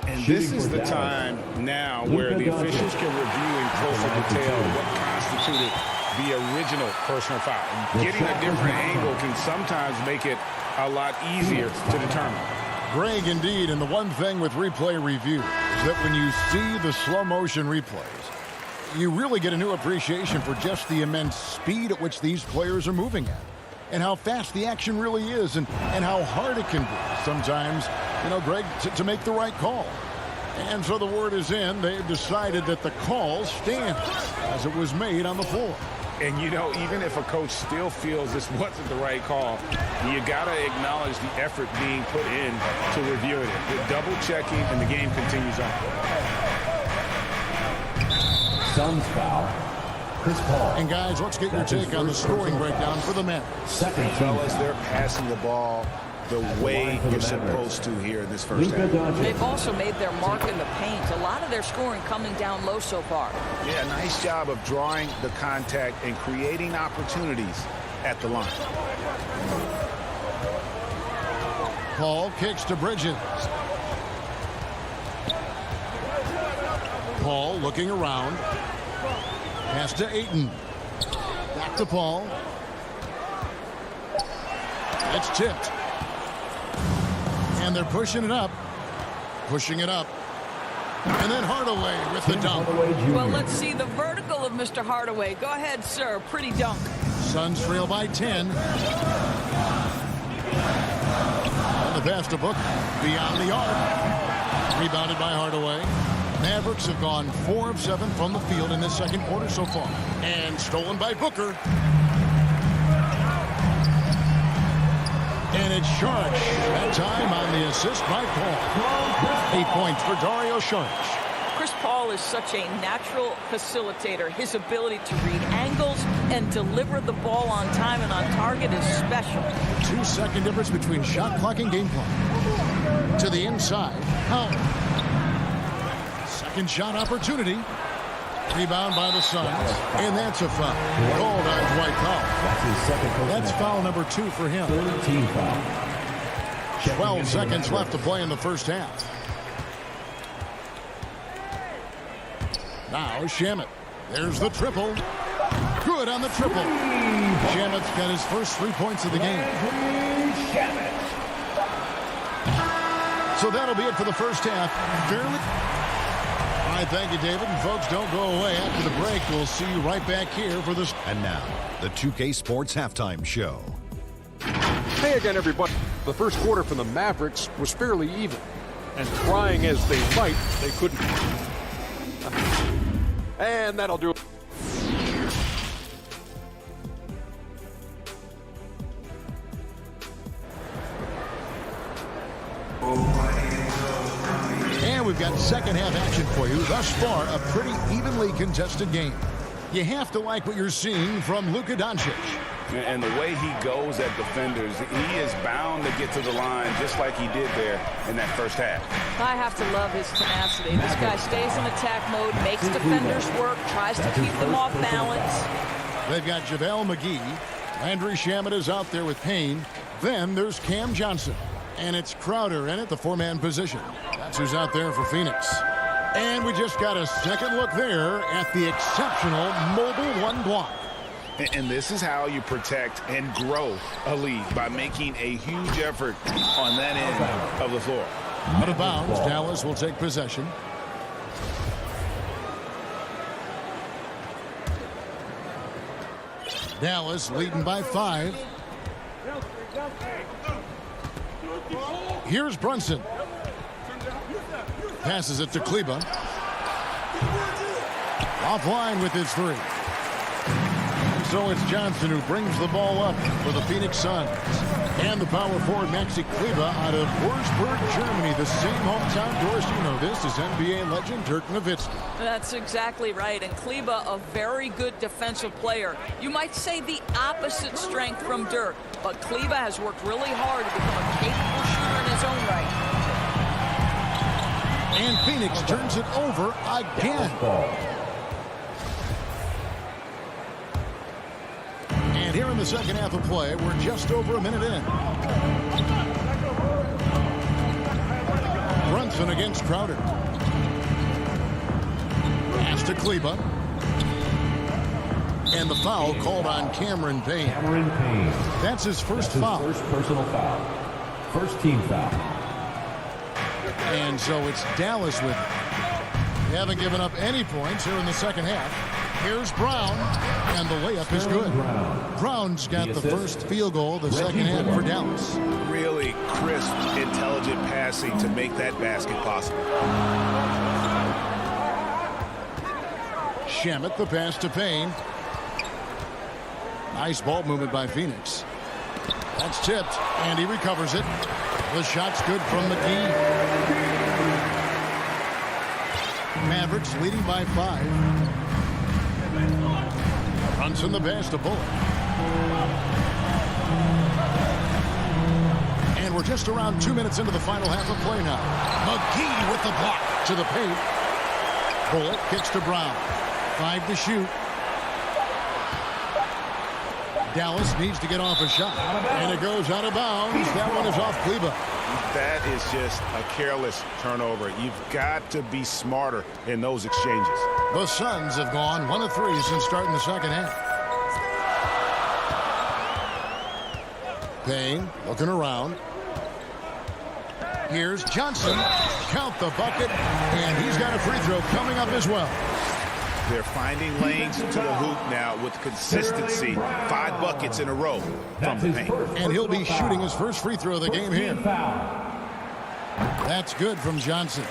And this is the time now where the officials can review in closer detail what constituted the original personal foul. Getting a different angle can sometimes make it a lot easier to determine. Greg, indeed, and the one thing with replay review is that when you see the slow motion replays, you really get a new appreciation for just the immense speed at which these players are moving at, and how fast the action really is, and how hard it can be sometimes, you know, Greg, to make the right call. And so the word is in. They've decided that the call stands as it was made on the floor. And, you know, even if a coach still feels this wasn't the right call, you got to acknowledge the effort being put in to review it. The double checking, and the game continues on. Suns foul. Chris Paul. And, guys, let's get your take on the scoring breakdown for the men. Second, fellas, they're passing the ball the way you're supposed to here in this first half. They've also made their mark in the paint. A lot of their scoring coming down low so far. Yeah, nice job of drawing the contact and creating opportunities at the line. Paul kicks to Bridges. Paul looking around. Pass to Ayton. Back to Paul. It's tipped. And they're pushing it up. Pushing it up. And then Hardaway with the dunk. Well, let's see the vertical of Mr. Hardaway. Go ahead, sir. Pretty dunk. Suns trail by 10. And the pass to Booker. Beyond the arc. Rebounded by Hardaway. Mavericks have gone 4 of 7 from the field in this second quarter so far. And stolen by Booker. And it's Saric. That time on the assist by Paul. 8 points for Dario Saric. Chris Paul is such a natural facilitator. His ability to read angles and deliver the ball on time and on target is special. 2-second difference between shot clock and game clock. To the inside. Howard. Second shot opportunity. Rebound by the Suns. And that's a foul. Called on Dwight Powell. That's foul number 2 for him. 13 foul. 12 seconds left to play in the first half. Now Shamet. There's the triple. Good on the triple. Shamet's got his first 3 points of the game. So that'll be it for the first half. Fairly. All right, thank you, David. And folks, don't go away. After the break, we'll see you right back here for this. And now, the 2K Sports Halftime Show. Hey again, everybody. The first quarter for the Mavericks was fairly even. And trying as they might, they couldn't. And that'll do it. And we've got second half action for you. Thus far, a pretty evenly contested game. You have to like what you're seeing from Luka Doncic. And the way he goes at defenders, he is bound to get to the line just like he did there in that first half. I have to love his tenacity. This guy stays in attack mode, makes defenders work, tries to keep them off balance. They've got JaVale McGee. Landry Shamet is out there with Payne. Then there's Cam Johnson. And it's Crowder in at the 4-man position. That's who's out there for Phoenix. And we just got a second look there at the exceptional mobile one block. And this is how you protect and grow a lead, by making a huge effort on that end of the floor. Out of bounds, Dallas will take possession. Dallas leading by 5. Here's Brunson. Passes it to Kleba. Offline with his 3. So it's Johnson who brings the ball up for the Phoenix Suns. And the power forward, Maxi Kleber, out of Würzburg, Germany. The same hometown, Doris, you know this, is NBA legend Dirk Nowitzki. That's exactly right. And Kleber, a very good defensive player. You might say the opposite strength from Dirk. But Kleber has worked really hard to become a capable shooter in his own right. And Phoenix turns it over again. And here in the second half of play, we're just over a minute in. Brunson against Crowder. Pass to Kleber. And the foul called on Cameron Payne. Cameron Payne. That's his first foul. First personal foul. First team foul. And so it's Dallas with it. They haven't given up any points here in the second half. Here's Brown, and the layup is good. Brown's got the first field goal of the second half for Dallas. Really crisp, intelligent passing to make that basket possible. Shamet, the pass to Payne. Nice ball movement by Phoenix. That's tipped, and he recovers it. The shot's good from McGee. Mavericks leading by 5. Brunson the pass to Bullock. And we're just around 2 minutes into the final half of play now. McGee with the block to the paint. Bullock kicks to Brown. 5 to shoot. Dallas needs to get off a shot. And it goes out of bounds. That one is off Kleber. That is just a careless turnover. You've got to be smarter in those exchanges. The Suns have gone 1 of 3 since starting the second half. Payne looking around. Here's Johnson. Count the bucket. And he's got a free throw coming up as well. They're finding lanes to the hoop now with consistency. 5 buckets in a row from the paint. And he'll be shooting his first free throw of the game here. That's good from Johnson.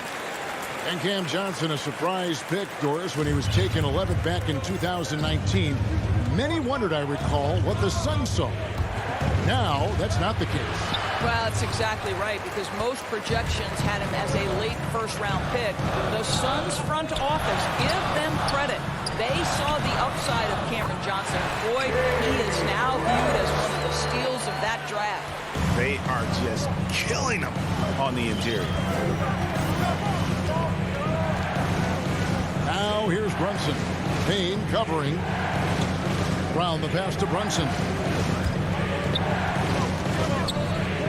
And Cam Johnson, a surprise pick, Doris, when he was taken 11th back in 2019. Many wondered, I recall, what the Suns saw. Now, that's not the case. Well, that's exactly right, because most projections had him as a late first-round pick. The Suns front office, give them credit. They saw the upside of Cameron Johnson. Boy, he is now viewed as one of the steals of that draft. They are just killing them on the interior. Now here's Brunson. Payne covering. Brown the pass to Brunson.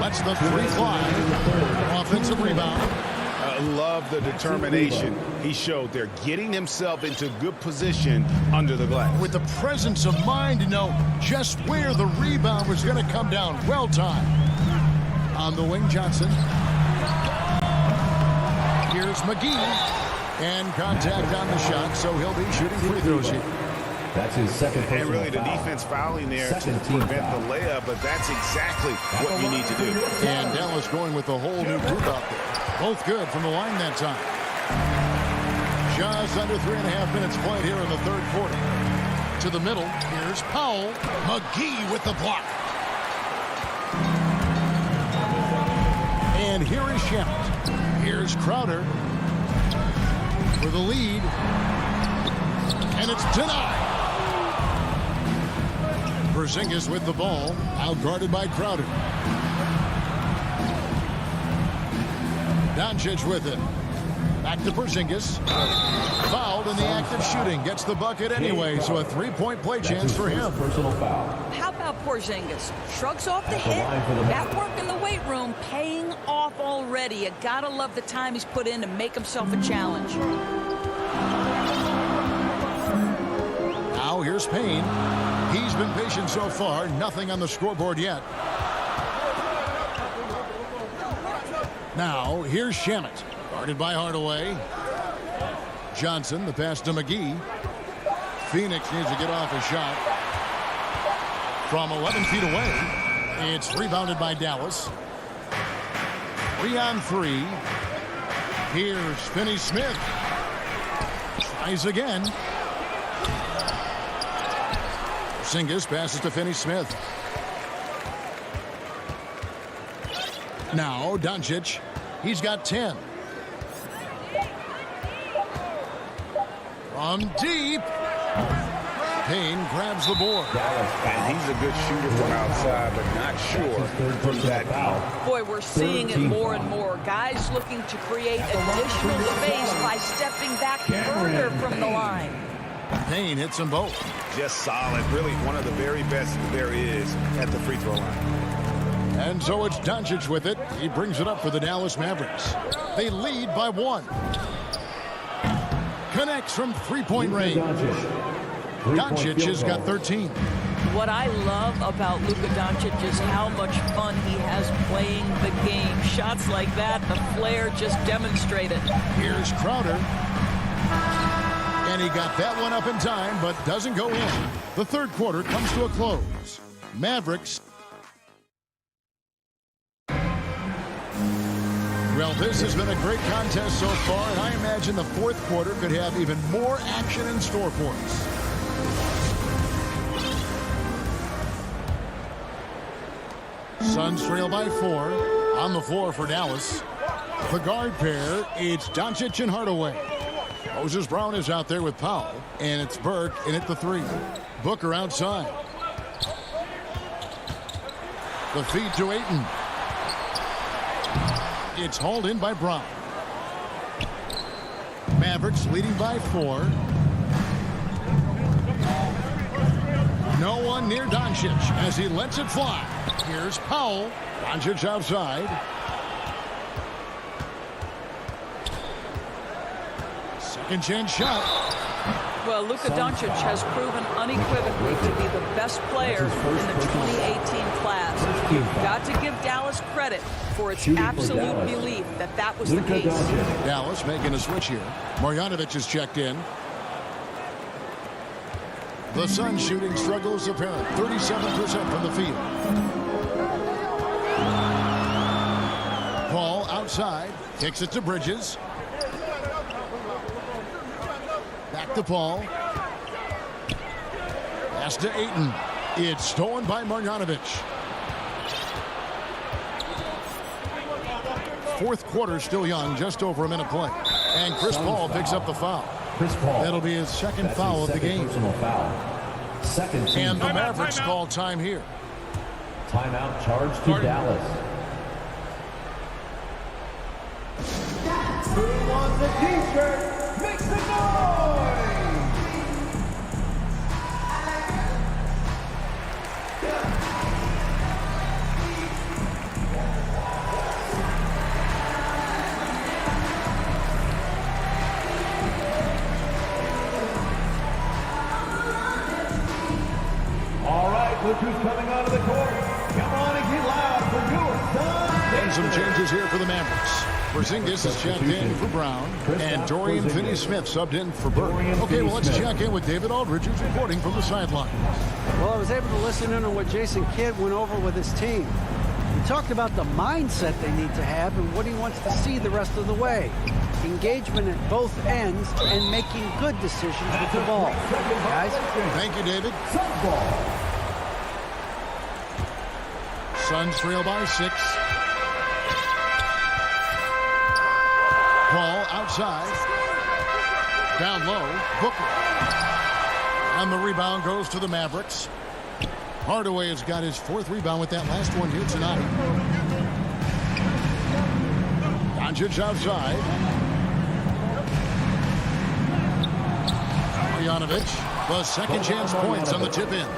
Lets the 3 fly. Offensive rebound. I love the determination he showed there, getting himself into good position under the glass. With the presence of mind to know just where the rebound was going to come down. Well timed. On the wing, Johnson. Here's McGee. And contact on the shot, so he'll be shooting free throws here. That's his second personal And really the foul. defense fouling there to prevent the layup, but that's exactly what you need to do. And Dallas going with a whole new group out there. Both good from the line that time. Just under 3.5 minutes played here in the third quarter. To the middle, here's Powell. McGee with the block. And here is Shamet. Here's Crowder for the lead. And it's denied. Porzingis with the ball, outguarded by Crowder. Doncic with it. Back to Porzingis. Fouled in the act of shooting. Gets the bucket anyway, so a 3-point play chance for him. Personal foul. How about Porzingis? Shrugs off the hit. That work in the weight room paying off already. You gotta love the time he's put in to make himself a challenge. Now here's Payne. He's been patient so far. Nothing on the scoreboard yet. Now here's Shamet. Guarded by Hardaway. Johnson, the pass to McGee. Phoenix needs to get off a shot. From 11 feet away. It's rebounded by Dallas. 3 on 3. Here's Finney-Smith. Tries again. Porzingis passes to Finney-Smith. Now Doncic. He's got 10. From deep. Payne grabs the board. And he's a good shooter from outside, but not sure from that deep. Boy, we're seeing it more and more. Guys looking to create additional space by stepping back further from the line. Payne hits them both. Just solid. Really one of the very best there is at the free throw line. And so it's Doncic with it. He brings it up for the Dallas Mavericks. They lead by 1. Connects from three-point range. Doncic has got 13. What I love about Luka Doncic is how much fun he has playing the game. Shots like that, the flair just demonstrated. Here's Crowder. And he got that one up in time, but doesn't go in. The third quarter comes to a close. Mavericks. Well, this has been a great contest so far, and I imagine the fourth quarter could have even more action in store for us. Suns trail by 4. On the floor for Dallas. The guard pair, it's Doncic and Hardaway. Moses Brown is out there with Powell, and it's Burke in at the 3. Booker outside. The feed to Ayton. It's hauled in by Brown. Mavericks leading by 4. No one near Doncic as he lets it fly. Here's Powell. Doncic outside. Second chance shot. Well, Luka Doncic has proven unequivocally to be the best player in the 2018 class. You've got to give Dallas credit for its absolute belief that that was the case. Dallas making a switch here. Marjanovic is checked in. The Suns shooting struggles apparent. 37% from the field. Paul outside. Kicks it to Bridges. Back to Paul. Pass to Ayton. It's stolen by Marjanovic. Fourth quarter still young, just over a minute play. And Chris Paul picks up the foul. Chris Paul. That'll be his second foul of the game. Personal foul. Second team. And the Mavericks call time here. Timeout charged to Dallas. Who wants a t-shirt? Make some noise! All right, look who's coming onto the court. Come on and get loud for your Suns. And some changes here for the Mavericks. Porzingis is checked in for Brown, and Dorian Finney-Smith subbed in for Burke. Okay, well, let's check in with David Aldridge, who's reporting from the sideline. Well, I was able to listen in on what Jason Kidd went over with his team. He talked about the mindset they need to have and what he wants to see the rest of the way. Engagement at both ends and making good decisions with the ball. Guys? Thank you, David. Suns trail by 6. Paul outside. Down low. Booker. And the rebound goes to the Mavericks. Hardaway has got his 4th rebound with that last one here tonight. Doncic outside. Marjanovic, the second chance points on the tip in.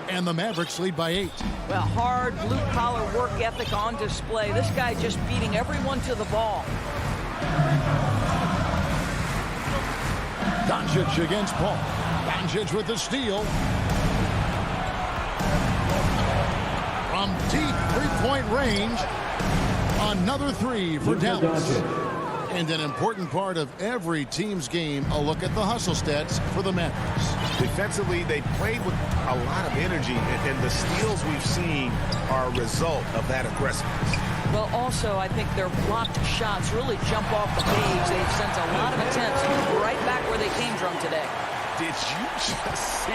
And the Mavericks lead by 8. Well, hard blue-collar work ethic on display. This guy just beating everyone to the ball. Doncic against Paul. Doncic with the steal. From deep three-point range, another 3 for Dallas. And an important part of every team's game, a look at the hustle stats for the Mavericks. Defensively, they played with a lot of energy, and the steals we've seen are a result of that aggressiveness. Well, also, I think their blocked shots really jump off the page. They've sent a lot of attempts right back where they came from today. Did you just see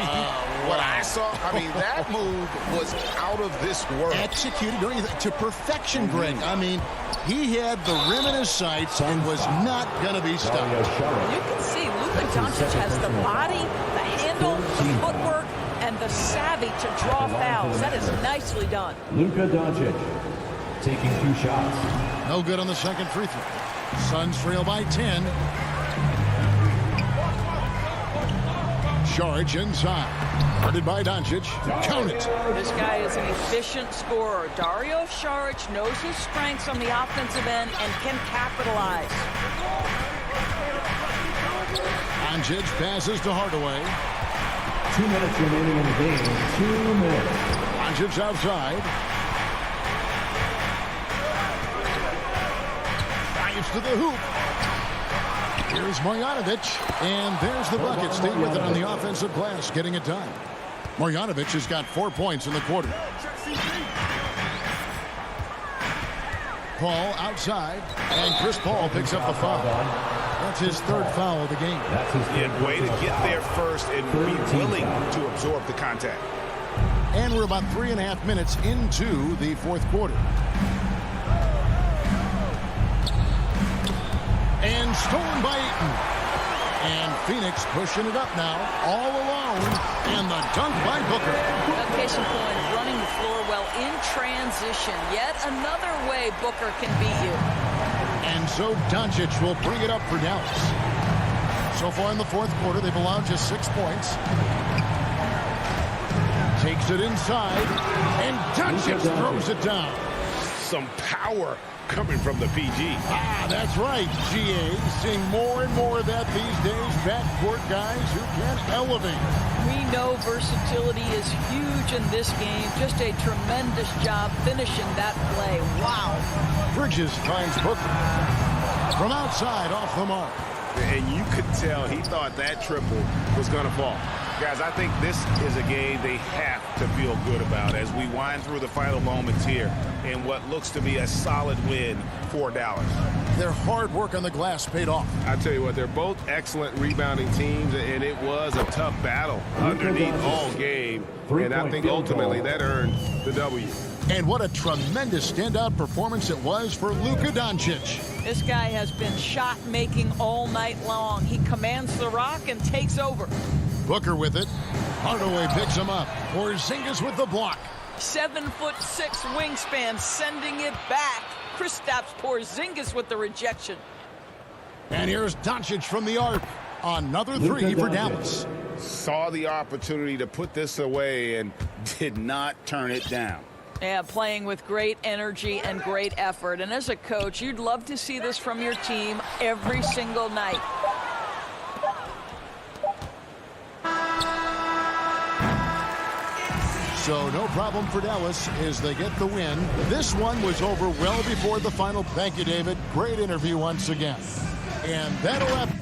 what I saw? I mean, that move was out of this world. Executed to perfection, Greg. I mean, he had the rim in his sights and was not going to be stopped. You can see Luka Doncic has the body, the handle, the footwork, and the savvy to draw fouls. That is nicely done. Luka Doncic taking 2 shots. No good on the second free throw. Suns trail by 10. Saric inside. Guarded by Doncic. Count it. This guy is an efficient scorer. Dario Saric knows his strengths on the offensive end and can capitalize. Doncic passes to Hardaway. 2 minutes remaining in the game. 2 minutes. Doncic outside. Drives to the hoop. Here's Marjanovic, and there's the bucket. Stay with it on the offensive glass, getting it done. Marjanovic has got 4 points in the quarter. Paul outside, and Chris Paul picks up the foul. That's his 3rd foul of the game. Yeah, way to get there first and be willing to absorb the contact. And we're about 3.5 minutes into the 4th quarter. And stolen by Ayton. And Phoenix pushing it up now, all alone. And the dunk by Booker. Case in point, running the floor well in transition. Yet another way Booker can beat you. And so Doncic will bring it up for Dallas. So far in the 4th quarter, they've allowed just 6 points. Takes it inside. And Doncic throws it down. Some power coming from the PG. That's right, GA. Seeing more and more of that these days. Backcourt guys who can elevate. We know versatility is huge in this game. Just a tremendous job finishing that play. Wow. Bridges finds Booker. From outside, off the mark. And you could tell he thought that triple was going to fall. Guys, I think this is a game they have to feel good about as we wind through the final moments here in what looks to be a solid win for Dallas. Their hard work on the glass paid off. I tell you what, they're both excellent rebounding teams, and it was a tough battle underneath all game. And I think ultimately that earned the W. And what a tremendous standout performance it was for Luka Doncic. This guy has been shot-making all night long. He commands the rock and takes over. Booker with it. Hardaway picks him up. Porzingis with the block. 7'6" wingspan, sending it back. Kristaps Porzingis with the rejection. And here's Doncic from the arc. Another 3 for Dallas. Saw the opportunity to put this away and did not turn it down. Yeah, playing with great energy and great effort. And as a coach, you'd love to see this from your team every single night. So no problem for Dallas as they get the win. This one was over well before the final. Thank you, David. Great interview once again. And that'll have...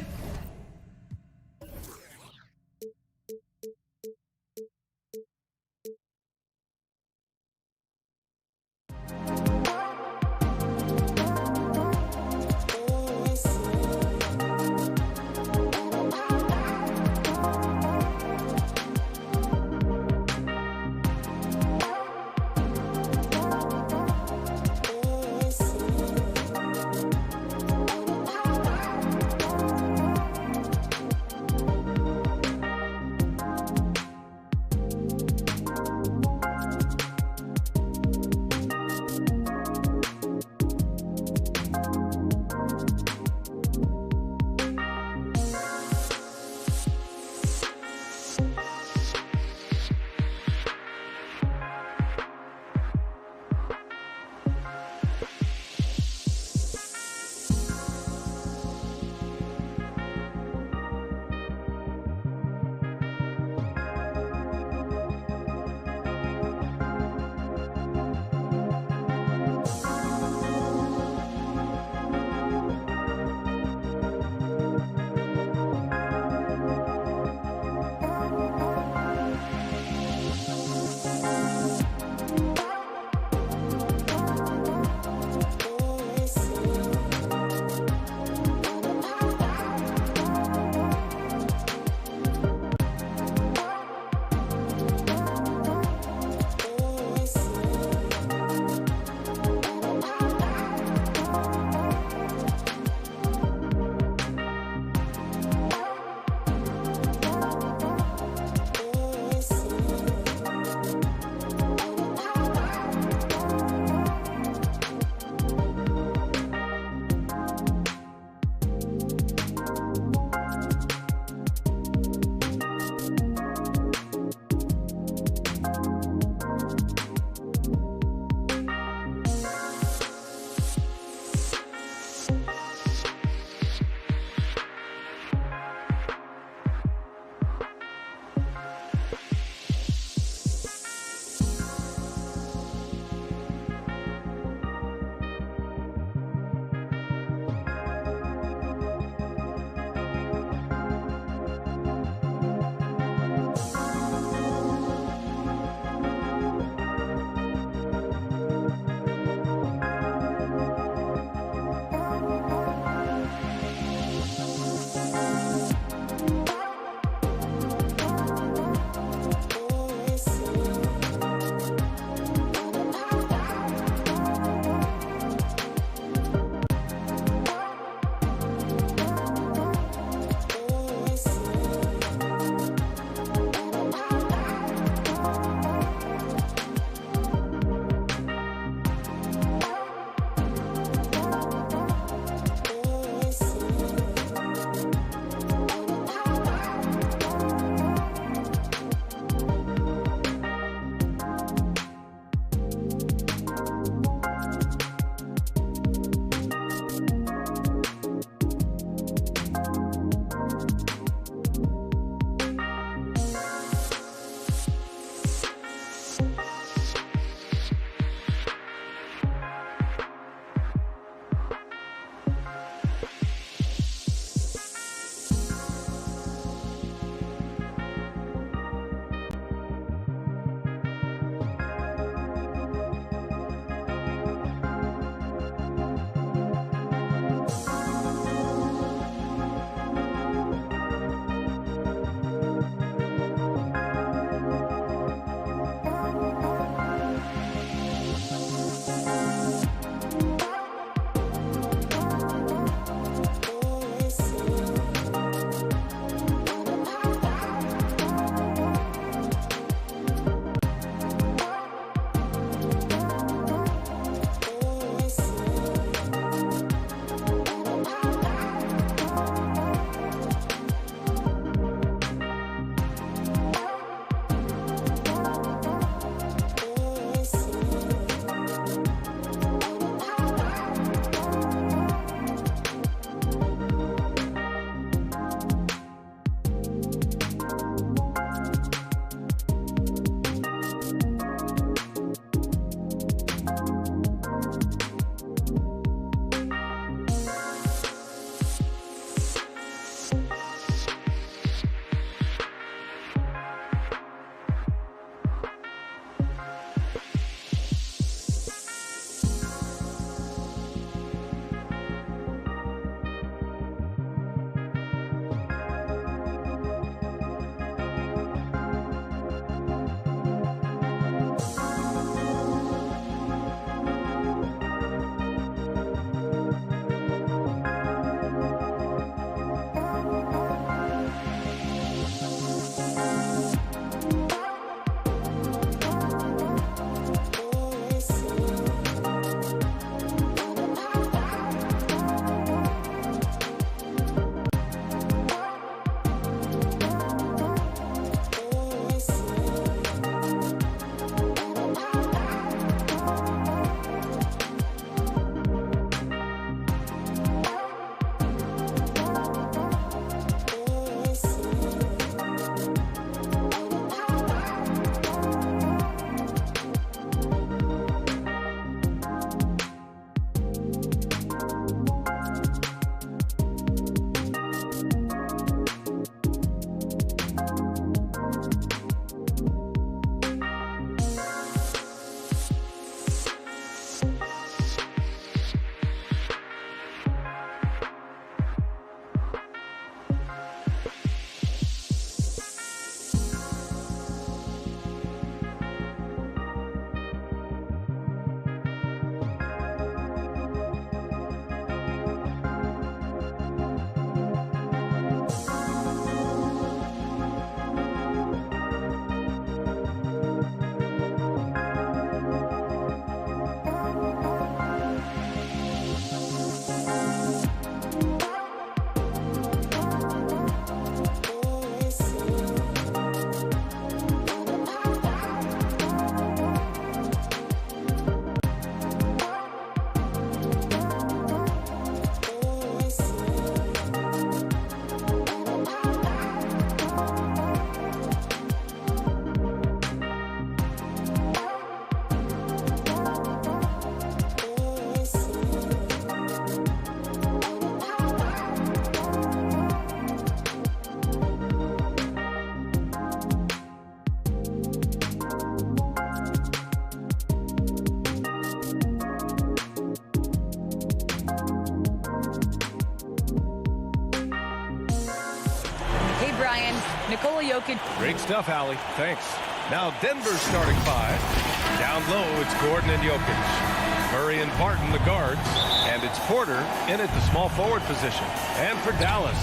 Lions, Nikola Jokic. Great stuff, Allie. Thanks. Now Denver's starting 5. Down low, it's Gordon and Jokic. Murray and Barton, the guards. And it's Porter in at the small forward position. And for Dallas,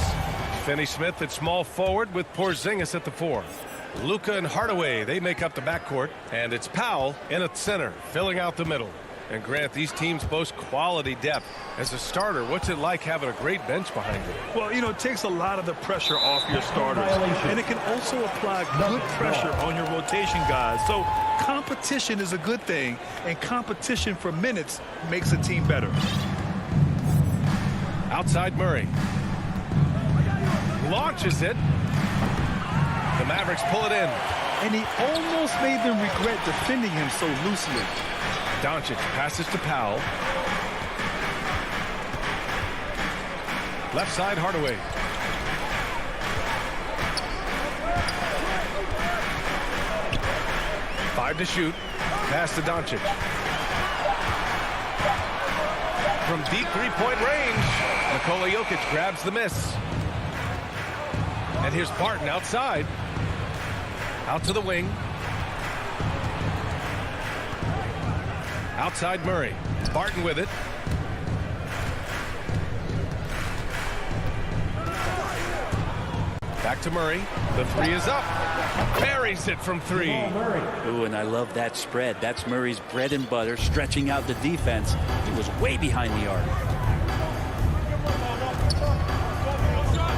Finney-Smith at small forward with Porzingis at the 4. Luka and Hardaway, they make up the backcourt. And it's Powell in at center, filling out the middle. And Grant, these teams boast quality depth. As a starter, what's it like having a great bench behind you? Well, you know, it takes a lot of the pressure off your starters. And it can also apply good pressure on your rotation guys. So competition is a good thing. And competition for minutes makes a team better. Outside Murray. Launches it. The Mavericks pull it in. And he almost made them regret defending him so loosely. Doncic passes to Powell. Left side, Hardaway. Five to shoot. Pass to Doncic. From deep three-point range, Nikola Jokic grabs the miss. And here's Barton outside. Out to the wing. Outside Murray. Barton with it. Back to Murray. The 3 is up. Buries it from 3. Ooh, and I love that spread. That's Murray's bread and butter, stretching out the defense. He was way behind the arc.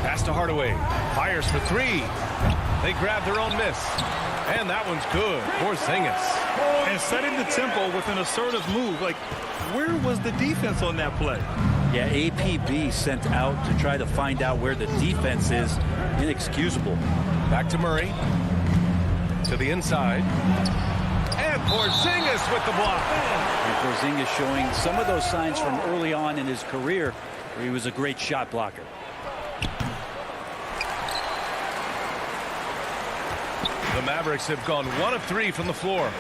Pass to Hardaway. Fires for 3. They grab their own miss. And that one's good. Porzingis. And setting the tempo with an assertive move. Like, where was the defense on that play? Yeah, APB sent out to try to find out where the defense is. Inexcusable. Back to Murray. To the inside. And Porzingis with the block. And Porzingis showing some of those signs from early on in his career where he was a great shot blocker. The Mavericks have gone 1 of 3 from the floor.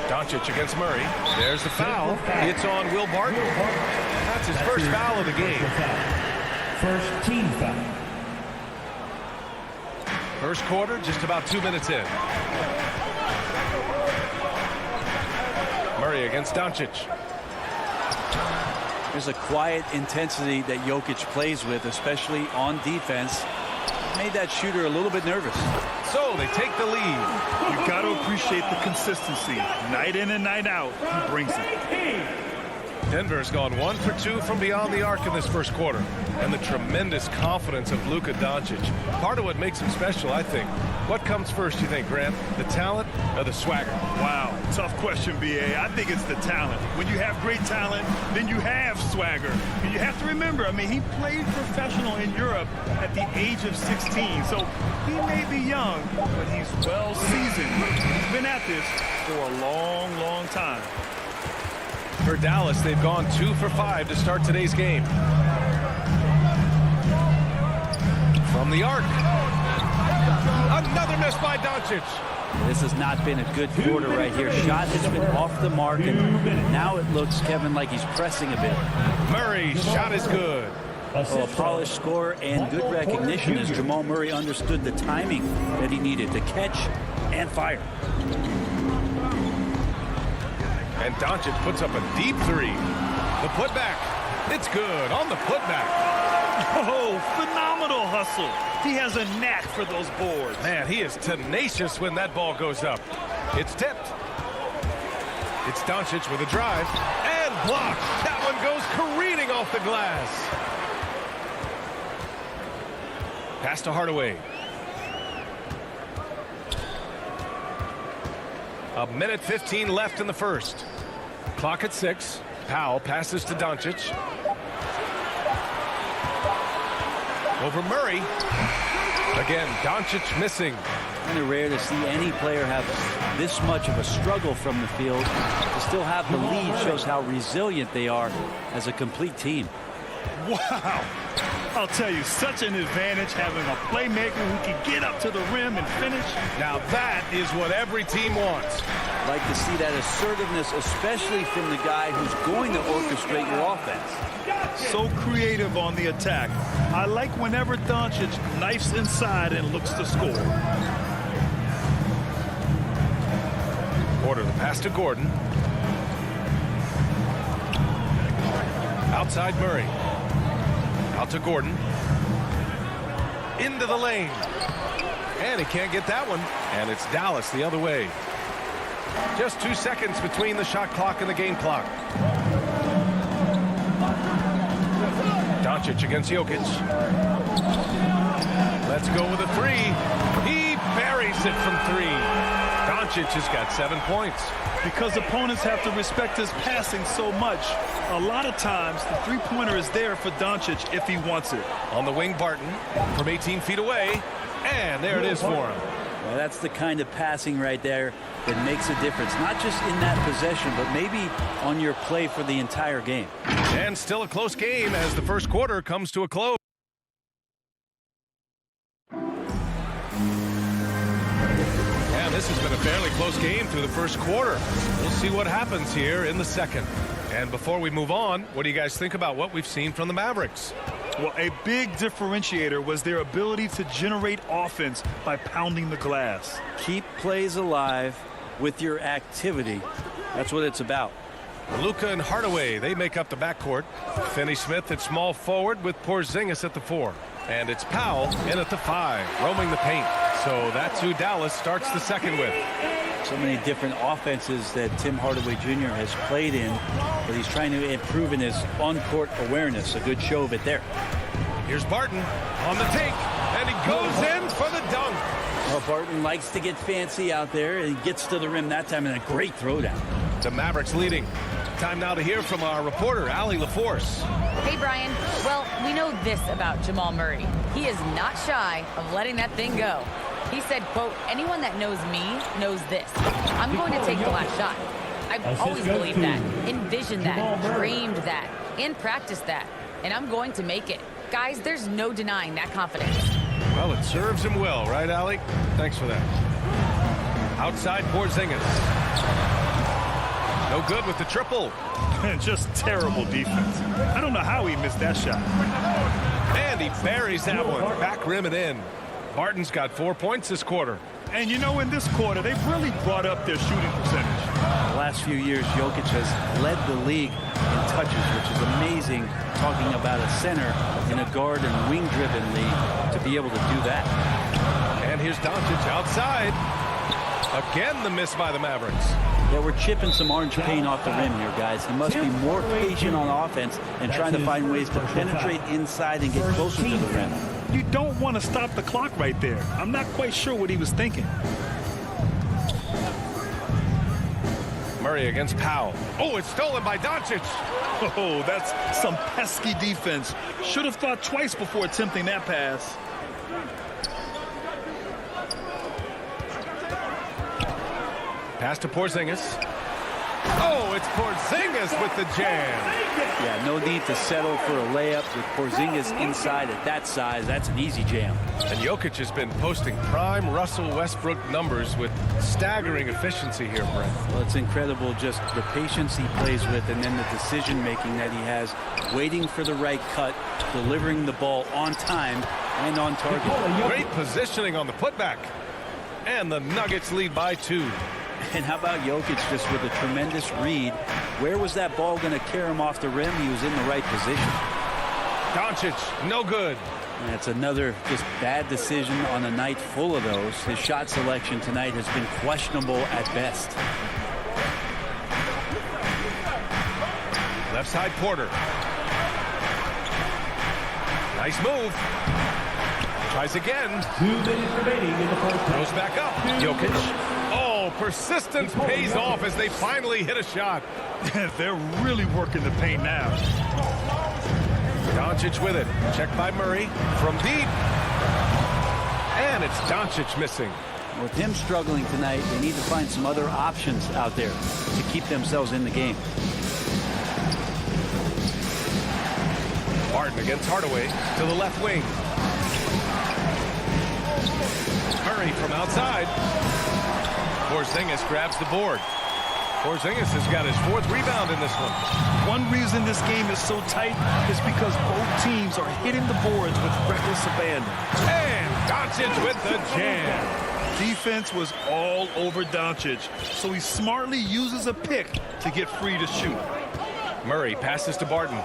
Doncic against Murray. There's the foul. It's on Will Barton. That's his first foul of the game. First team foul. First quarter, just about 2 minutes in. Murray against Doncic. There's a quiet intensity that Jokic plays with, especially on defense. Made that shooter a little bit nervous. So they take the lead. You got to appreciate the consistency. Night in and night out, he brings it. Denver's gone 1 for 2 from beyond the arc in this first quarter. And the tremendous confidence of Luka Doncic. Part of what makes him special, I think. What comes first, you think, Grant? The talent or the swagger? Wow, tough question, B.A. I think it's the talent. When you have great talent, then you have swagger. And you have to remember, I mean, he played professional in Europe at the age of 16. So he may be young, but he's well seasoned. He's been at this for a long, long time. For Dallas, they've gone 2 for 5 to start today's game. From the arc. Another miss by Doncic. This has not been a good quarter right here. Shot has been off the mark, and now it looks, Kevin, like he's pressing a bit. Murray, shot is good. Oh, a polished score and good recognition as Jamal Murray understood the timing that he needed to catch and fire. And Doncic puts up a deep 3. The putback. It's good on the putback. Oh, phenomenal hustle. He has a knack for those boards. Man, he is tenacious when that ball goes up. It's tipped. It's Doncic with a drive. And blocked. That one goes careening off the glass. Pass to Hardaway. A minute 15 left in the first. Clock at 6. Powell passes to Doncic. Over Murray. Again, Doncic missing. Kind of rare to see any player have this much of a struggle from the field. To still have the lead shows how resilient they are as a complete team. Wow. I'll tell you, such an advantage having a playmaker who can get up to the rim and finish. Now that is what every team wants. Like to see that assertiveness, especially from the guy who's going to orchestrate your offense. So creative on the attack. I like whenever Doncic knifes inside and looks to score. Porter the pass to Gordon. Outside Murray. Out to Gordon. Into the lane. And he can't get that one. And it's Dallas the other way. Just 2 seconds between the shot clock and the game clock. Doncic against Jokic. Let's go with a three. He buries it from three. Doncic has got 7 points. Because opponents have to respect his passing so much, a lot of times the three-pointer is there for Doncic if he wants it. On the wing, Barton from 18 feet away. And there it is for him. Well, that's the kind of passing right there that makes a difference. Not just in that possession, but maybe on your play for the entire game. And still a close game as the first quarter comes to a close. And this has been a fairly close game through the first quarter. We'll see what happens here in the second. And before we move on, what do you guys think about what we've seen from the Mavericks? Well, a big differentiator was their ability to generate offense by pounding the glass. Keep plays alive with your activity. That's what it's about. Luka and Hardaway, they make up the backcourt. Finney-Smith at small forward with Porzingis at the 4. And it's Powell in at the 5, roaming the paint. So that's who Dallas starts the second with. So many different offenses that Tim Hardaway Jr. has played in, but he's trying to improve in his on-court awareness. A good show of it there. Here's Barton on the take, and he goes in for the dunk. Well, Barton likes to get fancy out there, and he gets to the rim that time in a great throwdown. The Mavericks leading. Time now to hear from our reporter, Allie LaForce. Hey, Brian. Well, we know this about Jamal Murray. He is not shy of letting that thing go. He said, quote, anyone that knows me knows this. I'm going to take the last shot. I've always believed that, envisioned that, dreamed that, and practiced that. And I'm going to make it. Guys, there's no denying that confidence. Well, it serves him well, right, Allie? Thanks for that. Outside Porzingis. No good with the triple. Just terrible defense. I don't know how he missed that shot. And he buries that one. Back rim and in. Barton's got 4 points this quarter. And you know, in this quarter, they've really brought up their shooting percentage. The last few years, Jokic has led the league in touches, which is amazing, talking about a center in a guard and wing-driven league to be able to do that. And here's Doncic outside. Again, the miss by the Mavericks. Yeah, we're chipping some orange paint off the rim here, guys. He must be more patient on offense and trying to find ways to penetrate inside and get closer to the rim. You don't want to stop the clock right there. I'm not quite sure what he was thinking. Murray against Powell. Oh, it's stolen by Doncic. Oh, that's some pesky defense. Should have thought twice before attempting that pass. Pass to Porzingis. Oh, it's Porzingis with the jam. Yeah, no need to settle for a layup with Porzingis inside at that size. That's an easy jam. And Jokic has been posting prime Russell Westbrook numbers with staggering efficiency here, Brent. Well, it's incredible just the patience he plays with and then the decision-making that he has, waiting for the right cut, delivering the ball on time and on target. Great positioning on the putback. And the Nuggets lead by 2. And how about Jokic just with a tremendous read? Where was that ball going to carry him off the rim? He was in the right position. Doncic, no good. And it's another just bad decision on a night full of those. His shot selection tonight has been questionable at best. Left side Porter. Nice move. Tries again. 2 minutes remaining in the first half. Goes back up. Jokic. Oh, persistence pays off as they finally hit a shot. They're really working the paint now. Doncic with it. Checked by Murray from deep. And it's Doncic missing. With him struggling tonight, they need to find some other options out there to keep themselves in the game. Barton against Hardaway to the left wing. Murray from outside. Porzingis grabs the board. Porzingis has got his 4th rebound in this one. One reason this game is so tight is because both teams are hitting the boards with reckless abandon. And Doncic with the jam. Defense was all over Doncic, so he smartly uses a pick to get free to shoot. Murray passes to Barton.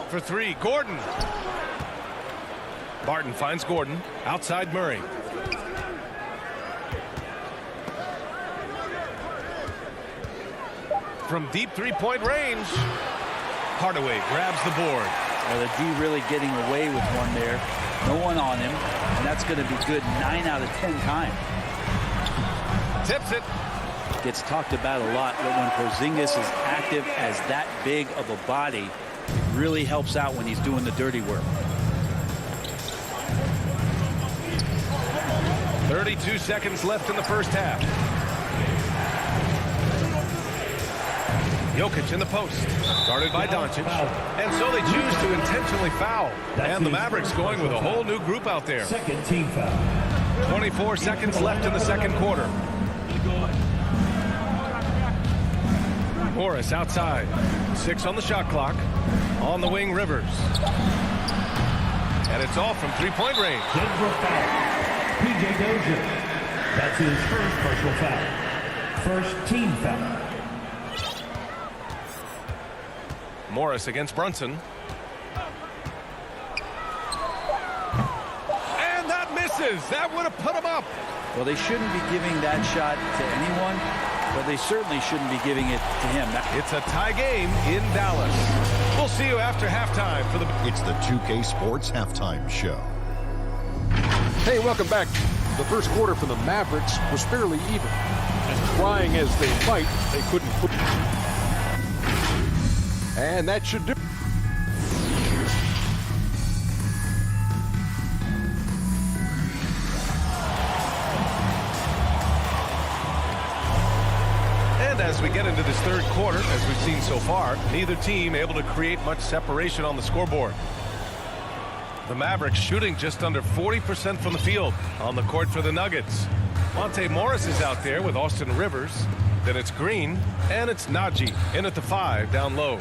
For 3, Gordon. Barton finds Gordon outside Murray. From deep 3-point range, Hardaway grabs the board. Well, the D really getting away with one there. No one on him, and that's going to be good 9 out of 10 times. Tips it. Gets talked about a lot, but when Porzingis is active as that big of a body, it really helps out when he's doing the dirty work. 32 seconds left in the first half. Jokic in the post, guarded by Doncic, and so they choose to intentionally foul. And the Mavericks going with a whole new group out there. Second team foul. 24 seconds left in the second quarter. Morris outside, 6 on the shot clock. On the wing, Rivers. And it's all from 3-point range. Denver foul. P.J. Dozier. That's his first personal foul. First team foul. Morris against Brunson. And that misses. That would have put him up. Well, they shouldn't be giving that shot to anyone, but they certainly shouldn't be giving it to him. It's a tie game in Dallas. We'll see you after halftime for the... It's the 2K Sports Halftime Show. Hey, welcome back. The first quarter for the Mavericks was fairly even. And trying as they might, they couldn't put... And that should do. And as we get into this third quarter, as we've seen so far, neither team able to create much separation on the scoreboard. The Mavericks shooting just under 40% from the field on the court for the Nuggets. Monte Morris is out there with Austin Rivers. Then it's Green, and it's Najee in at the 5 down low.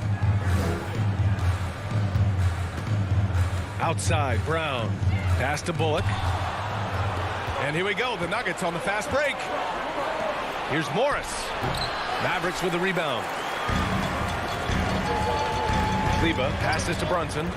Outside, Brown. Pass to Bullock. And here we go, the Nuggets on the fast break. Here's Morris. Mavericks with the rebound. Kleber passes to Brunson.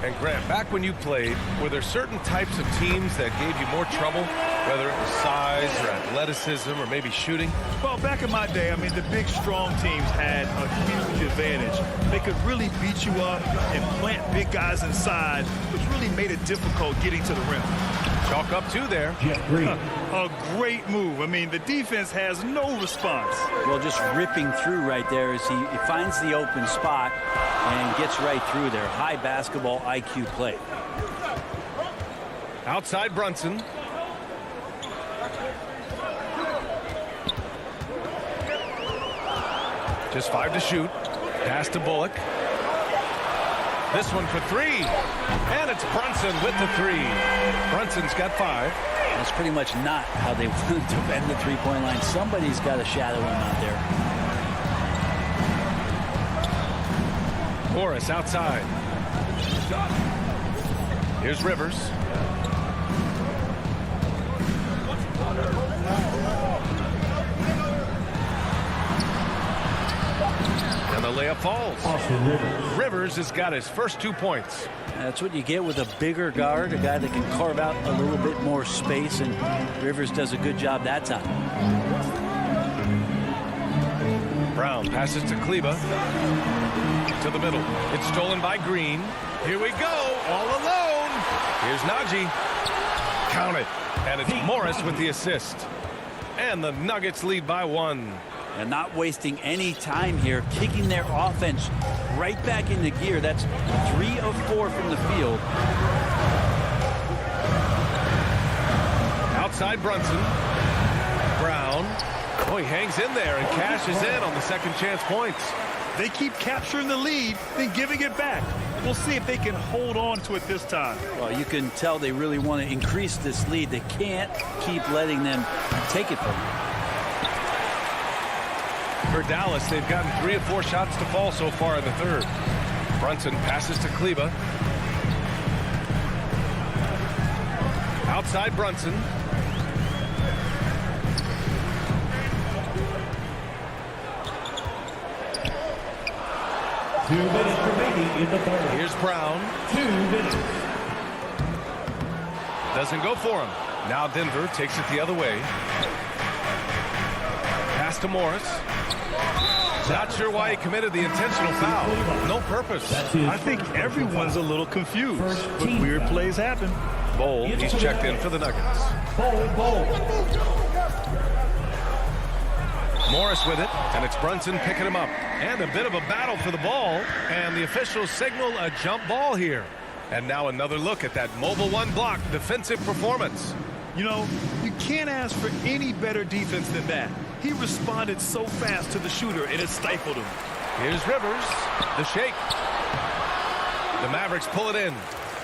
And Grant, back when you played, were there certain types of teams that gave you more trouble, whether it was size or athleticism or maybe shooting? Well, back in my day, I mean, the big, strong teams had a huge advantage. They could really beat you up and plant big guys inside, which really made it difficult getting to the rim. Chalk up 2 there. Jeff Green. A great move. I mean, the defense has no response. Well, just ripping through right there as he finds the open spot and gets right through there. High basketball IQ play. Outside Brunson. Just 5 to shoot. Pass to Bullock. This one for 3. And it's Brunson with the 3. Brunson's got 5. That's pretty much not how they wanted to bend the 3-point line. Somebody's got to shadow him out there. Morris outside. Here's Rivers. And the layup falls. Rivers has got his first 2 points. That's what you get with a bigger guard, a guy that can carve out a little bit more space, and Rivers does a good job that time. Brown passes to Kleber. To the middle. It's stolen by Green. Here we go. All alone. Here's Najee. Count it. And it's Morris with the assist. And the Nuggets lead by 1. And not wasting any time here, kicking their offense right back into gear. That's 3 of 4 from the field. Outside Brunson. Brown. Oh, he hangs in there and cashes in on the second chance points. They keep capturing the lead, then giving it back. We'll see if they can hold on to it this time. Well, you can tell they really want to increase this lead. They can't keep letting them take it from them. For Dallas, they've gotten 3 of 4 shots to fall so far in the third. Brunson passes to Kleber. Outside Brunson. Two minutes remaining in the third. Here's Brown. 2 minutes. Doesn't go for him. Now Denver takes it the other way. Pass to Morris. Not sure why he committed the intentional foul. No purpose. I think everyone's a little confused, but weird plays happen. Bowl, he's checked in for the Nuggets. Bowl. Morris with it, and it's Brunson picking him up. And a bit of a battle for the ball, and the officials signal a jump ball here. And now another look at that mobile one block defensive performance. You know, you can't ask for any better defense than that. He responded so fast to the shooter, and it stifled him. Here's Rivers, the shake. The Mavericks pull it in.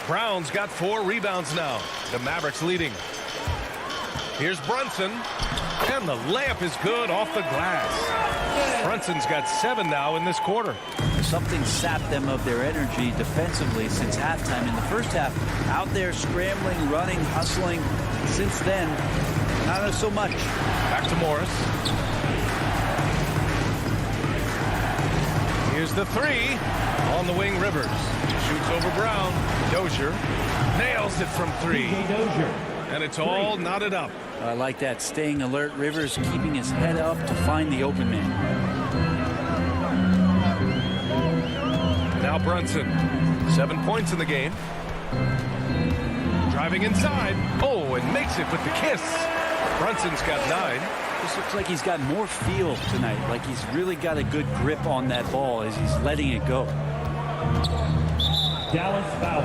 Brown's got 4 rebounds now. The Mavericks leading. Here's Brunson, and the layup is good off the glass. Brunson's got 7 now in this quarter. Something sapped them of their energy defensively since halftime. In the first half, out there scrambling, running, hustling. Since then, not so much. Back to Morris. Here's the 3. On the wing, Rivers. Shoots over Brown. Dozier nails it from 3. And it's all knotted up. I like that. Staying alert. Rivers keeping his head up to find the open man. Now Brunson. 7 points in the game. Driving inside. Oh, and makes it with the kiss. Brunson's got 9. This looks like he's got more feel tonight. Like he's really got a good grip on that ball as he's letting it go. Dallas foul.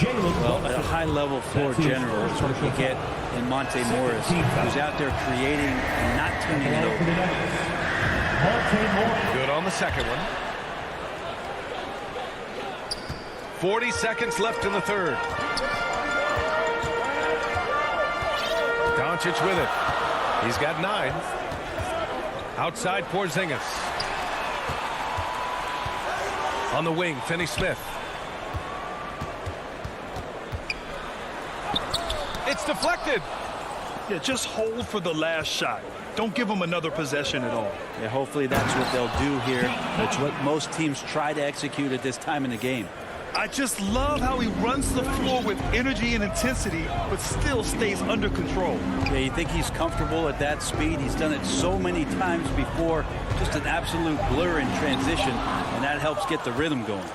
Well, at a high-level floor general is what you get in Monte Morris, who's out there creating and not turning it over. Good on the second one. 40 seconds left in the third. Doncic with it. He's got 9. Outside Porzingis. On the wing, Finney-Smith. It's deflected. Yeah, just hold for the last shot. Don't give them another possession at all. Yeah, hopefully that's what they'll do here. That's what most teams try to execute at this time in the game. I just love how he runs the floor with energy and intensity, but still stays under control. Yeah, you think he's comfortable at that speed? He's done it so many times before. Just an absolute blur in transition, and that helps get the rhythm going.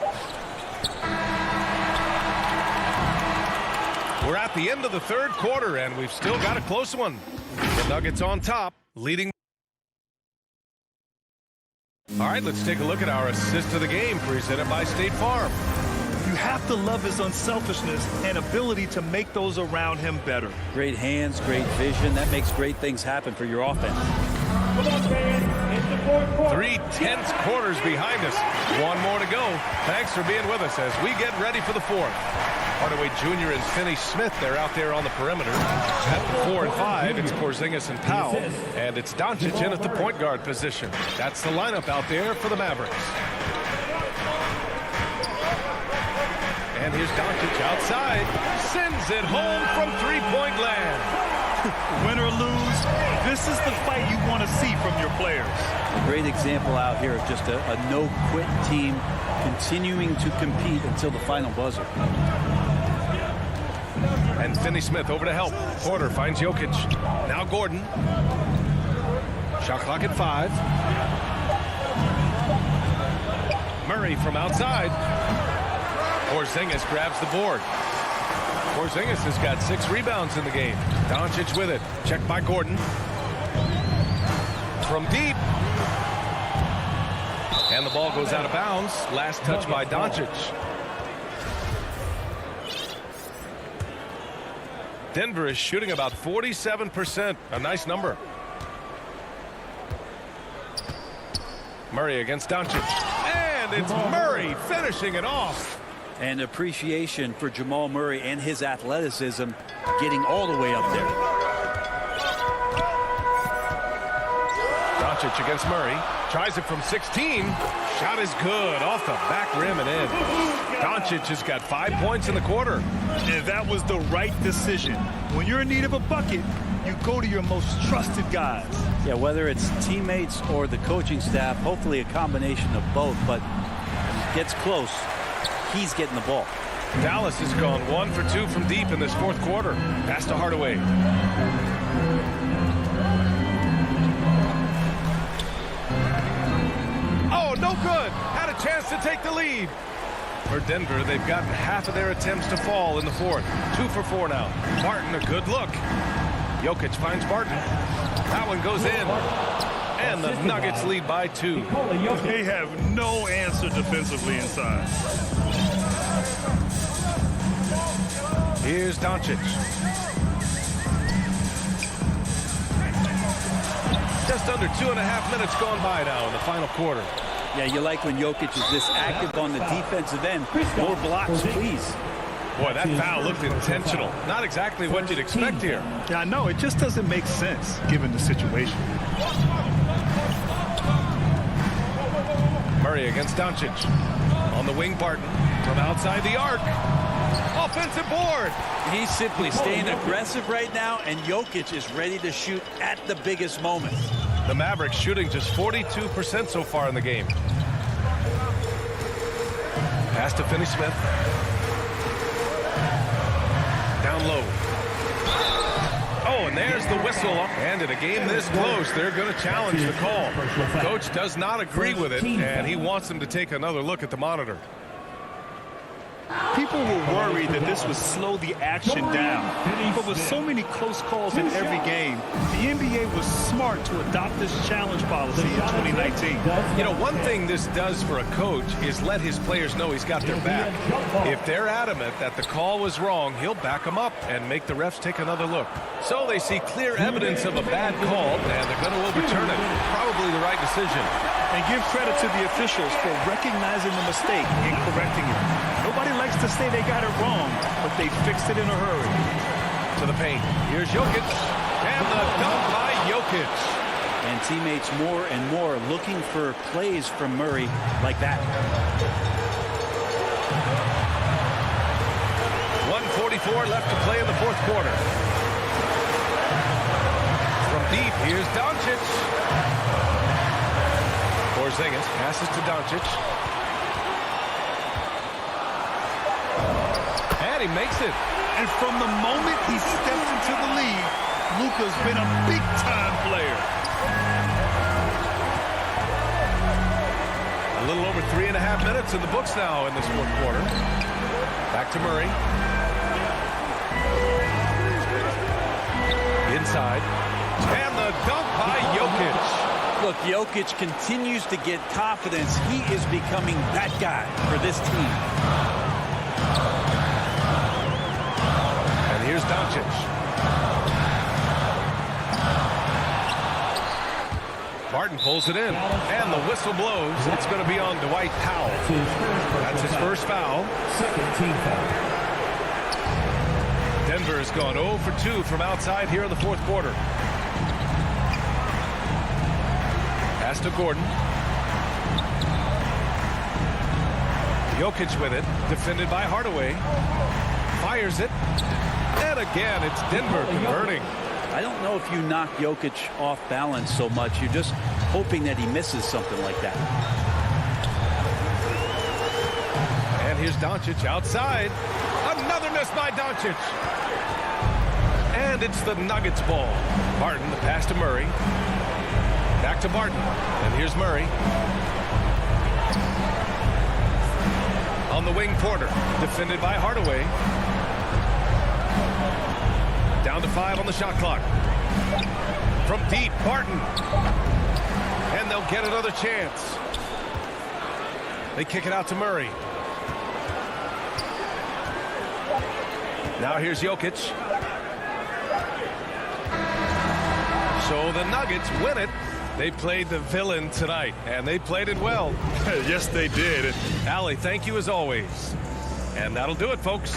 We're at the end of the third quarter, and we've still got a close one. The Nuggets on top, leading. All right, let's take a look at our assist of the game presented by State Farm. You have to love his unselfishness and ability to make those around him better. Great hands, great vision. That makes great things happen for your offense. 3 tense quarters behind us. 1 more to go. Thanks for being with us as we get ready for the fourth. Hardaway Jr. and Finney-Smith, they're out there on the perimeter. At the 4 and 5, it's Porzingis and Powell. And it's Doncic in at the point guard position. That's the lineup out there for the Mavericks. And here's Doncic outside. Sends it home from three-point land. Win or lose, this is the fight you want to see from your players. A great example out here of just a no-quit team continuing to compete until the final buzzer. And Finney-Smith over to help. Porter finds Jokic. Now Gordon. Shot clock at 5. Murray from outside. Porzingis grabs the board. Porzingis has got 6 rebounds in the game. Doncic with it. Checked by Gordon. From deep. And the ball goes out of bounds. Last touch by Doncic. Denver is shooting about 47%. A nice number. Murray against Doncic. And it's Murray finishing it off. And appreciation for Jamal Murray and his athleticism getting all the way up there. Doncic against Murray. Tries it from 16. Shot is good. Off the back rim and in. Doncic has got 5 points in the quarter. And that was the right decision. When you're in need of a bucket, you go to your most trusted guys. Yeah, whether it's teammates or the coaching staff, hopefully a combination of both. But when he gets close, he's getting the ball. Dallas has gone 1 for 2 from deep in this fourth quarter. Pass to Hardaway. Oh, no good. Had a chance to take the lead. For Denver, they've gotten half of their attempts to fall in the fourth. 2 for 4 now. Barton, a good look. Jokic finds Barton. That one goes in. And the Nuggets lead by 2. They have no answer defensively inside. Here's Doncic. Just under 2.5 minutes gone by now in the final quarter. Yeah, you like when Jokic is this active on the defensive end. More blocks, please. Boy, that foul looked intentional. Not exactly what you'd expect here. Yeah, I know. It just doesn't make sense given the situation. Murray against Doncic. On the wing, Barton. From outside the arc. Offensive board. He's simply staying aggressive right now, and Jokic is ready to shoot at the biggest moments. The Mavericks shooting just 42% so far in the game. Pass to Finney-Smith. Down low. Oh, and there's the whistle. And in a game this close, they're going to challenge the call. Coach does not agree with it, and he wants them to take another look at the monitor. People were worried that this would slow the action down. But with so many close calls in every game, the NBA was smart to adopt this challenge policy in 2019. You know, one thing this does for a coach is let his players know he's got their back. If they're adamant that the call was wrong, he'll back them up and make the refs take another look. So they see clear evidence of a bad call, and they're going to overturn it. Probably the right decision. And give credit to the officials for recognizing the mistake and correcting it. Nobody likes to say they got it wrong, but they fixed it in a hurry. To the paint. Here's Jokic. And the dunk by Jokic. And teammates more and more looking for plays from Murray like that. 1:44 left to play in the fourth quarter. From deep, here's Doncic. Porzingis passes to Doncic. And he makes it. And from the moment he stepped into the league, Luka's been a big-time player. A little over 3.5 minutes in the books now in this fourth quarter. Back to Murray. Inside. And the dunk by Jokic. Look, Jokic continues to get confidence. He is becoming that guy for this team. And here's Doncic. Barton pulls it in. And the whistle blows. It's going to be on Dwight Powell. That's his first foul. Second team foul. Denver has gone 0 for 2 from outside here in the fourth quarter. Pass to Gordon. Jokic with it. Defended by Hardaway. Fires it. And again, it's Denver converting. I don't know if you knock Jokic off balance so much. You're just hoping that he misses something like that. And here's Doncic outside. Another miss by Doncic. And it's the Nuggets ball. Barton, the pass to Murray. Back to Barton. And here's Murray. On the wing, Porter. Defended by Hardaway. Down to 5 on the shot clock. From deep, Barton. And they'll get another chance. They kick it out to Murray. Now here's Jokic. So the Nuggets win it They played the villain tonight, and they played it well. Yes, they did. Allie, thank you as always. And that'll do it, folks.